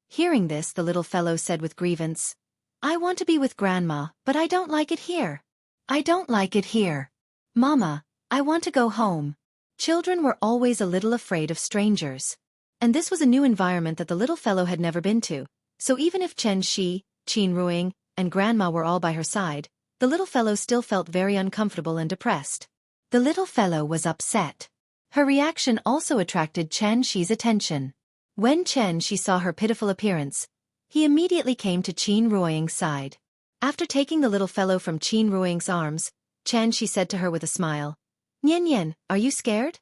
Hearing this, the little fellow said with grievance, "I want to be with Grandma, but I don't like it here. I don't like it here. Mama, I want to go home." Children were always a little afraid of strangers. And this was a new environment that the little fellow had never been to, so even if Chen Shi, Qin Ruing, and Grandma were all by her side, the little fellow still felt very uncomfortable and depressed. The little fellow was upset. Her reaction also attracted Chen Shi's attention. When Chen Shi saw her pitiful appearance, he immediately came to Qin Ruing's side. After taking the little fellow from Qin Ruing's arms, Chen Shi said to her with a smile, "Nian, are you scared?"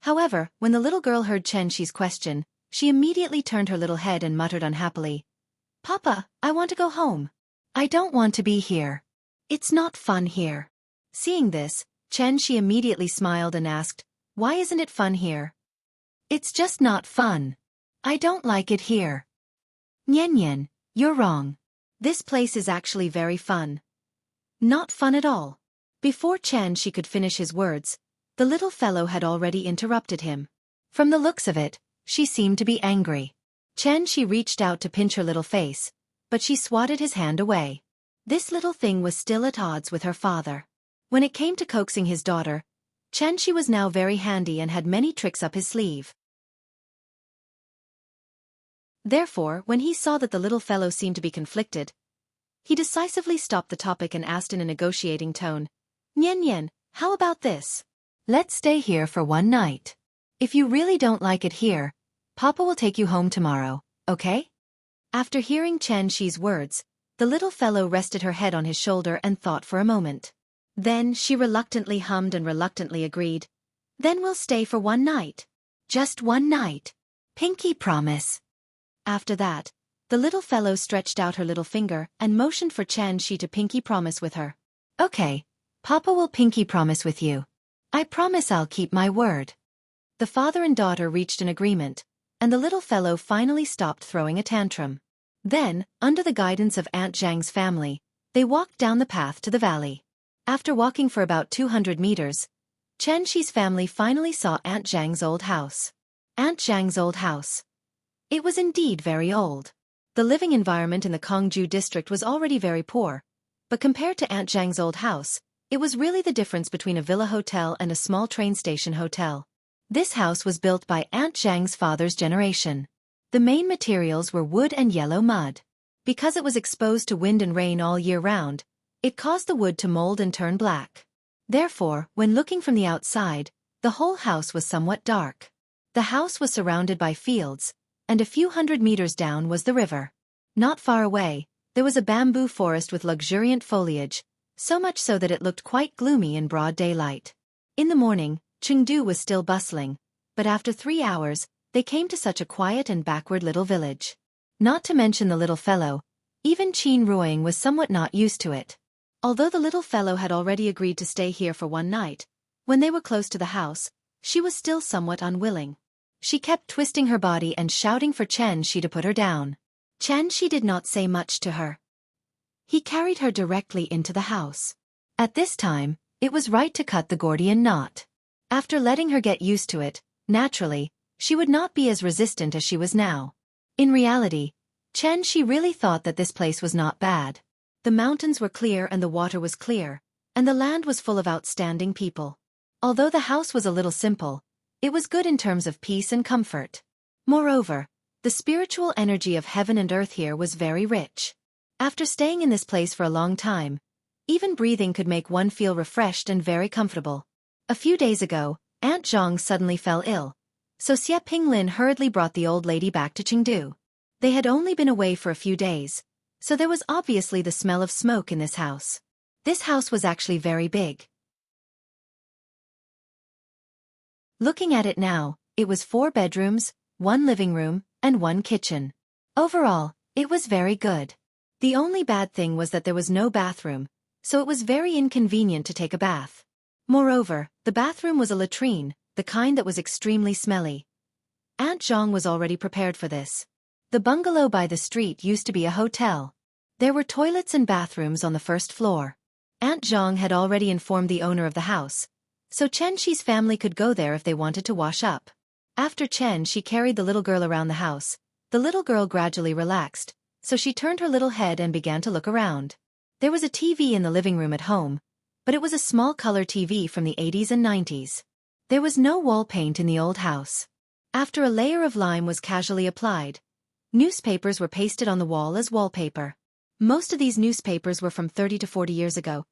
However, when the little girl heard Chen Shi's question, she immediately turned her little head and muttered unhappily, "Papa, I want to go home. I don't want to be here. It's not fun here." Seeing this, Chen Shi immediately smiled and asked, "Why isn't it fun here?" "It's just not fun. I don't like it here." "Nian, you're wrong. This place is actually very fun." "Not fun at all." Before Chen Shi could finish his words, the little fellow had already interrupted him. From the looks of it, she seemed to be angry. Chen Shi reached out to pinch her little face, but she swatted his hand away. This little thing was still at odds with her father. When it came to coaxing his daughter, Chen Shi was now very handy and had many tricks up his sleeve. Therefore, when he saw that the little fellow seemed to be conflicted, he decisively stopped the topic and asked in a negotiating tone, "Nian, how about this? Let's stay here for one night. If you really don't like it here, Papa will take you home tomorrow, okay? After hearing Xianxi's words, the little fellow rested her head on his shoulder and thought for a moment. Then she reluctantly hummed and reluctantly agreed. Then we'll stay for one night. Just one night. Pinky promise. After that, the little fellow stretched out her little finger and motioned for Xianxi to pinky promise with her. Okay, Papa will pinky promise with you. I promise I'll keep my word. The father and daughter reached an agreement, and the little fellow finally stopped throwing a tantrum. Then, under the guidance of Aunt Zhang's family, they walked down the path to the valley. After walking for about 200 meters, Xianxi's family finally saw Aunt Zhang's old house. Aunt Zhang's old house. It was indeed very old. The living environment in the Kongju district was already very poor, but compared to Aunt Zhang's old house, it was really the difference between a villa hotel and a small train station hotel. This house was built by Aunt Zhang's father's generation. The main materials were wood and yellow mud. Because it was exposed to wind and rain all year round, it caused the wood to mold and turn black. Therefore, when looking from the outside, the whole house was somewhat dark. The house was surrounded by fields, and a few hundred meters down was the river. Not far away, there was a bamboo forest with luxuriant foliage, so much so that it looked quite gloomy in broad daylight. In the morning, Chengdu was still bustling, but after 3 hours, they came to such a quiet and backward little village. Not to mention the little fellow, even Qin Ruoying was somewhat not used to it. Although the little fellow had already agreed to stay here for one night, when they were close to the house, she was still somewhat unwilling. She kept twisting her body and shouting for Xianxi to put her down. Xianxi did not say much to her. He carried her directly into the house. At this time, it was right to cut the Gordian knot. After letting her get used to it, naturally, she would not be as resistant as she was now. In reality, Xianxi really thought that this place was not bad. The mountains were clear and the water was clear, and the land was full of outstanding people. Although the house was a little simple, it was good in terms of peace and comfort. Moreover, the spiritual energy of heaven and earth here was very rich. After staying in this place for a long time, even breathing could make one feel refreshed and very comfortable. A few days ago, Aunt Zhang suddenly fell ill, so Xie Pinglin hurriedly brought the old lady back to Chengdu. They had only been away for a few days, so there was obviously the smell of smoke in this house. This house was actually very big. Looking at it now, it was 4 bedrooms, 1 living room, and 1 kitchen. Overall, it was very good. The only bad thing was that there was no bathroom, so it was very inconvenient to take a bath. Moreover, the bathroom was a latrine, the kind that was extremely smelly. Aunt Zhang was already prepared for this. The bungalow by the street used to be a hotel. There were toilets and bathrooms on the first floor. Aunt Zhang had already informed the owner of the house, so Xianxi's family could go there if they wanted to wash up. After Xianxi carried the little girl around the house, the little girl gradually relaxed, so she turned her little head and began to look around. There was a TV in the living room at home, but it was a small color TV from the 80s and 90s. There was no wall paint in the old house. After a layer of lime was casually applied, newspapers were pasted on the wall as wallpaper. Most of these newspapers were from 30 to 40 years ago.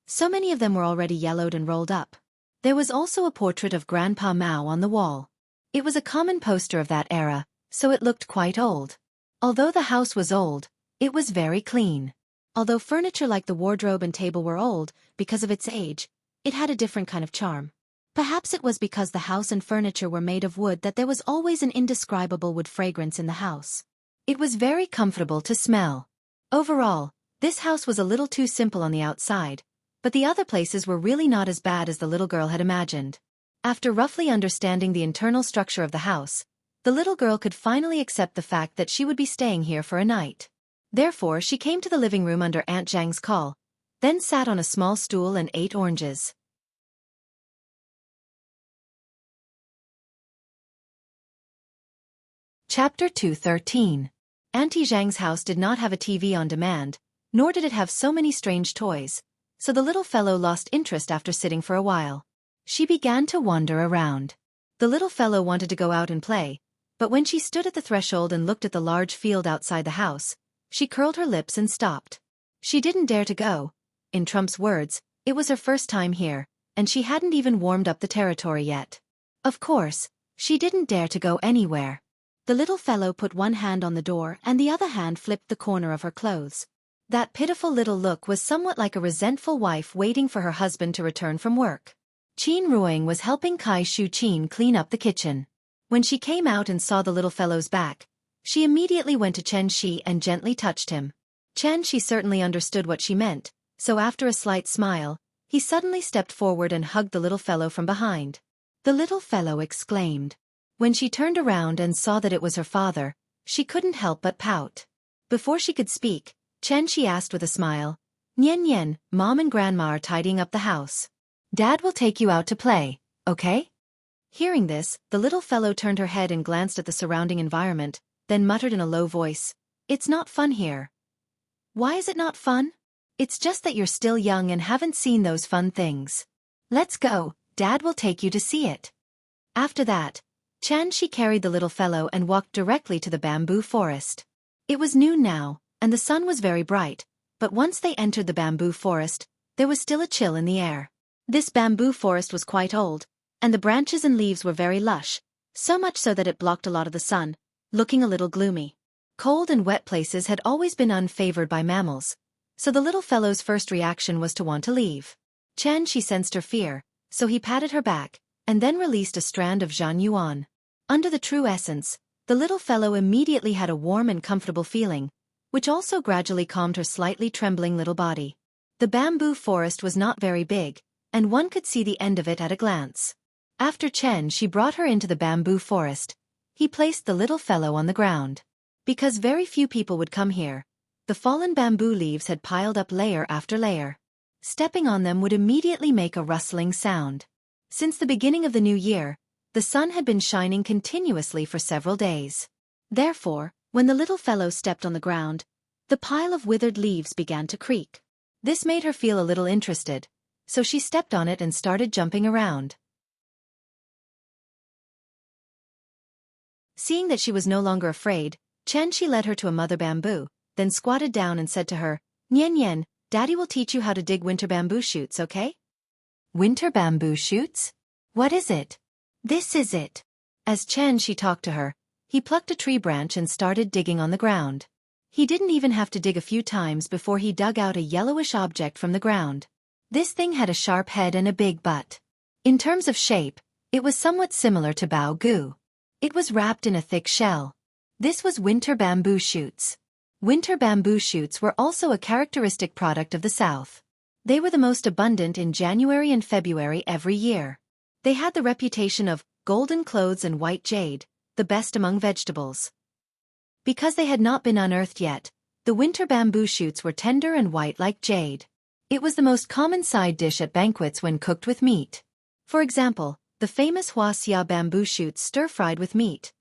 So many of them were already yellowed and rolled up. There was also a portrait of Grandpa Mao on the wall. It was a common poster of that era, so it looked quite old. Although the house was old, it was very clean. Although furniture like the wardrobe and table were old, because of its age, it had a different kind of charm. Perhaps it was because the house and furniture were made of wood that there was always an indescribable wood fragrance in the house. It was very comfortable to smell. Overall, this house was a little too simple on the outside, but the other places were really not as bad as the little girl had imagined. After roughly understanding the internal structure of the house, the little girl could finally accept the fact that she would be staying here for a night. Therefore, she came to the living room under Aunt Zhang's call, then sat on a small stool and ate oranges. Chapter 213. Auntie Zhang's house did not have a TV on demand, nor did it have so many strange toys, so the little fellow lost interest after sitting for a while. She began to wander around. The little fellow wanted to go out and play, but when she stood at the threshold and looked at the large field outside the house, she curled her lips and stopped. She didn't dare to go. In Trump's words, it was her first time here, and she hadn't even warmed up the territory yet. Of course, she didn't dare to go anywhere. The little fellow put one hand on the door and the other hand flipped the corner of her clothes. That pitiful little look was somewhat like a resentful wife waiting for her husband to return from work. Qin Ruing was helping Kai Shu Qin clean up the kitchen. When she came out and saw the little fellow's back, she immediately went to Chen Shi and gently touched him. Chen Shi certainly understood what she meant, so after a slight smile, he suddenly stepped forward and hugged the little fellow from behind. The little fellow exclaimed. When she turned around and saw that it was her father, she couldn't help but pout. Before she could speak, Chen Shi asked with a smile, "Nian Nian, Mom and Grandma are tidying up the house. Dad will take you out to play, okay?" Hearing this, the little fellow turned her head and glanced at the surrounding environment, then muttered in a low voice, "It's not fun here." "Why is it not fun?" "It's just that you're still young and haven't seen those fun things. Let's go, Dad will take you to see it." After that, Chen Shi carried the little fellow and walked directly to the bamboo forest. It was noon now, and the sun was very bright, but once they entered the bamboo forest, there was still a chill in the air. This bamboo forest was quite old, and the branches and leaves were very lush, so much so that it blocked a lot of the sun, looking a little gloomy. Cold and wet places had always been unfavored by mammals, so the little fellow's first reaction was to want to leave. Chen Shi sensed her fear, so he patted her back, and then released a strand of Zhan Yuan. Under the true essence, the little fellow immediately had a warm and comfortable feeling, which also gradually calmed her slightly trembling little body. The bamboo forest was not very big, and one could see the end of it at a glance. After Chen Shi brought her into the bamboo forest, he placed the little fellow on the ground. Because very few people would come here, the fallen bamboo leaves had piled up layer after layer. Stepping on them would immediately make a rustling sound. Since the beginning of the new year, the sun had been shining continuously for several days. Therefore, when the little fellow stepped on the ground, the pile of withered leaves began to creak. This made her feel a little interested, so she stepped on it and started jumping around. Seeing that she was no longer afraid, Chen Shi led her to a mother bamboo, then squatted down and said to her, "Nian Nian, Daddy will teach you how to dig winter bamboo shoots, okay?" "Winter bamboo shoots? What is it?" "This is it." As Chen Shi talked to her, he plucked a tree branch and started digging on the ground. He didn't even have to dig a few times before he dug out a yellowish object from the ground. This thing had a sharp head and a big butt. In terms of shape, it was somewhat similar to bao gu. It was wrapped in a thick shell. This was winter bamboo shoots. Winter bamboo shoots were also a characteristic product of the south. They were the most abundant in January and February every year. They had the reputation of golden clothes and white jade, the best among vegetables. Because they had not been unearthed yet, the winter bamboo shoots were tender and white like jade. It was the most common side dish at banquets when cooked with meat. For example, the famous Wuxia bamboo shoots stir-fried with meat.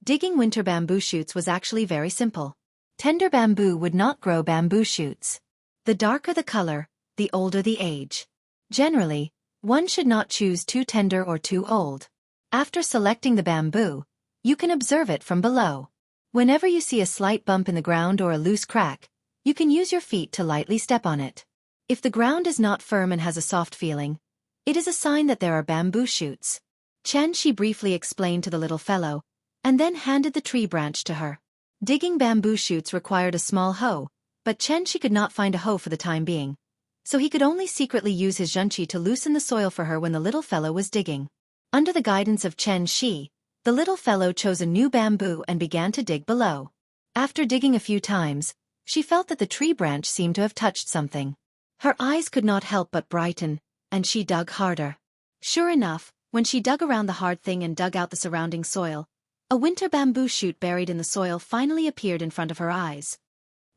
Digging winter bamboo shoots was actually very simple. Tender bamboo would not grow bamboo shoots. The darker the color, the older the age. Generally, one should not choose too tender or too old. After selecting the bamboo, you can observe it from below. Whenever you see a slight bump in the ground or a loose crack, you can use your feet to lightly step on it. If the ground is not firm and has a soft feeling, it is a sign that there are bamboo shoots. Chen Shi briefly explained to the little fellow, and then handed the tree branch to her. Digging bamboo shoots required a small hoe, but Chen Shi could not find a hoe for the time being, so he could only secretly use his Xianxia to loosen the soil for her when the little fellow was digging. Under the guidance of Chen Shi, the little fellow chose a new bamboo and began to dig below. After digging a few times, she felt that the tree branch seemed to have touched something. Her eyes could not help but brighten, and she dug harder. Sure enough, when she dug around the hard thing and dug out the surrounding soil, a winter bamboo shoot buried in the soil finally appeared in front of her eyes.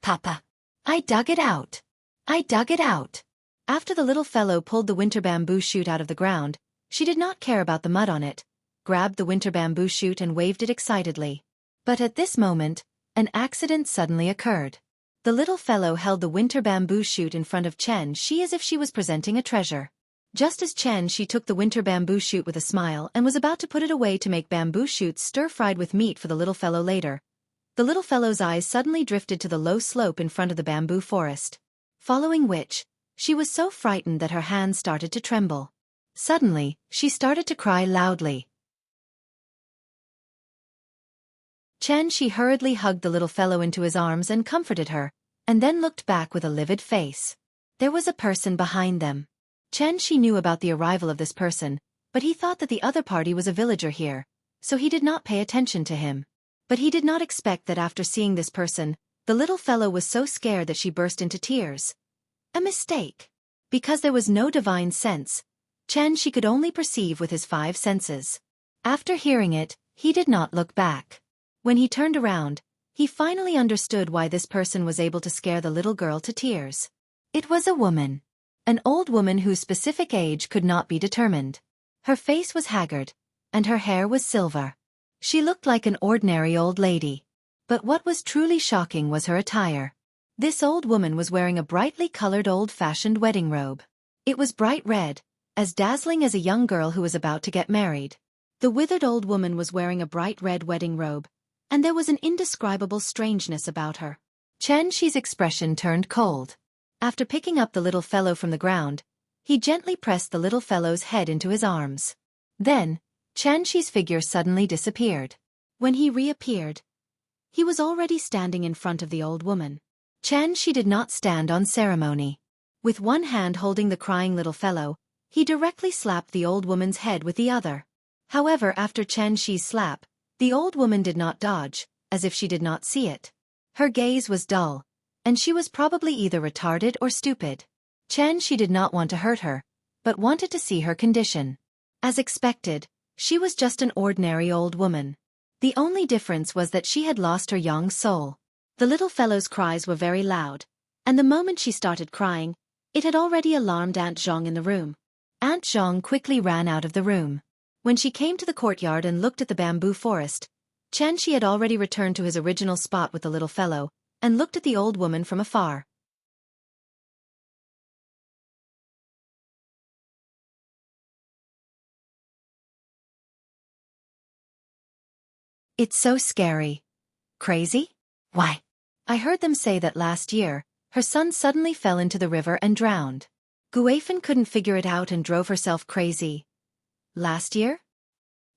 "Papa, I dug it out. I dug it out." After the little fellow pulled the winter bamboo shoot out of the ground, she did not care about the mud on it, grabbed the winter bamboo shoot and waved it excitedly. But at this moment, an accident suddenly occurred. The little fellow held the winter bamboo shoot in front of Chen Shi as if she was presenting a treasure. Just as Chen Shi took the winter bamboo shoot with a smile and was about to put it away to make bamboo shoots stir-fried with meat for the little fellow later, the little fellow's eyes suddenly drifted to the low slope in front of the bamboo forest. Following which, she was so frightened that her hands started to tremble. Suddenly, she started to cry loudly. Xianxia hurriedly hugged the little fellow into his arms and comforted her, and then looked back with a livid face. There was a person behind them. Xianxia knew about the arrival of this person, but he thought that the other party was a villager here, so he did not pay attention to him. But he did not expect that after seeing this person, the little fellow was so scared that she burst into tears. A mistake. Because there was no divine sense, Xianxia could only perceive with his 5 senses. After hearing it, he did not look back. When he turned around, he finally understood why this person was able to scare the little girl to tears. It was a woman. An old woman whose specific age could not be determined. Her face was haggard, and her hair was silver. She looked like an ordinary old lady. But what was truly shocking was her attire. This old woman was wearing a brightly colored old-fashioned wedding robe. It was bright red, as dazzling as a young girl who was about to get married. The withered old woman was wearing a bright red wedding robe, and there was an indescribable strangeness about her. Xianxia's expression turned cold. After picking up the little fellow from the ground, he gently pressed the little fellow's head into his arms. Then, Xianxia's figure suddenly disappeared. When he reappeared, he was already standing in front of the old woman. Xianxia did not stand on ceremony. With one hand holding the crying little fellow, he directly slapped the old woman's head with the other. However, after Xianxia's slap, the old woman did not dodge, as if she did not see it. Her gaze was dull, and she was probably either retarded or stupid. Xianxia did not want to hurt her, but wanted to see her condition. As expected, she was just an ordinary old woman. The only difference was that she had lost her young soul. The little fellow's cries were very loud, and the moment she started crying, it had already alarmed Aunt Zhong in the room. Aunt Zhong quickly ran out of the room. When she came to the courtyard and looked at the bamboo forest, Xianxia had already returned to his original spot with the little fellow, and looked at the old woman from afar. It's so scary. Crazy? Why? I heard them say that last year, her son suddenly fell into the river and drowned. Guifan couldn't figure it out and drove herself crazy. Last year?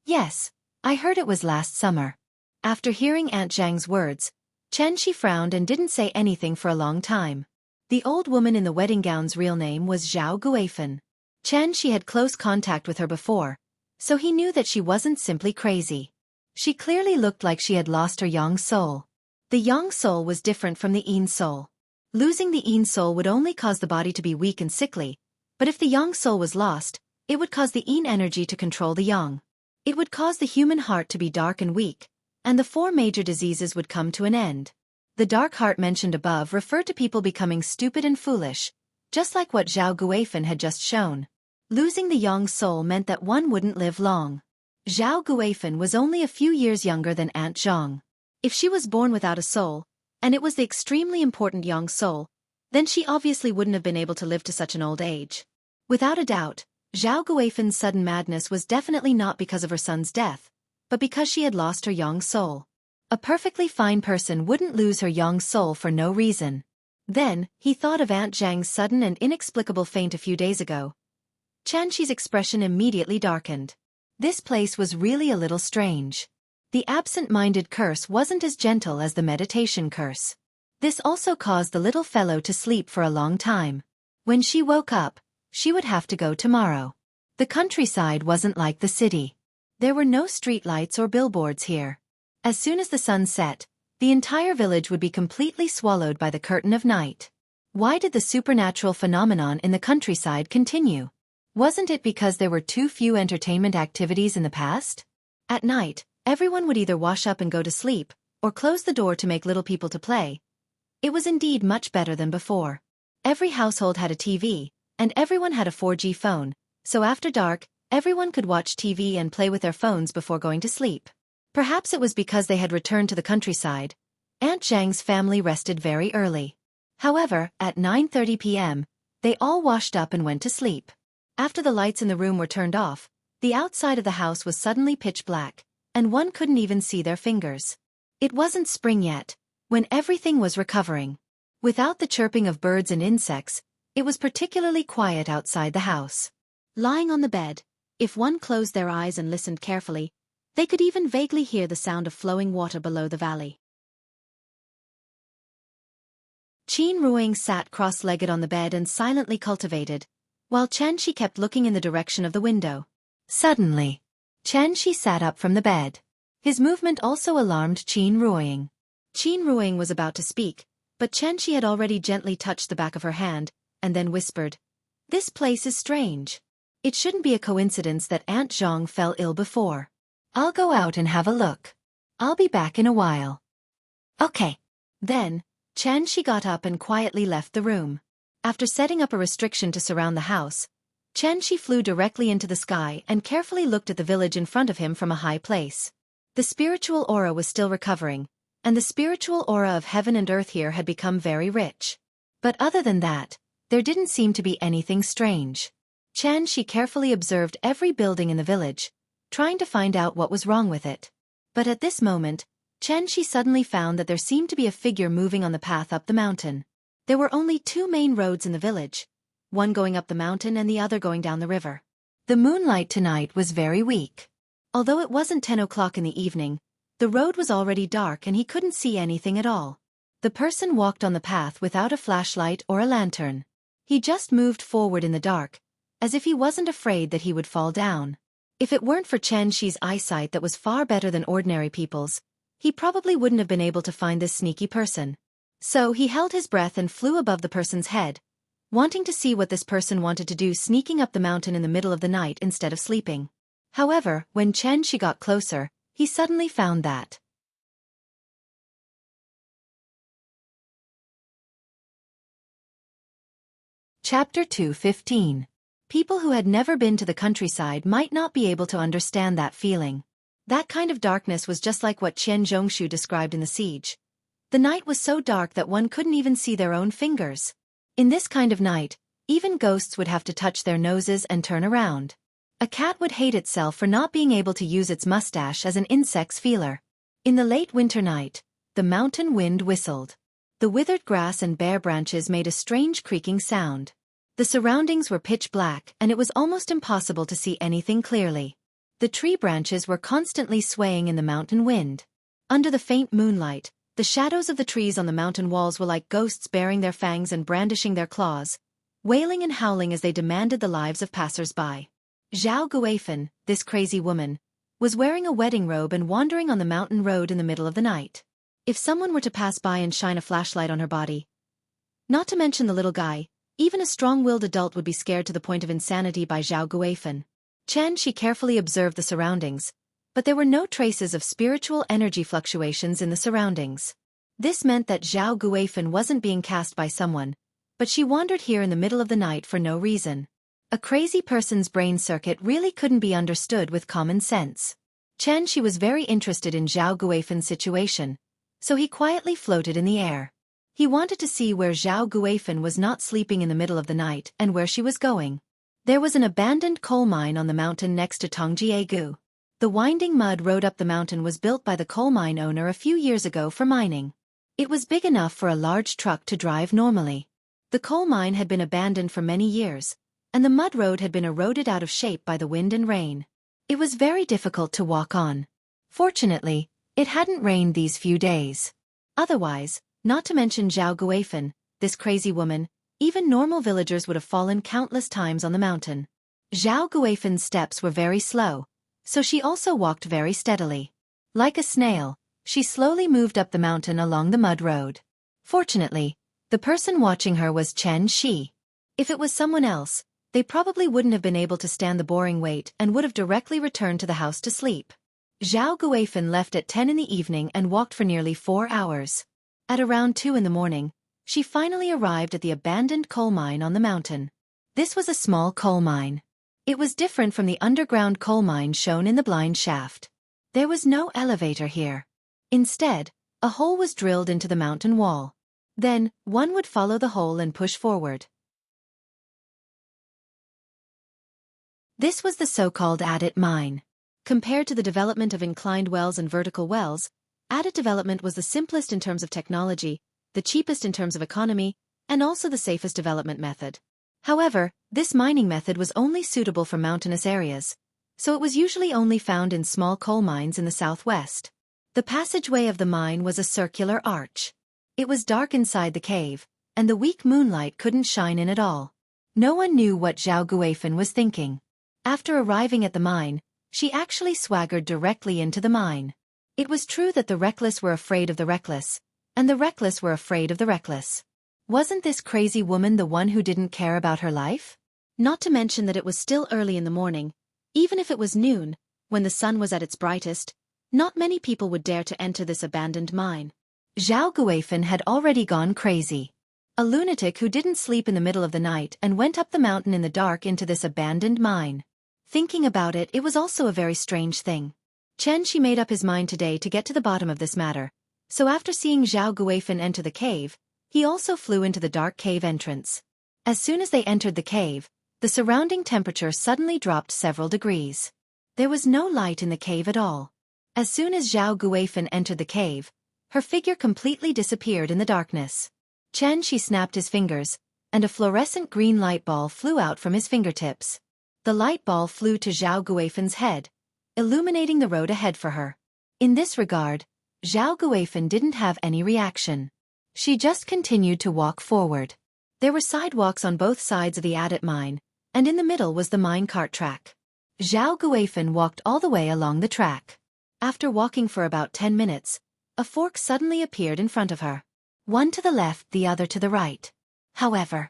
Yes, I heard it was last summer. After hearing Aunt Zhang's words, Xianxia frowned and didn't say anything for a long time. The old woman in the wedding gown's real name was Zhao Guifan. Xianxia had close contact with her before, so he knew that she wasn't simply crazy. She clearly looked like she had lost her young soul. The young soul was different from the yin soul. Losing the yin soul would only cause the body to be weak and sickly, but if the young soul was lost, it would cause the yin energy to control the young. It would cause the human heart to be dark and weak, and the 4 major diseases would come to an end. The dark heart mentioned above referred to people becoming stupid and foolish, just like what Zhao Guifan had just shown. Losing the young soul meant that one wouldn't live long. Zhao Guifan was only a few years younger than Aunt Zhong. If she was born without a soul, and it was the extremely important young soul, then she obviously wouldn't have been able to live to such an old age. Without a doubt, Zhao Guifan's sudden madness was definitely not because of her son's death, but because she had lost her young soul. A perfectly fine person wouldn't lose her young soul for no reason. Then, he thought of Aunt Zhang's sudden and inexplicable faint a few days ago. Xianxia's expression immediately darkened. This place was really a little strange. The absent-minded curse wasn't as gentle as the meditation curse. This also caused the little fellow to sleep for a long time. When she woke up, she would have to go tomorrow. The countryside wasn't like the city. There were no streetlights or billboards here. As soon as the sun set, the entire village would be completely swallowed by the curtain of night. Why did the supernatural phenomenon in the countryside continue? Wasn't it because there were too few entertainment activities in the past? At night, everyone would either wash up and go to sleep, or close the door to make little people to play. It was indeed much better than before. Every household had a TV, and everyone had a 4G phone, so after dark, everyone could watch TV and play with their phones before going to sleep. Perhaps it was because they had returned to the countryside. Aunt Zhang's family rested very early. However, at 9:30 p.m., they all washed up and went to sleep. After the lights in the room were turned off, the outside of the house was suddenly pitch black, and one couldn't even see their fingers. It wasn't spring yet, when everything was recovering. Without the chirping of birds and insects, it was particularly quiet outside the house. Lying on the bed, if one closed their eyes and listened carefully, they could even vaguely hear the sound of flowing water below the valley. Qin Ruing sat cross-legged on the bed and silently cultivated, while Xianxia kept looking in the direction of the window. Suddenly, Xianxia sat up from the bed. His movement also alarmed Qin Ruing. Qin Ruing was about to speak, but Xianxia had already gently touched the back of her hand, and then whispered, "This place is strange. It shouldn't be a coincidence that Aunt Zhang fell ill before. I'll go out and have a look. I'll be back in a while." Okay. Then, Xianxia got up and quietly left the room. After setting up a restriction to surround the house, Xianxia flew directly into the sky and carefully looked at the village in front of him from a high place. The spiritual aura was still recovering, and the spiritual aura of heaven and earth here had become very rich. But other than that, there didn't seem to be anything strange. Xianxia carefully observed every building in the village, trying to find out what was wrong with it. But at this moment, Xianxia suddenly found that there seemed to be a figure moving on the path up the mountain. There were only two main roads in the village, one going up the mountain and the other going down the river. The moonlight tonight was very weak. Although it wasn't 10 o'clock in the evening, the road was already dark and he couldn't see anything at all. The person walked on the path without a flashlight or a lantern. He just moved forward in the dark, as if he wasn't afraid that he would fall down. If it weren't for Xianxia's eyesight that was far better than ordinary people's, he probably wouldn't have been able to find this sneaky person. So he held his breath and flew above the person's head, wanting to see what this person wanted to do sneaking up the mountain in the middle of the night instead of sleeping. However, when Xianxia got closer, he suddenly found that. Chapter 2:15. People who had never been to the countryside might not be able to understand that feeling. That kind of darkness was just like what Qian Zhongshu described in the siege. The night was so dark that one couldn't even see their own fingers. In this kind of night, even ghosts would have to touch their noses and turn around. A cat would hate itself for not being able to use its mustache as an insect's feeler. In the late winter night, the mountain wind whistled. The withered grass and bare branches made a strange creaking sound. The surroundings were pitch black and it was almost impossible to see anything clearly. The tree branches were constantly swaying in the mountain wind. Under the faint moonlight, the shadows of the trees on the mountain walls were like ghosts baring their fangs and brandishing their claws, wailing and howling as they demanded the lives of passers-by. Zhao Guifan, this crazy woman, was wearing a wedding robe and wandering on the mountain road in the middle of the night. If someone were to pass by and shine a flashlight on her body, not to mention the little guy, even a strong-willed adult would be scared to the point of insanity by Zhao Guifan. Xianxia carefully observed the surroundings, but there were no traces of spiritual energy fluctuations in the surroundings. This meant that Zhao Guifan wasn't being cast by someone, but she wandered here in the middle of the night for no reason. A crazy person's brain circuit really couldn't be understood with common sense. Xianxia was very interested in Zhao Guifan's situation, so he quietly floated in the air. He wanted to see where Zhao Guifan was not sleeping in the middle of the night and where she was going. There was an abandoned coal mine on the mountain next to Tongjiegu. The winding mud road up the mountain was built by the coal mine owner a few years ago for mining. It was big enough for a large truck to drive normally. The coal mine had been abandoned for many years, and the mud road had been eroded out of shape by the wind and rain. It was very difficult to walk on. Fortunately, it hadn't rained these few days. Otherwise, not to mention Zhao Guifan, this crazy woman, even normal villagers would have fallen countless times on the mountain. Zhao Guifan's steps were very slow, so she also walked very steadily. Like a snail, she slowly moved up the mountain along the mud road. Fortunately, the person watching her was Xianxia. If it was someone else, they probably wouldn't have been able to stand the boring wait and would have directly returned to the house to sleep. Zhao Guifan left at 10 in the evening and walked for nearly 4 hours. At around 2 in the morning, she finally arrived at the abandoned coal mine on the mountain. This was a small coal mine. It was different from the underground coal mine shown in the blind shaft. There was no elevator here. Instead, a hole was drilled into the mountain wall. Then, one would follow the hole and push forward. This was the so-called At mine. Compared to the development of inclined wells and vertical wells, At development was the simplest in terms of technology, the cheapest in terms of economy, and also the safest development method. However, this mining method was only suitable for mountainous areas, so it was usually only found in small coal mines in the southwest. The passageway of the mine was a circular arch. It was dark inside the cave, and the weak moonlight couldn't shine in at all. No one knew what Zhao Guifan was thinking. After arriving at the mine, she actually swaggered directly into the mine. It was true that the reckless were afraid of the reckless, and the reckless were afraid of the reckless. Wasn't this crazy woman the one who didn't care about her life? Not to mention that it was still early in the morning. Even if it was noon, when the sun was at its brightest, not many people would dare to enter this abandoned mine. Zhao Guifan had already gone crazy. A lunatic who didn't sleep in the middle of the night and went up the mountain in the dark into this abandoned mine. Thinking about it, it was also a very strange thing. She made up his mind today to get to the bottom of this matter, so after seeing Zhao Guifan enter the cave, he also flew into the dark cave entrance. As soon as they entered the cave, the surrounding temperature suddenly dropped several degrees. There was no light in the cave at all. As soon as Zhao Guifan entered the cave, her figure completely disappeared in the darkness. She snapped his fingers, and a fluorescent green light ball flew out from his fingertips. The light ball flew to Zhao Guifan's head, illuminating the road ahead for her. In this regard, Zhao Guifan didn't have any reaction. She just continued to walk forward. There were sidewalks on both sides of the At mine, and in the middle was the mine cart track. Zhao Guifan walked all the way along the track. After walking for about 10 minutes, a fork suddenly appeared in front of her. One to the left, the other to the right. However,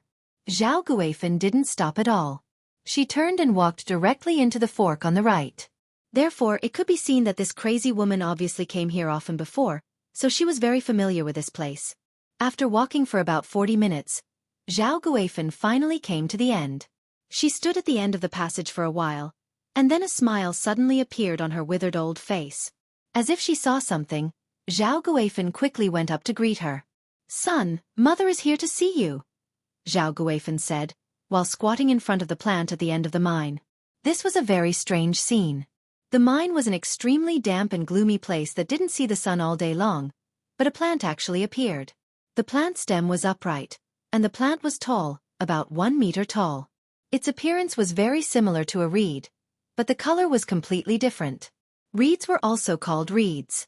Zhao Guifan didn't stop at all. She turned and walked directly into the fork on the right. Therefore, it could be seen that this crazy woman obviously came here often before, so she was very familiar with this place. After walking for about 40 minutes, Zhao Guifan finally came to the end. She stood at the end of the passage for a while, and then a smile suddenly appeared on her withered old face. As if she saw something, Zhao Guifan quickly went up to greet her. "Son, mother is here to see you," Zhao Guifan said, while squatting in front of the plant at the end of the mine. This was a very strange scene. The mine was an extremely damp and gloomy place that didn't see the sun all day long, but a plant actually appeared. The plant stem was upright, and the plant was tall, about 1 meter tall. Its appearance was very similar to a reed, but the color was completely different. Reeds were also called reeds.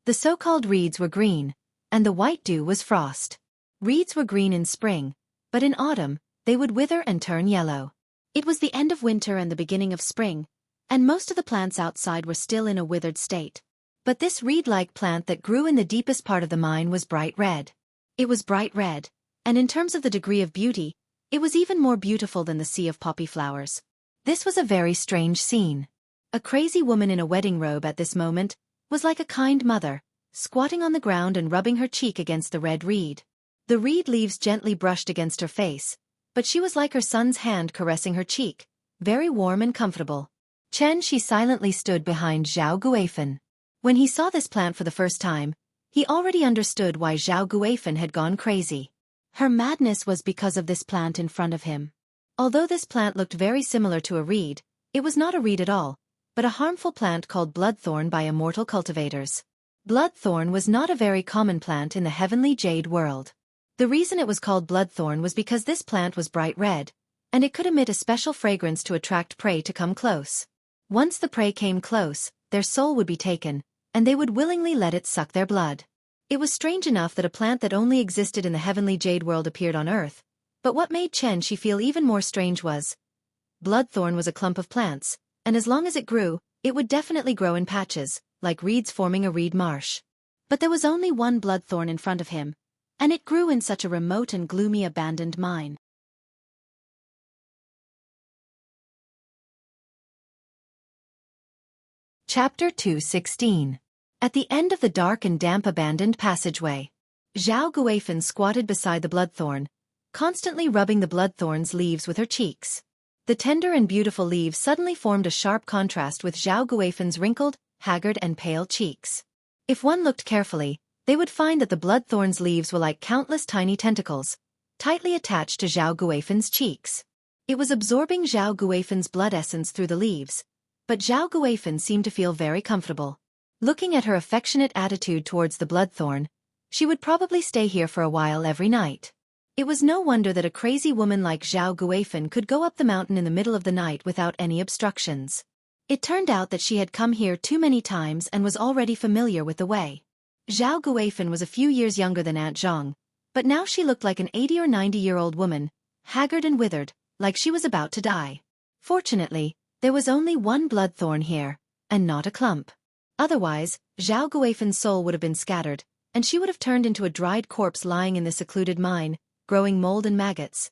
The so-called reeds were green, and the white dew was frost. Reeds were green in spring, but in autumn, they would wither and turn yellow. It was the end of winter and the beginning of spring, and most of the plants outside were still in a withered state. But this reed-like plant that grew in the deepest part of the mine was bright red. It was bright red, and in terms of the degree of beauty, it was even more beautiful than the sea of poppy flowers. This was a very strange scene. A crazy woman in a wedding robe at this moment was like a kind mother, squatting on the ground and rubbing her cheek against the red reed. The reed leaves gently brushed against her face, but she was like her son's hand caressing her cheek, very warm and comfortable. She silently stood behind Zhao Guifan. When he saw this plant for the first time, he already understood why Zhao Guifan had gone crazy. Her madness was because of this plant in front of him. Although this plant looked very similar to a reed, it was not a reed at all, but a harmful plant called bloodthorn by immortal cultivators. Bloodthorn was not a very common plant in the heavenly jade world. The reason it was called bloodthorn was because this plant was bright red, and it could emit a special fragrance to attract prey to come close. Once the prey came close, their soul would be taken, and they would willingly let it suck their blood. It was strange enough that a plant that only existed in the heavenly jade world appeared on Earth, but what made She feel even more strange was, bloodthorn was a clump of plants, and as long as it grew, it would definitely grow in patches, like reeds forming a reed marsh. But there was only one bloodthorn in front of him, and it grew in such a remote and gloomy abandoned mine. Chapter 2:16. At the end of the dark and damp abandoned passageway, Zhao Guifan squatted beside the bloodthorn, constantly rubbing the bloodthorn's leaves with her cheeks. The tender and beautiful leaves suddenly formed a sharp contrast with Zhao Guifan's wrinkled, haggard and pale cheeks. If one looked carefully, they would find that the bloodthorn's leaves were like countless tiny tentacles, tightly attached to Zhao Guifan's cheeks. It was absorbing Zhao Guifan's blood essence through the leaves, but Zhao Guifan seemed to feel very comfortable. Looking at her affectionate attitude towards the bloodthorn, she would probably stay here for a while every night. It was no wonder that a crazy woman like Zhao Guifan could go up the mountain in the middle of the night without any obstructions. It turned out that she had come here too many times and was already familiar with the way. Zhao Guifan was a few years younger than Aunt Zhang, but now she looked like an 80 or 90-year-old woman, haggard and withered, like she was about to die. Fortunately, there was only one bloodthorn here, and not a clump. Otherwise, Zhao Guifan's soul would have been scattered, and she would have turned into a dried corpse lying in the secluded mine, growing mold and maggots.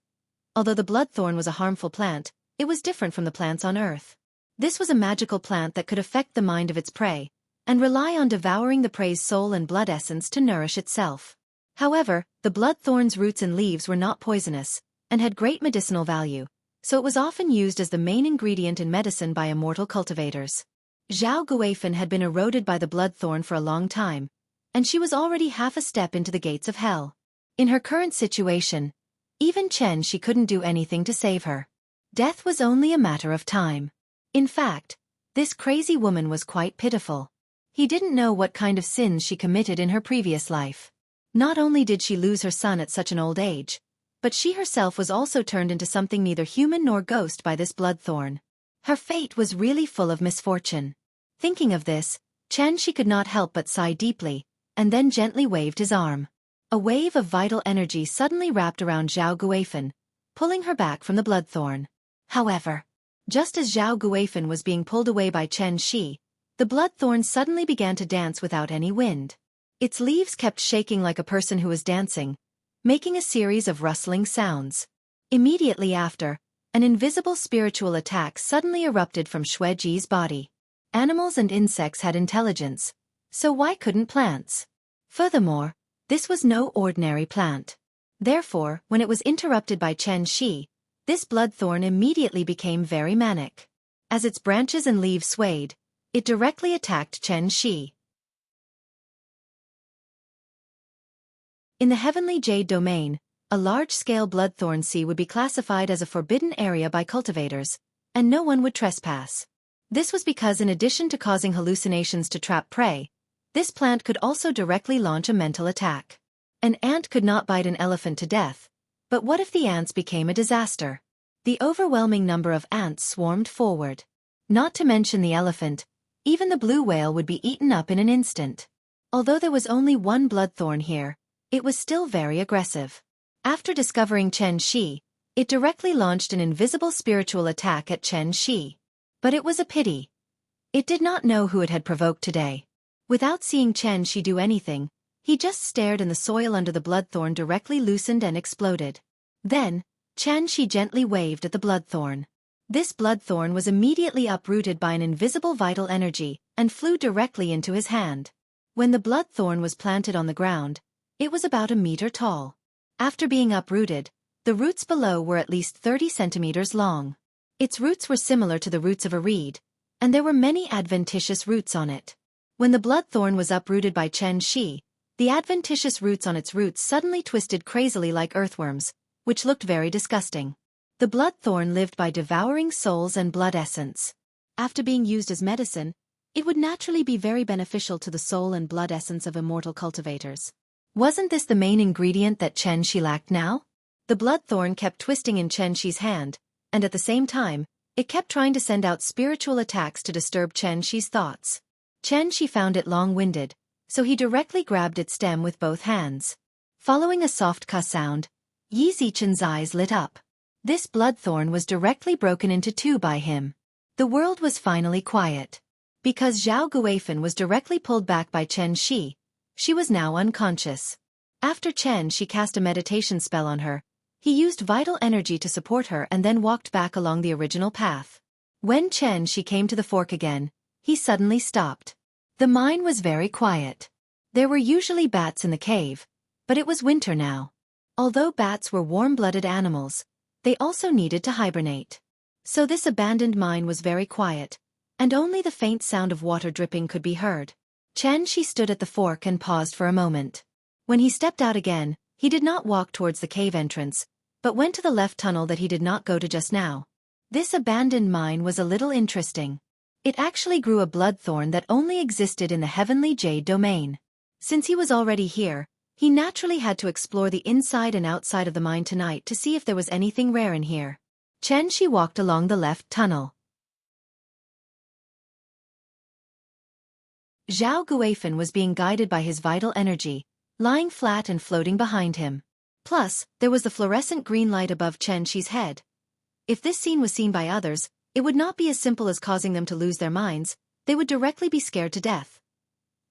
Although the bloodthorn was a harmful plant, it was different from the plants on Earth. This was a magical plant that could affect the mind of its prey, and rely on devouring the prey's soul and blood essence to nourish itself. However, the bloodthorn's roots and leaves were not poisonous, and had great medicinal value, so it was often used as the main ingredient in medicine by immortal cultivators. Zhao Guifan had been eroded by the bloodthorn for a long time, and she was already half a step into the gates of hell. In her current situation, even Xianxia couldn't do anything to save her. Death was only a matter of time. In fact, this crazy woman was quite pitiful. He didn't know what kind of sins she committed in her previous life. Not only did she lose her son at such an old age, but she herself was also turned into something neither human nor ghost by this bloodthorn. Her fate was really full of misfortune. Thinking of this, Xianxia could not help but sigh deeply, and then gently waved his arm. A wave of vital energy suddenly wrapped around Zhao Guifan, pulling her back from the bloodthorn. However, just as Zhao Guifan was being pulled away by Xianxia, the bloodthorn suddenly began to dance without any wind. Its leaves kept shaking like a person who was dancing, making a series of rustling sounds. Immediately after, an invisible spiritual attack suddenly erupted from Xueji's body. Animals and insects had intelligence, so why couldn't plants? Furthermore, this was no ordinary plant. Therefore, when it was interrupted by Xianxia, this bloodthorn immediately became very manic. As its branches and leaves swayed, it directly attacked Xianxia. In the heavenly jade domain, a large-scale bloodthorn sea would be classified as a forbidden area by cultivators, and no one would trespass. This was because in addition to causing hallucinations to trap prey, this plant could also directly launch a mental attack. An ant could not bite an elephant to death, but what if the ants became a disaster? The overwhelming number of ants swarmed forward. Not to mention the elephant, even the blue whale would be eaten up in an instant. Although there was only one bloodthorn here, it was still very aggressive. After discovering Xianxia, it directly launched an invisible spiritual attack at Xianxia. But it was a pity. It did not know who it had provoked today. Without seeing Xianxia do anything, he just stared and the soil under the bloodthorn directly loosened and exploded. Then, Xianxia gently waved at the bloodthorn. This bloodthorn was immediately uprooted by an invisible vital energy and flew directly into his hand. When the bloodthorn was planted on the ground, it was about a meter tall. After being uprooted, the roots below were at least 30 centimeters long. Its roots were similar to the roots of a reed, and there were many adventitious roots on it. When the bloodthorn was uprooted by Xianxia, the adventitious roots on its roots suddenly twisted crazily like earthworms, which looked very disgusting. The bloodthorn lived by devouring souls and blood essence. After being used as medicine, it would naturally be very beneficial to the soul and blood essence of immortal cultivators. Wasn't this the main ingredient that Xianxia lacked now? The bloodthorn kept twisting in Xianxia's hand, and at the same time, it kept trying to send out spiritual attacks to disturb Xianxia's thoughts. Xianxia found it long-winded, so he directly grabbed its stem with both hands. Following a soft ka sound, Yi Zichen's eyes lit up. This bloodthorn was directly broken into two by him. The world was finally quiet. Because Zhao Guifan was directly pulled back by Xianxia, she was now unconscious. After Xianxia cast a meditation spell on her, he used vital energy to support her and then walked back along the original path. When Xianxia came to the fork again, he suddenly stopped. The mine was very quiet. There were usually bats in the cave, but it was winter now. Although bats were warm-blooded animals, they also needed to hibernate. So this abandoned mine was very quiet, and only the faint sound of water dripping could be heard. Xianxia stood at the fork and paused for a moment. When he stepped out again, he did not walk towards the cave entrance, but went to the left tunnel that he did not go to just now. This abandoned mine was a little interesting. It actually grew a bloodthorn that only existed in the heavenly jade domain. Since he was already here, He naturally had to explore the inside and outside of the mine tonight to see if there was anything rare in here. Xianxia walked along the left tunnel. Zhao Guifan was being guided by his vital energy, lying flat and floating behind him. Plus, there was the fluorescent green light above Xianxia's head. If this scene was seen by others, it would not be as simple as causing them to lose their minds, they would directly be scared to death.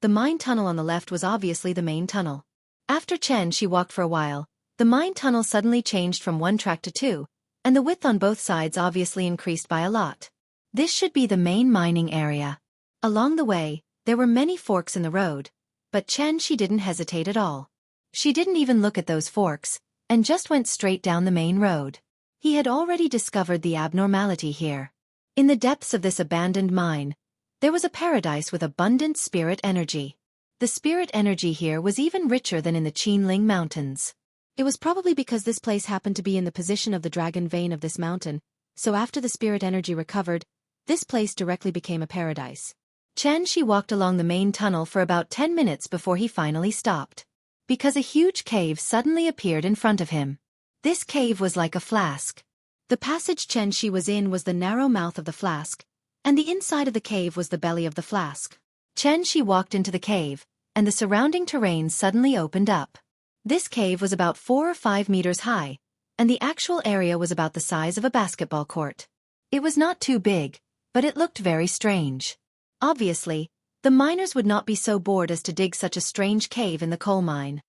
The mine tunnel on the left was obviously the main tunnel. After Xianxia walked for a while, the mine tunnel suddenly changed from one track to two, and the width on both sides obviously increased by a lot. This should be the main mining area. Along the way, there were many forks in the road, but Xianxia didn't hesitate at all. She didn't even look at those forks, and just went straight down the main road. He had already discovered the abnormality here. In the depths of this abandoned mine, there was a paradise with abundant spirit energy. The spirit energy here was even richer than in the Qinling Mountains. It was probably because this place happened to be in the position of the dragon vein of this mountain, so after the spirit energy recovered, this place directly became a paradise. Xianxia walked along the main tunnel for about 10 minutes before he finally stopped. Because a huge cave suddenly appeared in front of him. This cave was like a flask. The passage Xianxia was in was the narrow mouth of the flask, and the inside of the cave was the belly of the flask. Xianxia walked into the cave, and the surrounding terrain suddenly opened up. This cave was about 4 or 5 meters high, and the actual area was about the size of a basketball court. It was not too big, but it looked very strange. Obviously, the miners would not be so bored as to dig such a strange cave in the coal mine.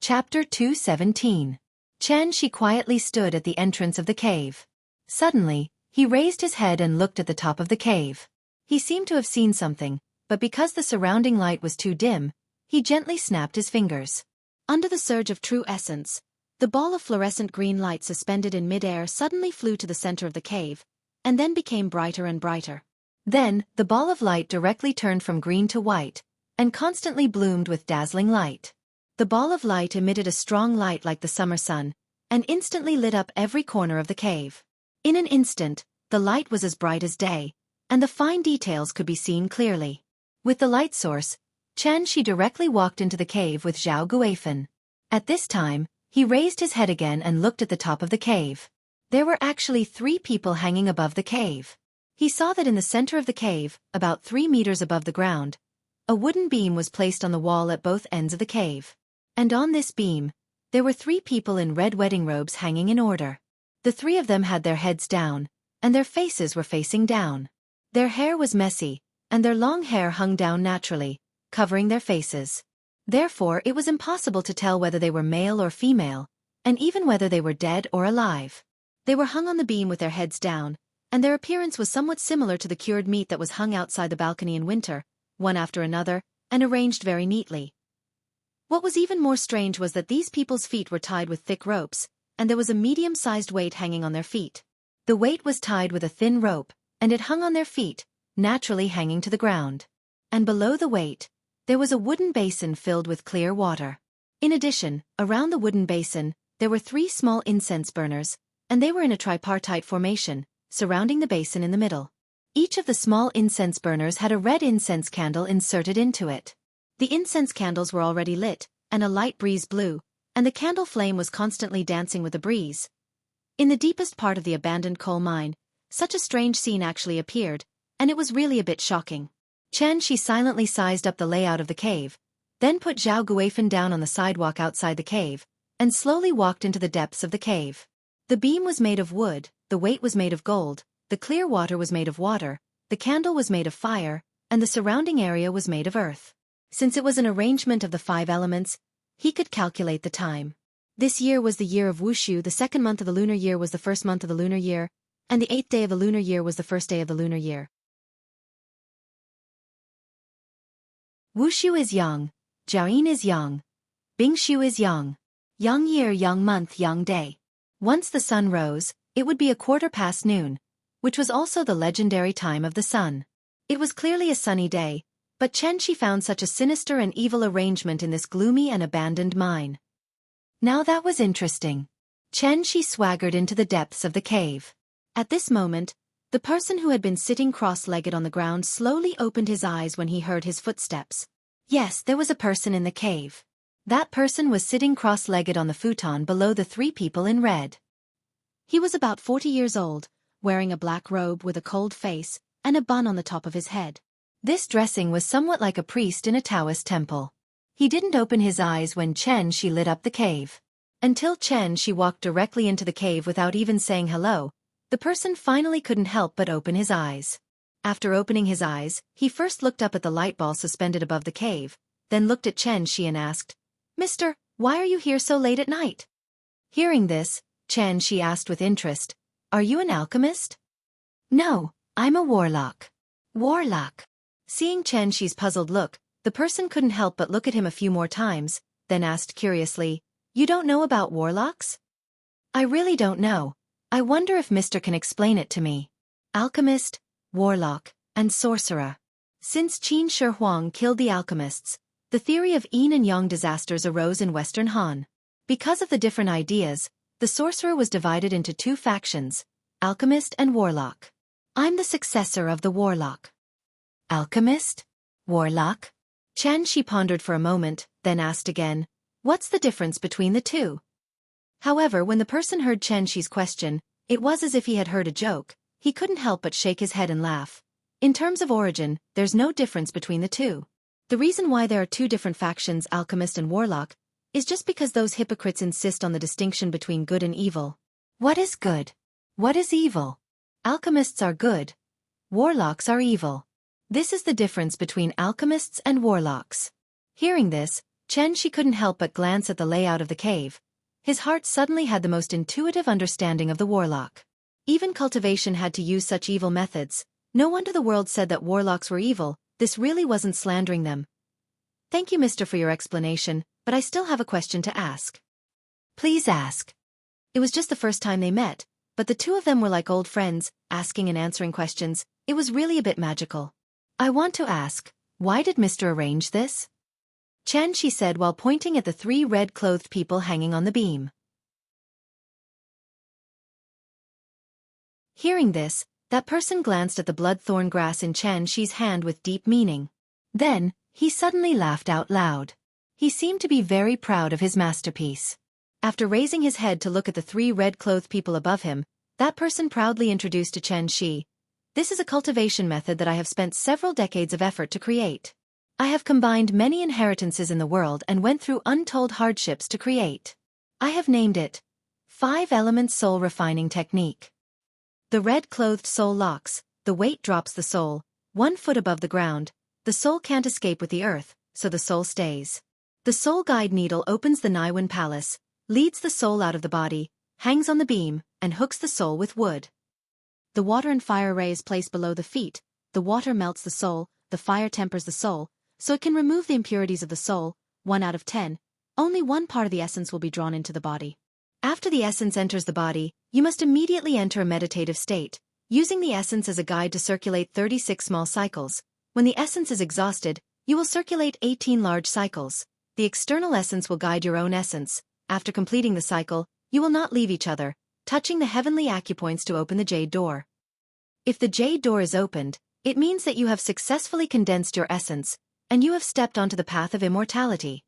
Chapter 217. Xianxia quietly stood at the entrance of the cave. Suddenly, he raised his head and looked at the top of the cave. He seemed to have seen something, but because the surrounding light was too dim, he gently snapped his fingers. Under the surge of true essence, the ball of fluorescent green light suspended in mid-air suddenly flew to the center of the cave, and then became brighter and brighter. Then, the ball of light directly turned from green to white, and constantly bloomed with dazzling light. The ball of light emitted a strong light like the summer sun, and instantly lit up every corner of the cave. In an instant, the light was as bright as day, and the fine details could be seen clearly. With the light source, Xianxia directly walked into the cave with Zhao Guifan. At this time, he raised his head again and looked at the top of the cave. There were actually 3 people hanging above the cave. He saw that in the center of the cave, about 3 meters above the ground, a wooden beam was placed on the wall at both ends of the cave. And on this beam, there were 3 people in red wedding robes hanging in order. The 3 of them had their heads down, and their faces were facing down. Their hair was messy, and their long hair hung down naturally, covering their faces. Therefore, it was impossible to tell whether they were male or female, and even whether they were dead or alive. They were hung on the beam with their heads down, and their appearance was somewhat similar to the cured meat that was hung outside the balcony in winter, one after another, and arranged very neatly. What was even more strange was that these people's feet were tied with thick ropes, and there was a medium-sized weight hanging on their feet. The weight was tied with a thin rope, and it hung on their feet, naturally hanging to the ground. And below the weight, there was a wooden basin filled with clear water. In addition, around the wooden basin, there were 3 small incense burners, and they were in a tripartite formation, surrounding the basin in the middle. Each of the small incense burners had a red incense candle inserted into it. The incense candles were already lit, and a light breeze blew, and the candle flame was constantly dancing with the breeze. In the deepest part of the abandoned coal mine, such a strange scene actually appeared, and it was really a bit shocking. Xianxia silently sized up the layout of the cave, then put Zhao Guifan down on the sidewalk outside the cave, and slowly walked into the depths of the cave. The beam was made of wood, the weight was made of gold, the clear water was made of water, the candle was made of fire, and the surrounding area was made of earth. Since it was an arrangement of the 5 elements, he could calculate the time. This year was the year of Wuxia, the 2nd month of the lunar year was the 1st month of the lunar year, and the 8th day of the lunar year was the 1st day of the lunar year. Wuxia is yang, Jianghu is yang, Bingshu is yang. Yang year, yang month, yang day. Once the sun rose, it would be 1/4 noon, which was also the legendary time of the sun. It was clearly a sunny day, but Xianxia found such a sinister and evil arrangement in this gloomy and abandoned mine. Now that was interesting. Xianxia swaggered into the depths of the cave. At this moment, The person who had been sitting cross-legged on the ground slowly opened his eyes when he heard his footsteps. Yes, there was a person in the cave. That person was sitting cross-legged on the futon below the three people in red. He was about 40 years old, wearing a black robe with a cold face, and a bun on the top of his head. This dressing was somewhat like a priest in a Taoist temple. He didn't open his eyes when Xianxia lit up the cave. Until Xianxia walked directly into the cave without even saying hello, the person finally couldn't help but open his eyes. After opening his eyes, he first looked up at the light ball suspended above the cave, then looked at Xianxia and asked, "Mister, why are you here so late at night?" Hearing this, Xianxia asked with interest, "Are you an alchemist?" "No, I'm a warlock." "Warlock?" Seeing Xianxia's puzzled look, the person couldn't help but look at him a few more times, then asked curiously, "You don't know about warlocks?" "I really don't know. I wonder if Mister can explain it to me." Alchemist, warlock, and sorcerer. Since Qin Shi Huang killed the alchemists, the theory of yin and yang disasters arose in Western Han. Because of the different ideas, the sorcerer was divided into two factions, alchemist and warlock. I'm the successor of the warlock. Alchemist? Warlock? Xianxia pondered for a moment, then asked again, "What's the difference between the two?" However, when the person heard Xianxia's question, it was as if he had heard a joke. He couldn't help but shake his head and laugh. In terms of origin, there's no difference between the two. The reason why there are two different factions, alchemist and warlock, is just because those hypocrites insist on the distinction between good and evil. What is good? What is evil? Alchemists are good. Warlocks are evil. This is the difference between alchemists and warlocks. Hearing this, Xianxia couldn't help but glance at the layout of the cave. His heart suddenly had the most intuitive understanding of the warlock. Even cultivation had to use such evil methods. No wonder the world said that warlocks were evil. This really wasn't slandering them. "Thank you, mister, for your explanation, but I still have a question to ask." "Please ask." It was just the first time they met, but the two of them were like old friends, asking and answering questions. It was really a bit magical. "I want to ask, why did Mister arrange this?" Xianxia said while pointing at the three red-clothed people hanging on the beam. Hearing this, that person glanced at the blood-thorn grass in Xianxia's hand with deep meaning. Then, he suddenly laughed out loud. He seemed to be very proud of his masterpiece. After raising his head to look at the three red-clothed people above him, that person proudly introduced to Xianxia, "This is a cultivation method that I have spent several decades of effort to create. I have combined many inheritances in the world and went through untold hardships to create. I have named it 5-element soul refining technique. The red-clothed soul locks, the weight drops the soul, 1 foot above the ground, the soul can't escape with the earth, so the soul stays. The soul guide needle opens the Niwen palace, leads the soul out of the body, hangs on the beam, and hooks the soul with wood. The water and fire ray is placed below the feet, the water melts the soul, the fire tempers the soul, so it can remove the impurities of the soul. 1 out of 10, only one part of the essence will be drawn into the body. After the essence enters the body, you must immediately enter a meditative state, using the essence as a guide to circulate 36 small cycles. When the essence is exhausted, you will circulate 18 large cycles. The external essence will guide your own essence. After completing the cycle, you will not leave each other, touching the heavenly acupoints to open the jade door. If the jade door is opened, it means that you have successfully condensed your essence, and you have stepped onto the path of immortality.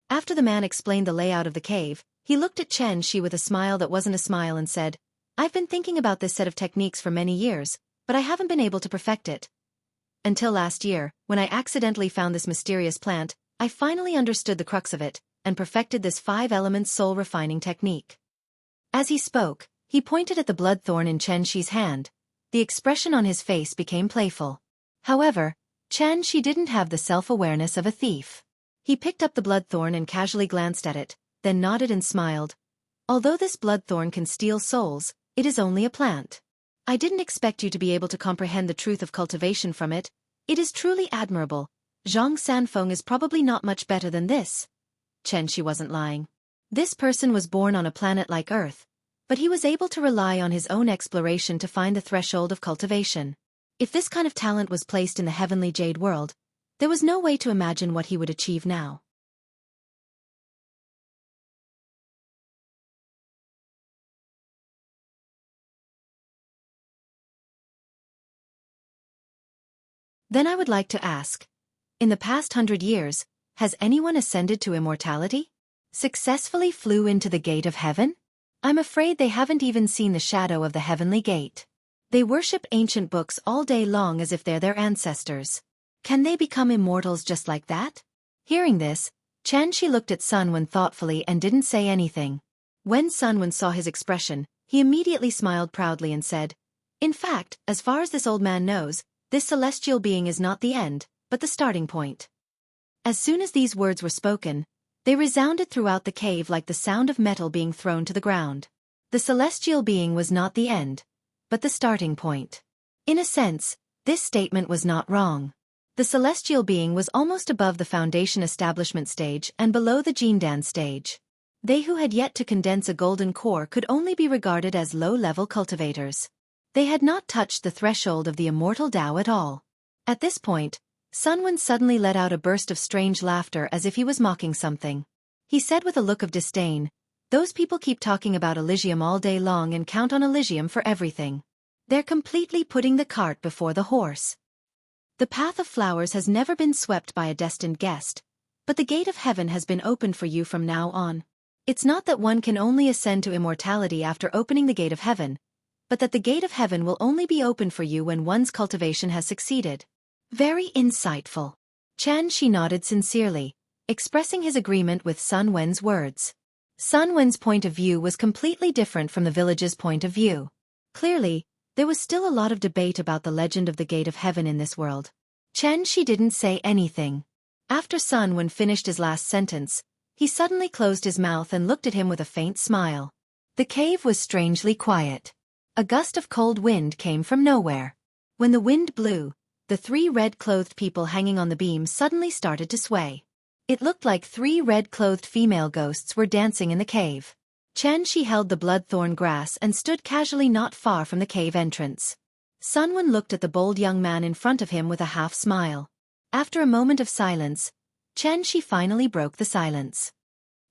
After the man explained the layout of the cave, he looked at Xianxia with a smile that wasn't a smile and said, "I've been thinking about this set of techniques for many years, but I haven't been able to perfect it. Until last year, when I accidentally found this mysterious plant, I finally understood the crux of it, and perfected this 5-element soul refining technique." As he spoke, he pointed at the bloodthorn in Xianxia's hand. The expression on his face became playful. However, Xianxia didn't have the self-awareness of a thief. He picked up the bloodthorn and casually glanced at it, then nodded and smiled. "Although this bloodthorn can steal souls, it is only a plant. I didn't expect you to be able to comprehend the truth of cultivation from it. It is truly admirable. Zhang Sanfeng is probably not much better than this." Xianxia wasn't lying. This person was born on a planet like Earth, but he was able to rely on his own exploration to find the threshold of cultivation. If this kind of talent was placed in the heavenly jade world, there was no way to imagine what he would achieve now. Then I would like to ask, in the past 100 years, has anyone ascended to immortality? Successfully flew into the gate of heaven? I'm afraid they haven't even seen the shadow of the heavenly gate. They worship ancient books all day long as if they're their ancestors. Can they become immortals just like that? Hearing this, Xianxia looked at Sun Wen thoughtfully and didn't say anything. When Sun Wen saw his expression, he immediately smiled proudly and said, "In fact, as far as this old man knows, this celestial being is not the end, but the starting point." As soon as these words were spoken, they resounded throughout the cave like the sound of metal being thrown to the ground. The celestial being was not the end, but the starting point. In a sense, this statement was not wrong. The celestial being was almost above the foundation establishment stage and below the Jindan stage. They who had yet to condense a golden core could only be regarded as low-level cultivators. They had not touched the threshold of the immortal Tao at all. At this point, Sun Wen suddenly let out a burst of strange laughter as if he was mocking something. He said with a look of disdain, "Those people keep talking about Elysium all day long and count on Elysium for everything. They're completely putting the cart before the horse. The path of flowers has never been swept by a destined guest, but the gate of heaven has been opened for you from now on. It's not that one can only ascend to immortality after opening the gate of heaven, but that the gate of heaven will only be opened for you when one's cultivation has succeeded." Very insightful. Xianxia nodded sincerely, expressing his agreement with Sun Wen's words. Sun Wen's point of view was completely different from the village's point of view. Clearly, there was still a lot of debate about the legend of the gate of heaven in this world. Xianxia didn't say anything. After Sun Wen finished his last sentence, he suddenly closed his mouth and looked at him with a faint smile. The cave was strangely quiet. A gust of cold wind came from nowhere. When the wind blew, the 3 red-clothed people hanging on the beam suddenly started to sway. It looked like 3 red-clothed female ghosts were dancing in the cave. Xianxia held the bloodthorn grass and stood casually not far from the cave entrance. Sun Wen looked at the bold young man in front of him with a half-smile. After a moment of silence, Xianxia finally broke the silence.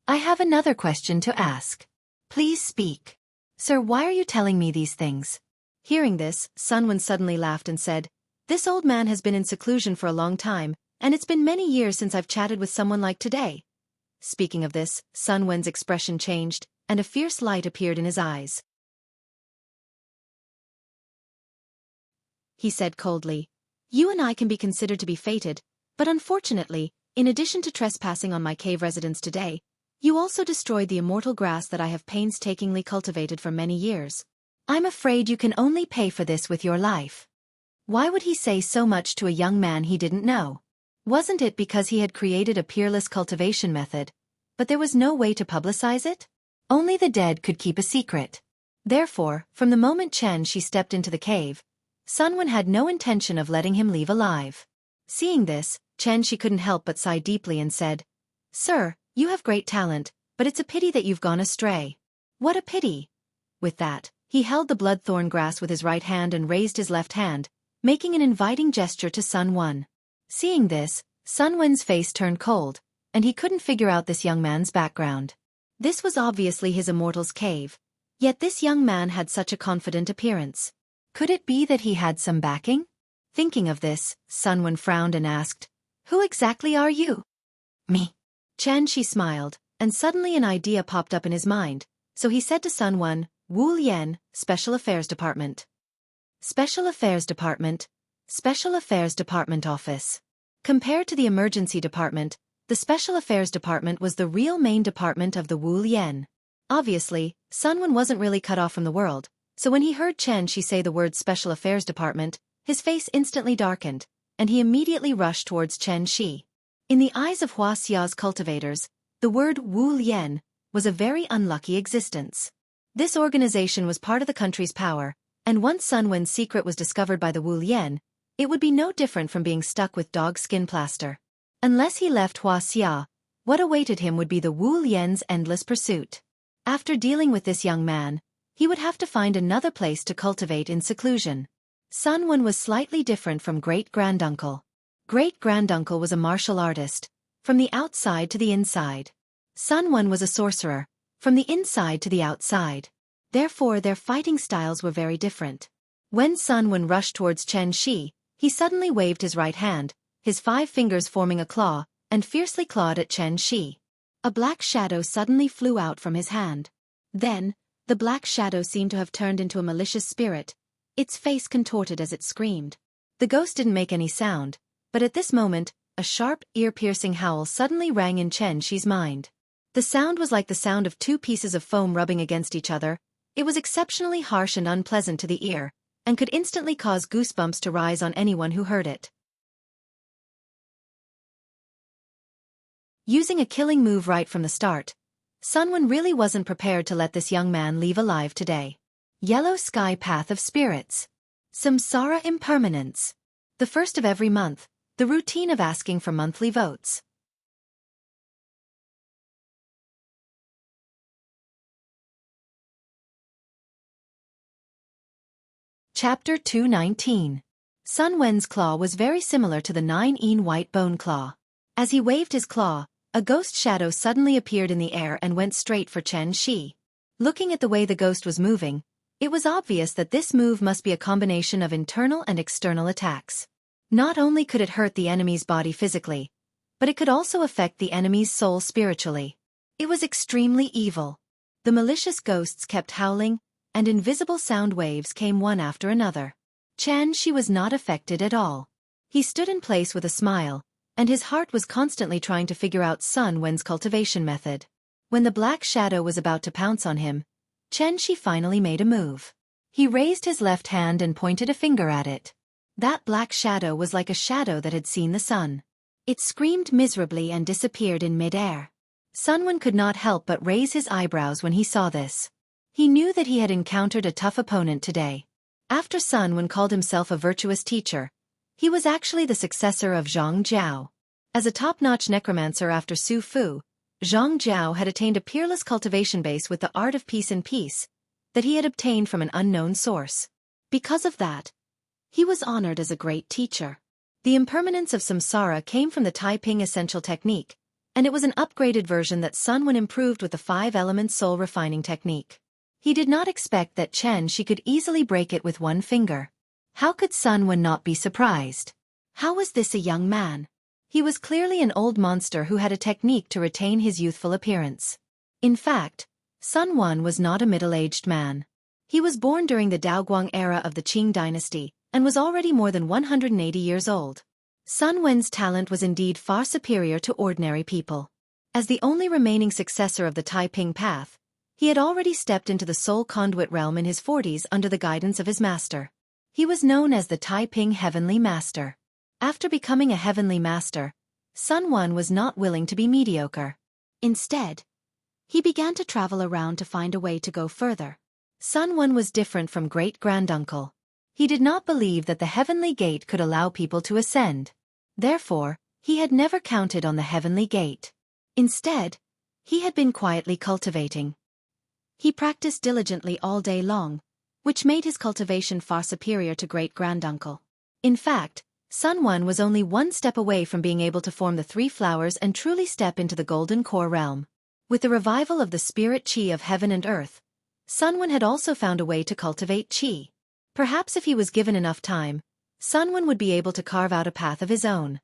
"I have another question to ask. Please speak. Sir, why are you telling me these things?" Hearing this, Sun Wen suddenly laughed and said, "This old man has been in seclusion for a long time, and it's been many years since I've chatted with someone like today." Speaking of this, Sun Wen's expression changed, and a fierce light appeared in his eyes. He said coldly, "You and I can be considered to be fated, but unfortunately, in addition to trespassing on my cave residence today, you also destroyed the immortal grass that I have painstakingly cultivated for many years. I'm afraid you can only pay for this with your life." Why would he say so much to a young man he didn't know? Wasn't it because he had created a peerless cultivation method, but there was no way to publicize it? Only the dead could keep a secret. Therefore, from the moment Xianxia stepped into the cave, Sun Wen had no intention of letting him leave alive. Seeing this, Xianxia couldn't help but sigh deeply and said, "Sir, you have great talent, but it's a pity that you've gone astray." "What a pity!" With that, he held the bloodthorn grass with his right hand and raised his left hand, making an inviting gesture to Sun Wen. Seeing this, Sun Wen's face turned cold, and he couldn't figure out this young man's background. This was obviously his immortal's cave, yet this young man had such a confident appearance. Could it be that he had some backing? Thinking of this, Sun Wen frowned and asked, "Who exactly are you?" "Me." Xianxia smiled, and suddenly an idea popped up in his mind, so he said to Sun Wen, "Wu Lian, Special Affairs Department." Special Affairs Department, Special Affairs Department Office. Compared to the Emergency Department, the Special Affairs Department was the real main department of the Wu Lian. Obviously, Sun Wen wasn't really cut off from the world, so when he heard Xianxia say the word Special Affairs Department, his face instantly darkened, and he immediately rushed towards Xianxia. In the eyes of Wuxia's cultivators, the word Wu Lian was a very unlucky existence. This organization was part of the country's power, and once Sun Wen's secret was discovered by the Wu Lian, it would be no different from being stuck with dog skin plaster. Unless he left Wuxia, what awaited him would be the Wu Lian's endless pursuit. After dealing with this young man, he would have to find another place to cultivate in seclusion. Sun Wen was slightly different from great-granduncle. Great-granduncle was a martial artist, from the outside to the inside. Sun Wen was a sorcerer, from the inside to the outside. Therefore their fighting styles were very different. When Sun Wen rushed towards Xianxia, He suddenly waved his right hand, his 5 fingers forming a claw, and fiercely clawed at Xianxia. A black shadow suddenly flew out from his hand. Then, the black shadow seemed to have turned into a malicious spirit, its face contorted as it screamed. The ghost didn't make any sound, but at this moment, a sharp, ear-piercing howl suddenly rang in Xianxia's mind. The sound was like the sound of 2 pieces of foam rubbing against each other. It was exceptionally harsh and unpleasant to the ear, and could instantly cause goosebumps to rise on anyone who heard it. Using a killing move right from the start, Sun Wen really wasn't prepared to let this young man leave alive today. Yellow Sky Path of Spirits. Samsara Impermanence. The first of every month, the routine of asking for monthly votes. Chapter 219. Sun Wen's claw was very similar to the 9-in white bone claw. As he waved his claw, a ghost shadow suddenly appeared in the air and went straight for Xianxia. Looking at the way the ghost was moving, it was obvious that this move must be a combination of internal and external attacks. Not only could it hurt the enemy's body physically, but it could also affect the enemy's soul spiritually. It was extremely evil. The malicious ghosts kept howling, and invisible sound waves came one after another. Xianxia was not affected at all. He stood in place with a smile, and his heart was constantly trying to figure out Sun Wen's cultivation method. When the black shadow was about to pounce on him, Xianxia finally made a move. He raised his left hand and pointed a finger at it. That black shadow was like a shadow that had seen the sun. It screamed miserably and disappeared in mid-air. Sun Wen could not help but raise his eyebrows when he saw this. He knew that he had encountered a tough opponent today. After Sun Wen called himself a virtuous teacher, he was actually the successor of Zhang Jiao. As a top-notch necromancer after Su Fu, Zhang Jiao had attained a peerless cultivation base with the art of peace and peace that he had obtained from an unknown source. Because of that, he was honored as a great teacher. The impermanence of samsara came from the Taiping essential technique, and it was an upgraded version that Sun Wen improved with the 5-element soul refining technique. He did not expect that Xianxia could easily break it with one finger. How could Sun Wen not be surprised? How was this a young man? He was clearly an old monster who had a technique to retain his youthful appearance. In fact, Sun Wen was not a middle-aged man. He was born during the Daoguang era of the Qing dynasty, and was already more than 180 years old. Sun Wen's talent was indeed far superior to ordinary people. As the only remaining successor of the Taiping path, he had already stepped into the soul conduit realm in his 40s under the guidance of his master. He was known as the Taiping Heavenly Master. After becoming a Heavenly Master, Sun Wen was not willing to be mediocre. Instead, he began to travel around to find a way to go further. Sun Wen was different from great-granduncle. He did not believe that the Heavenly Gate could allow people to ascend. Therefore, he had never counted on the Heavenly Gate. Instead, he had been quietly cultivating. He practiced diligently all day long, which made his cultivation far superior to great-granduncle. In fact, Sun Wen was only one step away from being able to form the 3 flowers and truly step into the golden core realm. With the revival of the spirit qi of heaven and earth, Sun Wen had also found a way to cultivate qi. Perhaps if he was given enough time, Sun Wen would be able to carve out a path of his own.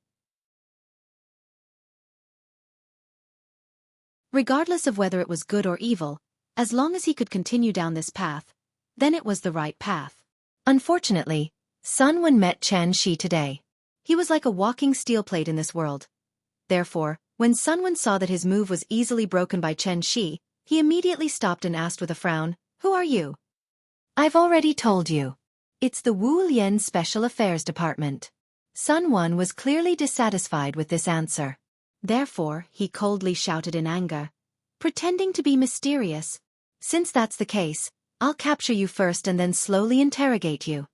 Regardless of whether it was good or evil, as long as he could continue down this path, then it was the right path. Unfortunately, Sun Wen met Xianxia today. He was like a walking steel plate in this world. Therefore, when Sun Wen saw that his move was easily broken by Xianxia, he immediately stopped and asked with a frown, "Who are you?" "I've already told you. It's the Wu Lian Special Affairs Department." Sun Wen was clearly dissatisfied with this answer. Therefore, he coldly shouted in anger, pretending to be mysterious, "Since that's the case, I'll capture you first and then slowly interrogate you."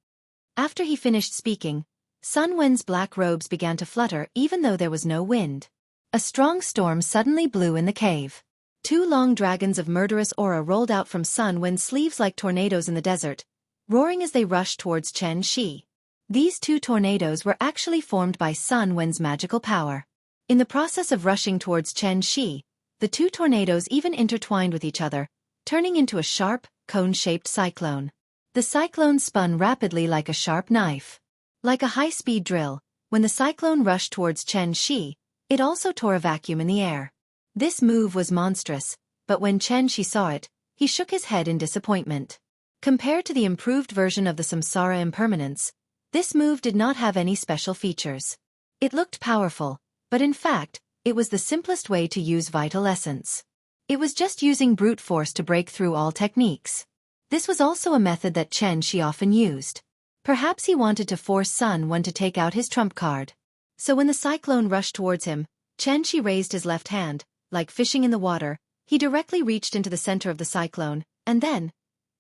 After he finished speaking, Sun Wen's black robes began to flutter even though there was no wind. A strong storm suddenly blew in the cave. 2 long dragons of murderous aura rolled out from Sun Wen's sleeves like tornadoes in the desert, roaring as they rushed towards Xianxia. These 2 tornadoes were actually formed by Sun Wen's magical power. In the process of rushing towards Xianxia, the 2 tornadoes even intertwined with each other, turning into a sharp, cone-shaped cyclone. The cyclone spun rapidly like a sharp knife. Like a high-speed drill, when the cyclone rushed towards Xianxia, it also tore a vacuum in the air. This move was monstrous, but when Xianxia saw it, he shook his head in disappointment. Compared to the improved version of the Samsara Impermanence, this move did not have any special features. It looked powerful, but in fact, it was the simplest way to use vital essence. It was just using brute force to break through all techniques. This was also a method that Xianxia often used. Perhaps he wanted to force Sun Wen to take out his trump card. So when the cyclone rushed towards him, Xianxia raised his left hand. Like fishing in the water, he directly reached into the center of the cyclone, and then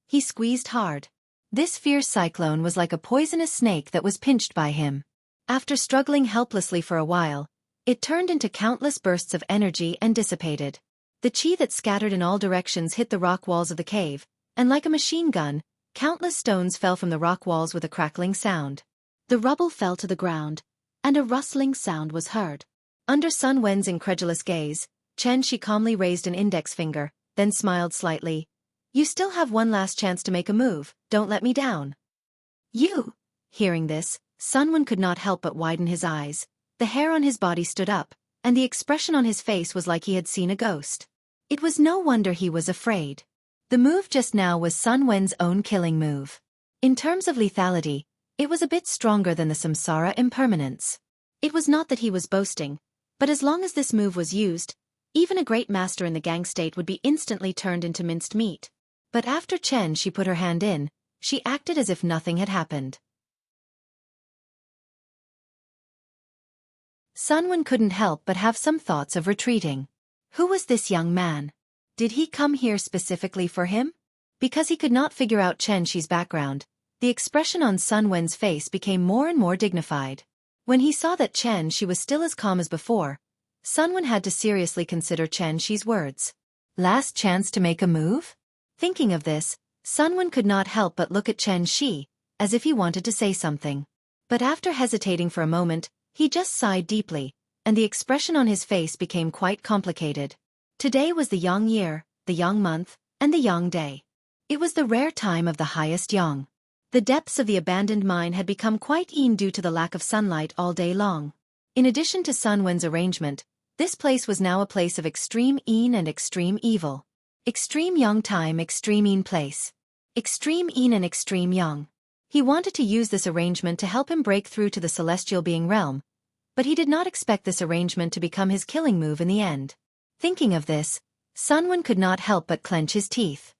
he squeezed hard. This fierce cyclone was like a poisonous snake that was pinched by him. After struggling helplessly for a while, it turned into countless bursts of energy and dissipated. The chi that scattered in all directions hit the rock walls of the cave, and like a machine gun, countless stones fell from the rock walls with a crackling sound. The rubble fell to the ground, and a rustling sound was heard. Under Sun Wen's incredulous gaze, Xianxia calmly raised an index finger, then smiled slightly. "You still have one last chance to make a move, don't let me down." "You!" Hearing this, Sun Wen could not help but widen his eyes. The hair on his body stood up, and the expression on his face was like he had seen a ghost. It was no wonder he was afraid. The move just now was Sun Wen's own killing move. In terms of lethality, it was a bit stronger than the Samsara Impermanence. It was not that he was boasting, but as long as this move was used, even a great master in the gang state would be instantly turned into minced meat. But after Xianxia put her hand in, she acted as if nothing had happened. Sun Wen couldn't help but have some thoughts of retreating. Who was this young man? Did he come here specifically for him? Because he could not figure out Xianxia's background, the expression on Sun Wen's face became more and more dignified. When he saw that Xianxia was still as calm as before, Sun Wen had to seriously consider Xianxia's words. Last chance to make a move? Thinking of this, Sun Wen could not help but look at Xianxia, as if he wanted to say something. But after hesitating for a moment, he just sighed deeply, and the expression on his face became quite complicated. Today was the Yang year, the Yang month, and the Yang day. It was the rare time of the highest Yang. The depths of the abandoned mine had become quite yin due to the lack of sunlight all day long. In addition to Sun Wen's arrangement, this place was now a place of extreme yin and extreme evil. Extreme Yang time, extreme yin place. Extreme yin and extreme Yang. He wanted to use this arrangement to help him break through to the celestial being realm, but he did not expect this arrangement to become his killing move in the end. Thinking of this, Sun Wen could not help but clench his teeth.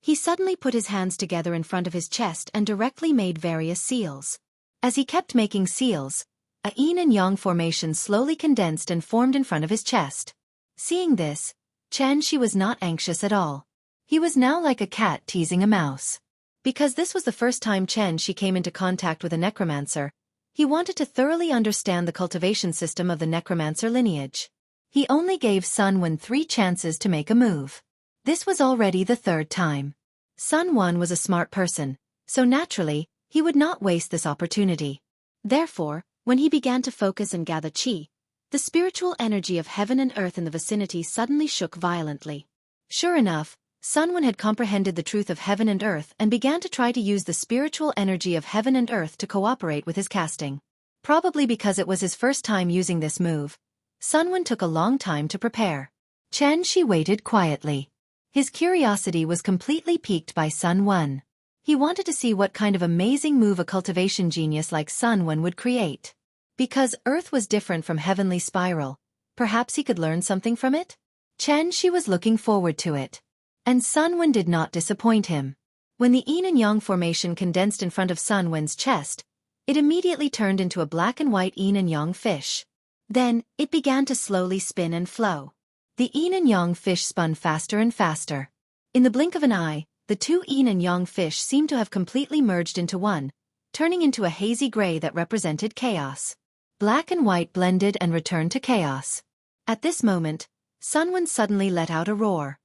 He suddenly put his hands together in front of his chest and directly made various seals. As he kept making seals, a yin and yang formation slowly condensed and formed in front of his chest. Seeing this, Xianxia was not anxious at all. He was now like a cat teasing a mouse. Because this was the first time Xianxia came into contact with a necromancer, he wanted to thoroughly understand the cultivation system of the necromancer lineage. He only gave Sun Wen 3 chances to make a move. This was already the 3rd time. Sun Wen was a smart person, so naturally, he would not waste this opportunity. Therefore, when he began to focus and gather qi, the spiritual energy of heaven and earth in the vicinity suddenly shook violently. Sure enough, Sun Wen had comprehended the truth of heaven and earth and began to try to use the spiritual energy of heaven and earth to cooperate with his casting. Probably because it was his first time using this move, Sun Wen took a long time to prepare. Xianxia waited quietly. His curiosity was completely piqued by Sun Wen. He wanted to see what kind of amazing move a cultivation genius like Sun Wen would create. Because Earth was different from heavenly spiral, perhaps he could learn something from it? Xianxia was looking forward to it. And Sun Wen did not disappoint him. When the yin and yang formation condensed in front of Sun Wen's chest, it immediately turned into a black and white yin and yang fish. Then, it began to slowly spin and flow. The yin and yang fish spun faster and faster. In the blink of an eye, the 2 yin and yang fish seemed to have completely merged into one, turning into a hazy gray that represented chaos. Black and white blended and returned to chaos. At this moment, Sun Wen suddenly let out a roar.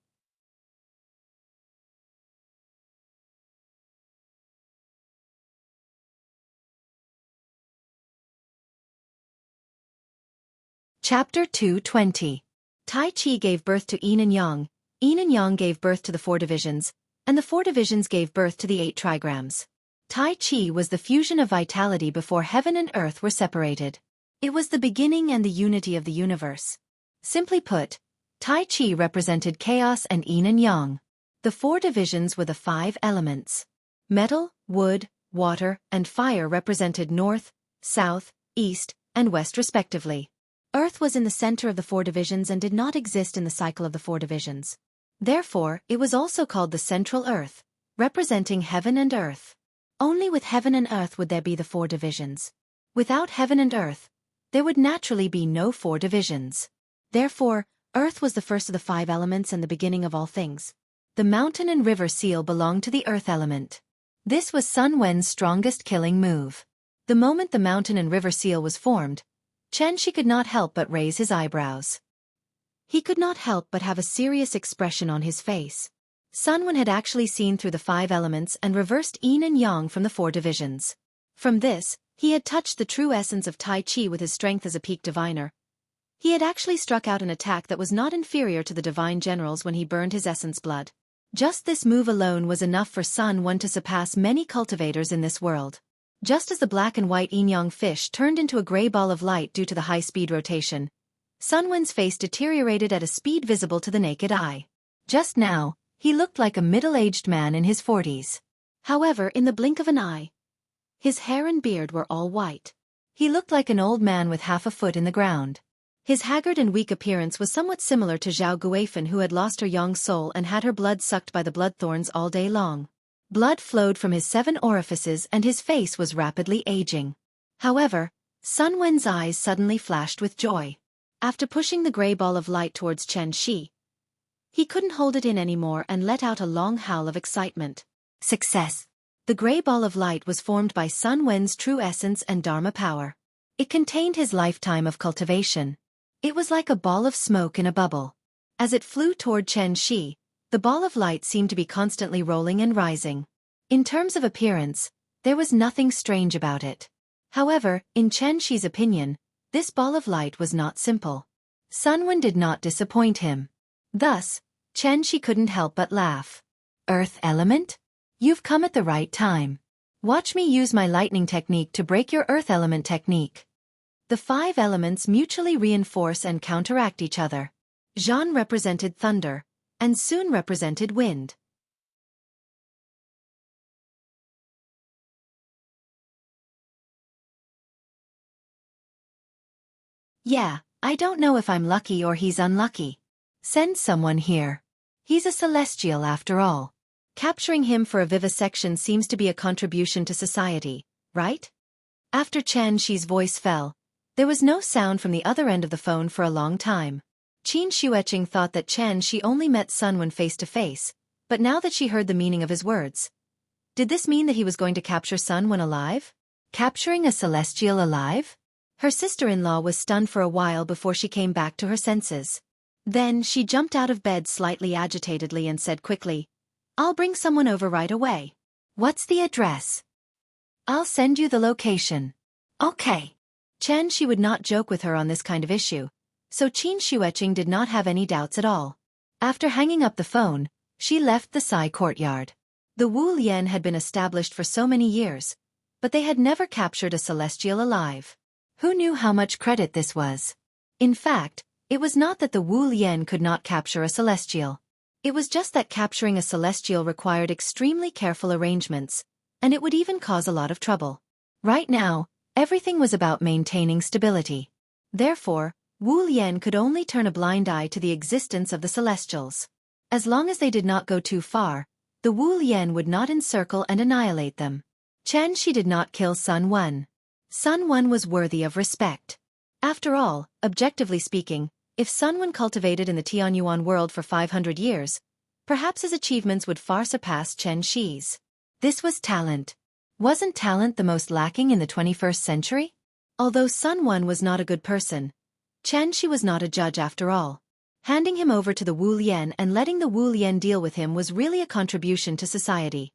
Chapter 220. Tai Chi gave birth to yin and yang gave birth to the 4 divisions, and the 4 divisions gave birth to the 8 trigrams. Tai Chi was the fusion of vitality before heaven and earth were separated. It was the beginning and the unity of the universe. Simply put, Tai Chi represented chaos and yin and yang. The four divisions were the five elements. Metal, wood, water, and fire represented north, south, east, and west respectively. Earth was in the center of the four divisions and did not exist in the cycle of the four divisions. Therefore, it was also called the central earth, representing heaven and earth. Only with heaven and earth would there be the four divisions. Without heaven and earth, there would naturally be no four divisions. Therefore, earth was the first of the five elements and the beginning of all things. The mountain and river seal belonged to the earth element. This was Sun Wen's strongest killing move. The moment the mountain and river seal was formed, Xianxia could not help but raise his eyebrows. He could not help but have a serious expression on his face. Sun Wen had actually seen through the five elements and reversed yin and yang from the four divisions. From this, he had touched the true essence of Tai Chi with his strength as a peak diviner. He had actually struck out an attack that was not inferior to the divine generals when he burned his essence blood. Just this move alone was enough for Sun Wen to surpass many cultivators in this world. Just as the black and white yin-yang fish turned into a gray ball of light due to the high-speed rotation, Sun Wen's face deteriorated at a speed visible to the naked eye. Just now, he looked like a middle-aged man in his 40s. However, in the blink of an eye, his hair and beard were all white. He looked like an old man with half a foot in the ground. His haggard and weak appearance was somewhat similar to Zhao Guifan, who had lost her young soul and had her blood sucked by the bloodthorns all day long. Blood flowed from his 7 orifices and his face was rapidly aging. However, Sun Wen's eyes suddenly flashed with joy. After pushing the gray ball of light towards Xianxia, he couldn't hold it in anymore and let out a long howl of excitement. Success! The gray ball of light was formed by Sun Wen's true essence and Dharma power. It contained his lifetime of cultivation. It was like a ball of smoke in a bubble. As it flew toward Xianxia, the ball of light seemed to be constantly rolling and rising. In terms of appearance, there was nothing strange about it. However, in Xianxia's opinion, this ball of light was not simple. Sun Wen did not disappoint him. Thus, Xianxia couldn't help but laugh. Earth element? You've come at the right time. Watch me use my lightning technique to break your earth element technique. The 5 elements mutually reinforce and counteract each other. Zhan represented thunder, and Sun represented wind. Yeah, I don't know if I'm lucky or he's unlucky. Send someone here. He's a celestial after all. Capturing him for a vivisection seems to be a contribution to society, right? After Xianxia's voice fell, there was no sound from the other end of the phone for a long time. Qin Shueqing thought that Xianxia only met Sun Wen face to face, but now that she heard the meaning of his words, did this mean that he was going to capture Sun Wen alive? Capturing a celestial alive? Her sister-in-law was stunned for a while before she came back to her senses. Then she jumped out of bed slightly agitatedly and said quickly, "I'll bring someone over right away. What's the address?" "I'll send you the location." "Okay." Xianxia would not joke with her on this kind of issue, so Qin Shueqing did not have any doubts at all. After hanging up the phone, she left the Sai courtyard. The Wu Lian had been established for so many years, but they had never captured a celestial alive. Who knew how much credit this was? In fact, it was not that the Wu Lian could not capture a celestial. It was just that capturing a celestial required extremely careful arrangements, and it would even cause a lot of trouble. Right now, everything was about maintaining stability. Therefore, Wu Lian could only turn a blind eye to the existence of the celestials. As long as they did not go too far, the Wu Lian would not encircle and annihilate them. Xianxia did not kill Sun Wen. Sun Wen was worthy of respect. After all, objectively speaking, if Sun Wen cultivated in the Tianyuan world for 500 years, perhaps his achievements would far surpass Xianxia's. This was talent. Wasn't talent the most lacking in the 21st century? Although Sun Wen was not a good person, Xianxia was not a judge after all. Handing him over to the Wu Lian and letting the Wu Lian deal with him was really a contribution to society.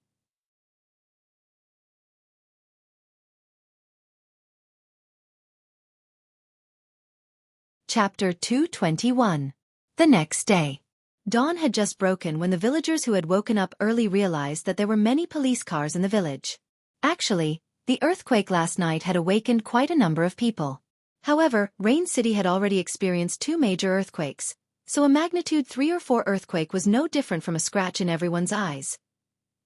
Chapter 221. The next day. Dawn had just broken when the villagers who had woken up early realized that there were many police cars in the village. Actually, the earthquake last night had awakened quite a number of people. However, Rain City had already experienced 2 major earthquakes, so a magnitude 3 or 4 earthquake was no different from a scratch in everyone's eyes.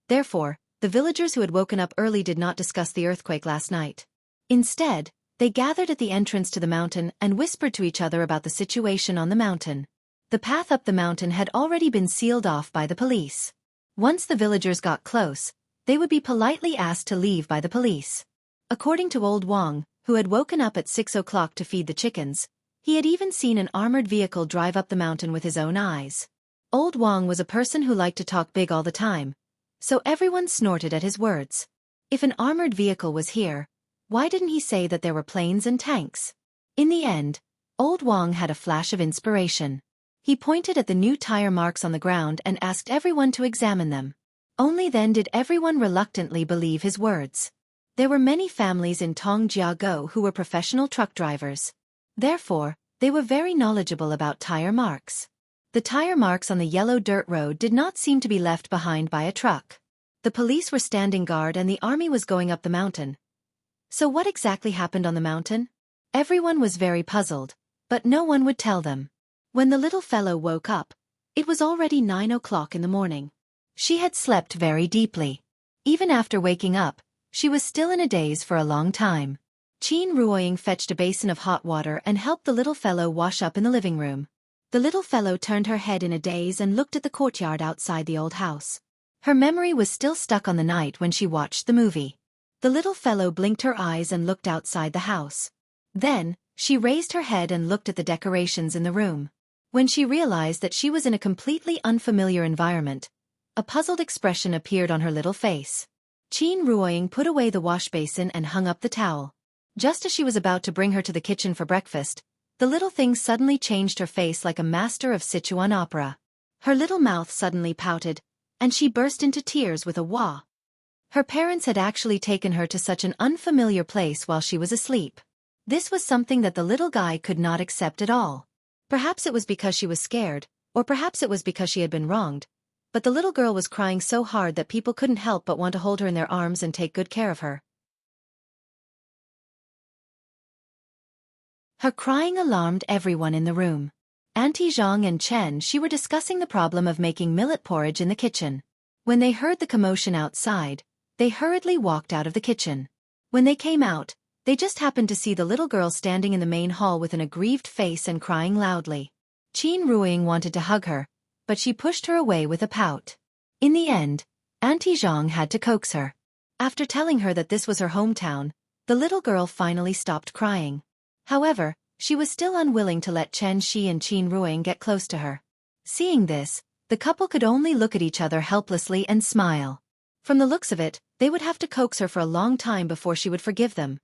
Therefore, the villagers who had woken up early did not discuss the earthquake last night. Instead, they gathered at the entrance to the mountain and whispered to each other about the situation on the mountain. The path up the mountain had already been sealed off by the police. Once the villagers got close, they would be politely asked to leave by the police. According to Old Wang, who had woken up at 6 o'clock to feed the chickens, he had even seen an armored vehicle drive up the mountain with his own eyes. Old Wang was a person who liked to talk big all the time, so everyone snorted at his words. If an armored vehicle was here, why didn't he say that there were planes and tanks? In the end, Old Wang had a flash of inspiration. He pointed at the new tire marks on the ground and asked everyone to examine them. Only then did everyone reluctantly believe his words. There were many families in Jianghu who were professional truck drivers. Therefore, they were very knowledgeable about tire marks. The tire marks on the yellow dirt road did not seem to be left behind by a truck. The police were standing guard and the army was going up the mountain. So what exactly happened on the mountain? Everyone was very puzzled, but no one would tell them. When the little fellow woke up, it was already 9 o'clock in the morning. She had slept very deeply. Even after waking up, she was still in a daze for a long time. Qin Ruoying fetched a basin of hot water and helped the little fellow wash up in the living room. The little fellow turned her head in a daze and looked at the courtyard outside the old house. Her memory was still stuck on the night when she watched the movie. The little fellow blinked her eyes and looked outside the house. Then, she raised her head and looked at the decorations in the room. When she realized that she was in a completely unfamiliar environment, a puzzled expression appeared on her little face. Qin Ruoying put away the wash basin and hung up the towel. Just as she was about to bring her to the kitchen for breakfast, the little thing suddenly changed her face like a master of Sichuan opera. Her little mouth suddenly pouted, and she burst into tears with a wah. Her parents had actually taken her to such an unfamiliar place while she was asleep. This was something that the little guy could not accept at all. Perhaps it was because she was scared, or perhaps it was because she had been wronged, but the little girl was crying so hard that people couldn't help but want to hold her in their arms and take good care of her. Her crying alarmed everyone in the room. Auntie Zhang and Chen Shi were discussing the problem of making millet porridge in the kitchen. When they heard the commotion outside, they hurriedly walked out of the kitchen. When they came out, they just happened to see the little girl standing in the main hall with an aggrieved face and crying loudly. Qin Ruoying wanted to hug her, but she pushed her away with a pout. In the end, Auntie Zhang had to coax her. After telling her that this was her hometown, the little girl finally stopped crying. However, she was still unwilling to let Chen Shi and Qin Ruoying get close to her. Seeing this, the couple could only look at each other helplessly and smile. From the looks of it, they would have to coax her for a long time before she would forgive them.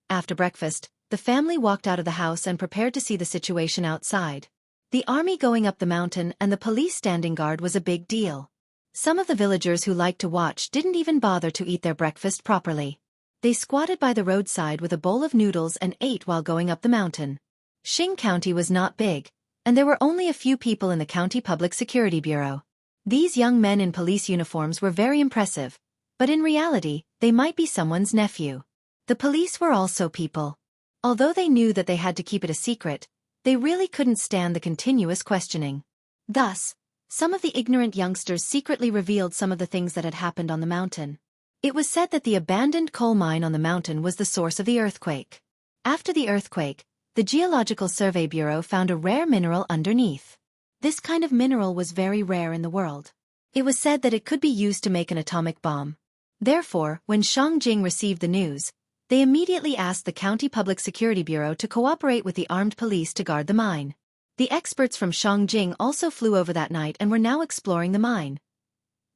After breakfast, the family walked out of the house and prepared to see the situation outside. The army going up the mountain and the police standing guard was a big deal. Some of the villagers who liked to watch didn't even bother to eat their breakfast properly. They squatted by the roadside with a bowl of noodles and ate while going up the mountain. Xing County was not big, and there were only a few people in the county public security bureau. These young men in police uniforms were very impressive, but in reality, they might be someone's nephew. The police were also people. Although they knew that they had to keep it a secret, they really couldn't stand the continuous questioning. Thus, some of the ignorant youngsters secretly revealed some of the things that had happened on the mountain. It was said that the abandoned coal mine on the mountain was the source of the earthquake. After the earthquake, the Geological Survey Bureau found a rare mineral underneath. This kind of mineral was very rare in the world. It was said that it could be used to make an atomic bomb. Therefore, when Shangjing received the news, they immediately asked the County Public Security Bureau to cooperate with the armed police to guard the mine. The experts from Shangjing also flew over that night and were now exploring the mine.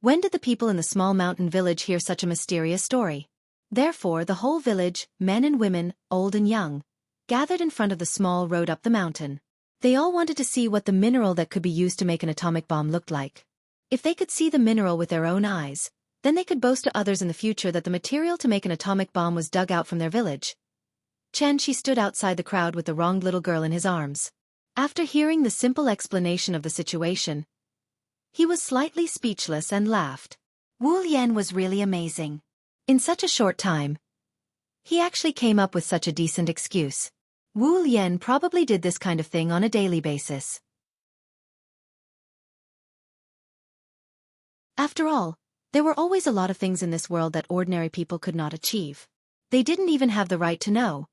When did the people in the small mountain village hear such a mysterious story? Therefore, the whole village, men and women, old and young, gathered in front of the small road up the mountain. They all wanted to see what the mineral that could be used to make an atomic bomb looked like. If they could see the mineral with their own eyes, then they could boast to others in the future that the material to make an atomic bomb was dug out from their village. Chen Shi stood outside the crowd with the wronged little girl in his arms. After hearing the simple explanation of the situation, he was slightly speechless and laughed. Wu Lian was really amazing. In such a short time, he actually came up with such a decent excuse. Wu Lian probably did this kind of thing on a daily basis. After all, there were always a lot of things in this world that ordinary people could not achieve. They didn't even have the right to know.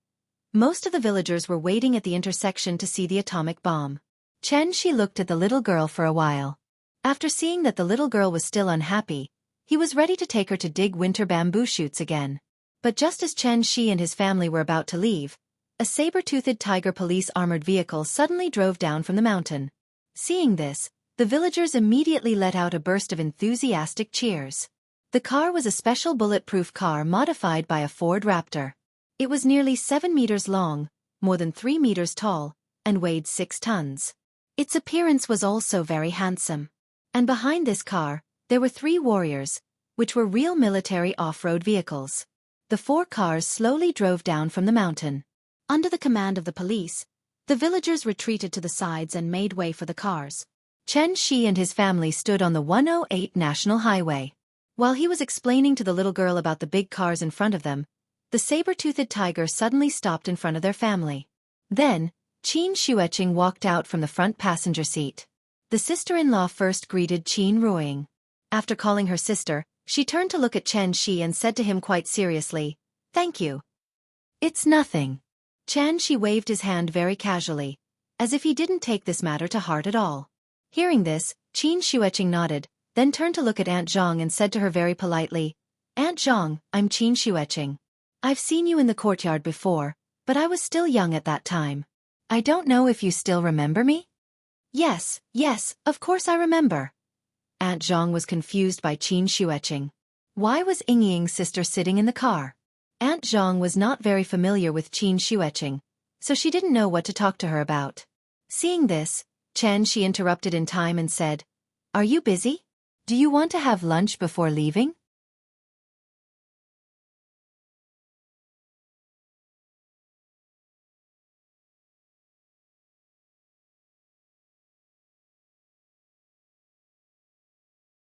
Most of the villagers were waiting at the intersection to see the atomic bomb. Xianxia looked at the little girl for a while. After seeing that the little girl was still unhappy, he was ready to take her to dig winter bamboo shoots again. But just as Xianxia and his family were about to leave, a saber-toothed tiger police armored vehicle suddenly drove down from the mountain. Seeing this, the villagers immediately let out a burst of enthusiastic cheers. The car was a special bulletproof car modified by a Ford Raptor. It was nearly 7 meters long, more than 3 meters tall, and weighed 6 tons. Its appearance was also very handsome. And behind this car, there were 3 warriors, which were real military off-road vehicles. The 4 cars slowly drove down from the mountain. Under the command of the police, the villagers retreated to the sides and made way for the cars. Xianxia and his family stood on the 108 National Highway. While he was explaining to the little girl about the big cars in front of them, the saber-toothed tiger suddenly stopped in front of their family. Then, Qin Shueqing walked out from the front passenger seat. The sister-in-law first greeted Qin Ruiying. After calling her sister, she turned to look at Xianxia and said to him quite seriously, "Thank you." "It's nothing." Xianxia waved his hand very casually, as if he didn't take this matter to heart at all. Hearing this, Qin Shueqing nodded, then turned to look at Aunt Zhang and said to her very politely, "Aunt Zhang, I'm Qin Shueqing. I've seen you in the courtyard before, but I was still young at that time. I don't know if you still remember me?" Yes, of course I remember." Aunt Zhang was confused by Qin Shueqing. Why was Yingying's sister sitting in the car? Aunt Zhang was not very familiar with Qin Shueqing, so she didn't know what to talk to her about. Seeing this, she interrupted in time and said, "Are you busy? Do you want to have lunch before leaving?"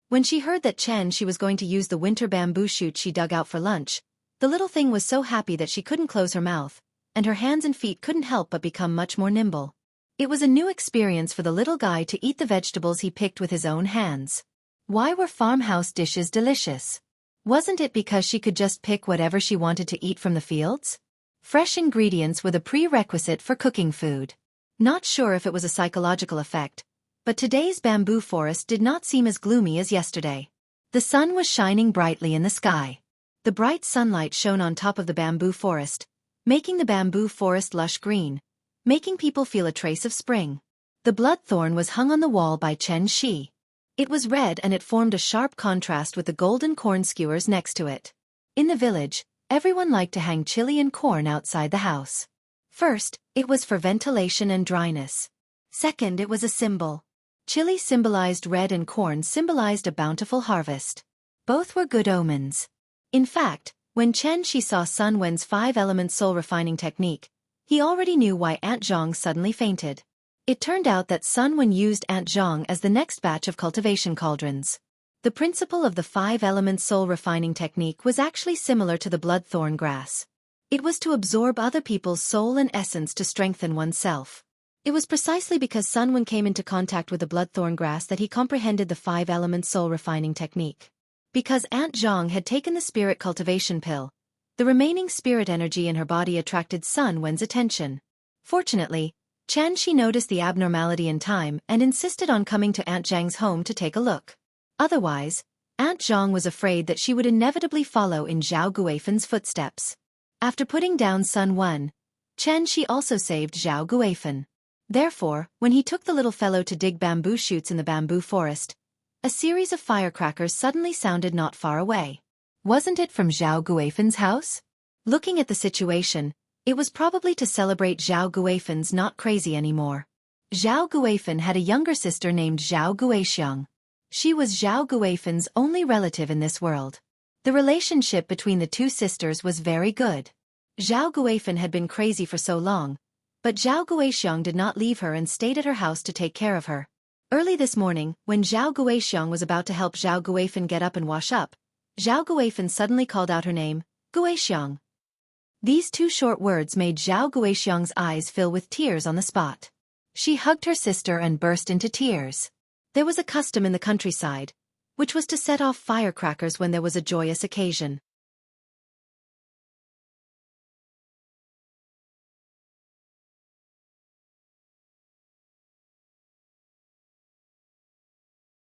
When she heard that she was going to use the winter bamboo shoot she dug out for lunch, the little thing was so happy that she couldn't close her mouth, and her hands and feet couldn't help but become much more nimble. It was a new experience for the little guy to eat the vegetables he picked with his own hands. Why were farmhouse dishes delicious? Wasn't it because she could just pick whatever she wanted to eat from the fields? Fresh ingredients were the prerequisite for cooking food. Not sure if it was a psychological effect, but today's bamboo forest did not seem as gloomy as yesterday. The sun was shining brightly in the sky. The bright sunlight shone on top of the bamboo forest, making the bamboo forest lush green, making people feel a trace of spring. The bloodthorn was hung on the wall by Xianxia. It was red and it formed a sharp contrast with the golden corn skewers next to it. In the village, everyone liked to hang chili and corn outside the house. First, it was for ventilation and dryness. Second, it was a symbol. Chili symbolized red and corn symbolized a bountiful harvest. Both were good omens. In fact, when Xianxia saw Sun Wen's 5-element soul refining technique, he already knew why Aunt Zhang suddenly fainted. It turned out that Sun Wen used Aunt Zhang as the next batch of cultivation cauldrons. The principle of the 5-element soul refining technique was actually similar to the bloodthorn grass. It was to absorb other people's soul and essence to strengthen oneself. It was precisely because Sun Wen came into contact with the bloodthorn grass that he comprehended the 5-element soul refining technique. Because Aunt Zhang had taken the spirit cultivation pill, the remaining spirit energy in her body attracted Sun Wen's attention. Fortunately, Xianxia noticed the abnormality in time and insisted on coming to Aunt Zhang's home to take a look. Otherwise, Aunt Zhang was afraid that she would inevitably follow in Zhao Guifen's footsteps. After putting down Sun Wen, Xianxia also saved Zhao Guifen. Therefore, when he took the little fellow to dig bamboo shoots in the bamboo forest, a series of firecrackers suddenly sounded not far away. Wasn't it from Zhao Guifen's house? Looking at the situation, it was probably to celebrate Zhao Guifen's not crazy anymore. Zhao Guifen had a younger sister named Zhao Guixiang. She was Zhao Guifen's only relative in this world. The relationship between the two sisters was very good. Zhao Guifen had been crazy for so long, but Zhao Guixiang did not leave her and stayed at her house to take care of her. Early this morning, when Zhao Guixiang was about to help Zhao Guifen get up and wash up, Zhao Guifan suddenly called out her name, Guixiang. These two short words made Zhao Guixiang's eyes fill with tears on the spot. She hugged her sister and burst into tears. There was a custom in the countryside, which was to set off firecrackers when there was a joyous occasion.